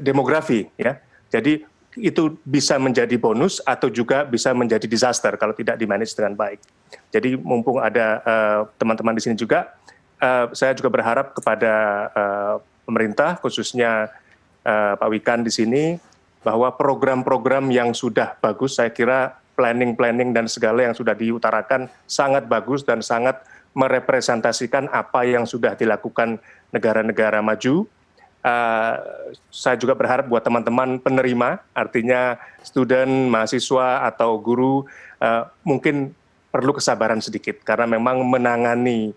demografi, ya. Jadi itu bisa menjadi bonus atau juga bisa menjadi disaster kalau tidak dimanage dengan baik. Jadi mumpung ada teman-teman di sini juga, saya juga berharap kepada pemerintah, khususnya Pak Wikan di sini, bahwa program-program yang sudah bagus, saya kira planning dan segala yang sudah diutarakan sangat bagus dan sangat merepresentasikan apa yang sudah dilakukan negara-negara maju. Saya juga berharap buat teman-teman penerima, artinya student, mahasiswa atau guru, mungkin perlu kesabaran sedikit karena memang menangani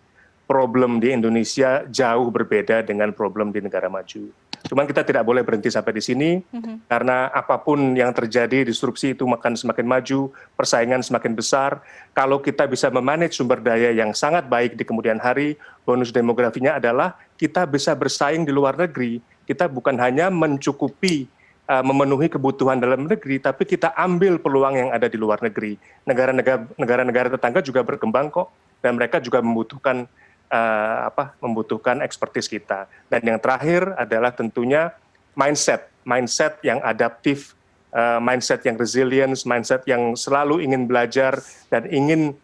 problem di Indonesia jauh berbeda dengan problem di negara maju. Cuman kita tidak boleh berhenti sampai di sini, karena apapun yang terjadi, disrupsi itu akan semakin maju, persaingan semakin besar. Kalau kita bisa memanage sumber daya yang sangat baik di kemudian hari, bonus demografinya adalah kita bisa bersaing di luar negeri. Kita bukan hanya mencukupi, memenuhi kebutuhan dalam negeri, tapi kita ambil peluang yang ada di luar negeri. Negara-negara tetangga juga berkembang kok, dan mereka juga membutuhkan ekspertis kita. Dan yang terakhir adalah tentunya mindset yang adaptif, mindset yang resilience, mindset yang selalu ingin belajar dan ingin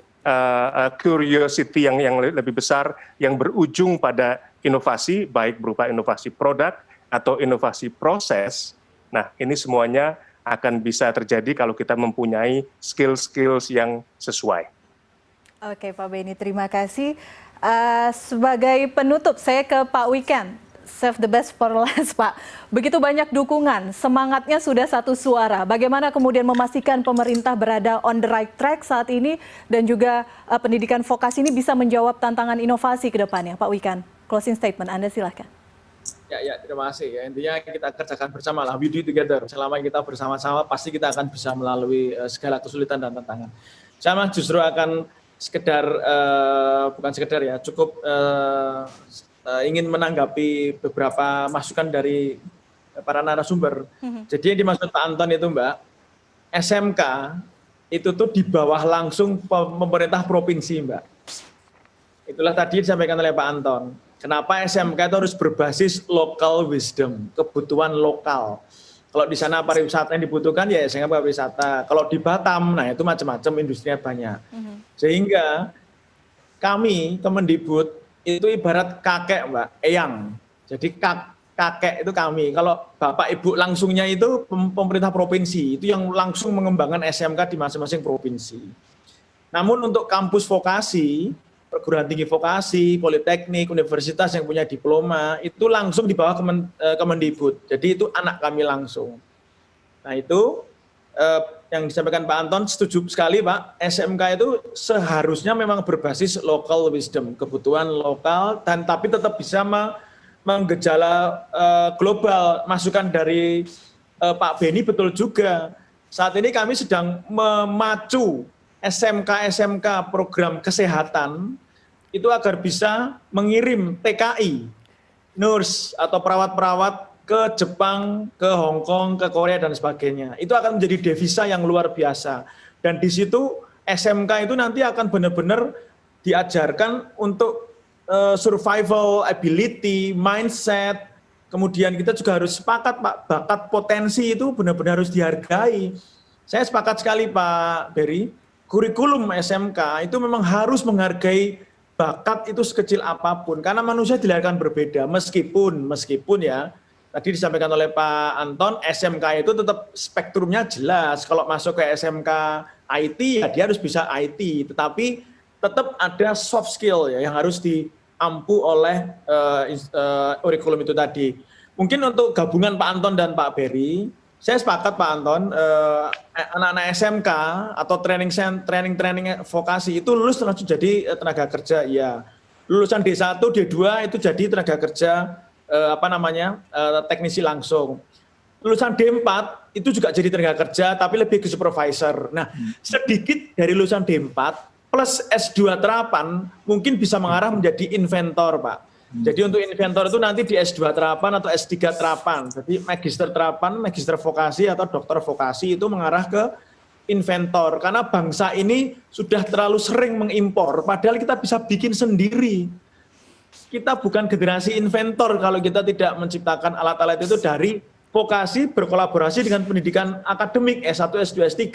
curiosity yang lebih besar, yang berujung pada inovasi, baik berupa inovasi produk atau inovasi proses. Nah, ini semuanya akan bisa terjadi kalau kita mempunyai skills yang sesuai. Oke, Pak Beni, terima kasih. Sebagai penutup, saya ke Pak Wikan. Save the best for last, Pak. Begitu banyak dukungan, semangatnya sudah satu suara. Bagaimana kemudian memastikan pemerintah berada on the right track saat ini dan juga pendidikan vokasi ini bisa menjawab tantangan inovasi ke depannya, Pak Wikan? Closing statement Anda silahkan. Ya, terima kasih. Ya, intinya kita kerjakan bersama lah, we do together. Selama kita bersama-sama, pasti kita akan bisa melalui segala kesulitan dan tantangan. Saya justru akan bukan sekedar ya, cukup ingin menanggapi beberapa masukan dari para narasumber. Jadi yang dimaksud Pak Anton itu, Mbak, SMK itu tuh di bawah langsung pemerintah provinsi, Mbak. Itulah tadi disampaikan oleh Pak Anton. Kenapa SMK itu harus berbasis local wisdom, kebutuhan lokal. Kalau di sana pariwisata yang dibutuhkan ya SMK pariwisata. Kalau di Batam, nah itu macam-macam industrinya banyak. Sehingga kami Kemendikbud itu ibarat kakek, Mbak, eyang. Jadi kakek itu kami. Kalau bapak ibu langsungnya itu pemerintah provinsi, itu yang langsung mengembangkan SMK di masing-masing provinsi. Namun untuk kampus vokasi, perguruan tinggi vokasi, politeknik, universitas yang punya diploma, itu langsung di bawah Kemendikbud. Jadi itu anak kami langsung. Nah itu yang disampaikan Pak Anton, setuju sekali Pak, SMK itu seharusnya memang berbasis local wisdom, kebutuhan lokal, dan tapi tetap bisa menggejala global. Masukan dari Pak Beni betul juga. Saat ini kami sedang memacu SMK program kesehatan itu agar bisa mengirim TKI, nurse atau perawat-perawat ke Jepang, ke Hong Kong, ke Korea dan sebagainya. Itu akan menjadi devisa yang luar biasa. Dan di situ SMK itu nanti akan benar-benar diajarkan untuk survival ability, mindset. Kemudian kita juga harus sepakat Pak, bakat potensi itu benar-benar harus dihargai. Saya sepakat sekali Pak Beri, kurikulum SMK itu memang harus menghargai bakat itu sekecil apapun. Karena manusia dilahirkan berbeda, meskipun ya, tadi disampaikan oleh Pak Anton, SMK itu tetap spektrumnya jelas. Kalau masuk ke SMK IT, ya dia harus bisa IT. Tetapi tetap ada soft skill ya yang harus diampu oleh kurikulum itu tadi. Mungkin untuk gabungan Pak Anton dan Pak Beri, saya sepakat Pak Anton, anak-anak SMK atau training vokasi itu lulus langsung jadi tenaga kerja, ya. Lulusan D1, D2 itu jadi tenaga kerja teknisi langsung. Lulusan D4 itu juga jadi tenaga kerja tapi lebih ke supervisor. Nah, sedikit dari lulusan D4 plus S2 terapan mungkin bisa mengarah menjadi inventor, Pak. Jadi untuk inventor itu nanti di S2 terapan atau S3 terapan. Jadi magister terapan, magister vokasi atau dokter vokasi itu mengarah ke inventor. Karena bangsa ini sudah terlalu sering mengimpor, padahal kita bisa bikin sendiri. kita bukan generasi inventor kalau kita tidak menciptakan alat-alat itu dari vokasi berkolaborasi dengan pendidikan akademik S1, S2, S3.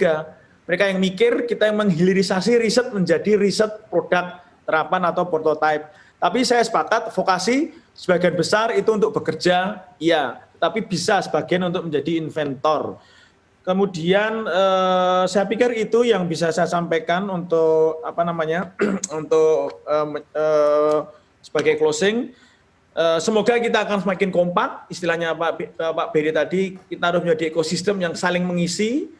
Mereka yang mikir, kita yang menghilirisasi riset menjadi riset produk terapan atau prototype. Tapi saya sepakat vokasi sebagian besar itu untuk bekerja, iya, tapi bisa sebagian untuk menjadi inventor. Kemudian saya pikir itu yang bisa saya sampaikan untuk untuk sebagai closing. Semoga kita akan semakin kompak, istilahnya Pak Beri tadi, kita harus menjadi ekosistem yang saling mengisi.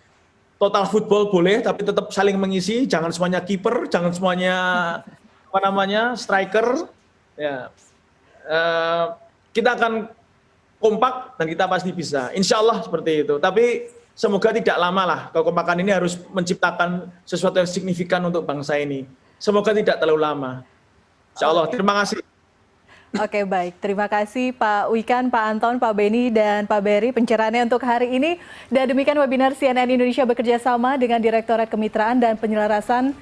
Total football boleh, tapi tetap saling mengisi, jangan semuanya kiper, jangan semuanya striker. Ya. Kita akan kompak dan kita pasti bisa, insya Allah seperti itu. Tapi semoga tidak lama lah, kekompakan ini harus menciptakan sesuatu yang signifikan untuk bangsa ini. Semoga tidak terlalu lama. Insya Allah, terima kasih. Oke, baik. Terima kasih Pak Wikan, Pak Anton, Pak Beni, dan Pak Beri pencerahannya untuk hari ini. Dan demikian webinar CNN Indonesia bekerja sama dengan Direktorat Kemitraan dan Penyelarasan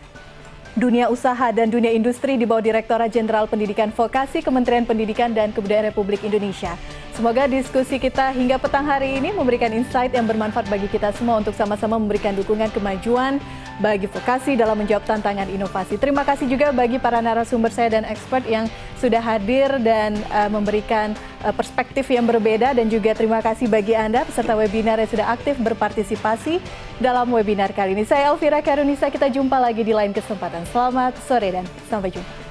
Dunia Usaha dan Dunia Industri di bawah Direktorat Jenderal Pendidikan Vokasi Kementerian Pendidikan dan Kebudayaan Republik Indonesia. Semoga diskusi kita hingga petang hari ini memberikan insight yang bermanfaat bagi kita semua untuk sama-sama memberikan dukungan kemajuan bagi vokasi dalam menjawab tantangan inovasi. Terima kasih juga bagi para narasumber saya dan expert yang sudah hadir dan memberikan perspektif yang berbeda, dan juga terima kasih bagi Anda peserta webinar yang sudah aktif berpartisipasi dalam webinar kali ini. Saya Elvira Karunisa, kita jumpa lagi di lain kesempatan. Selamat sore dan sampai jumpa.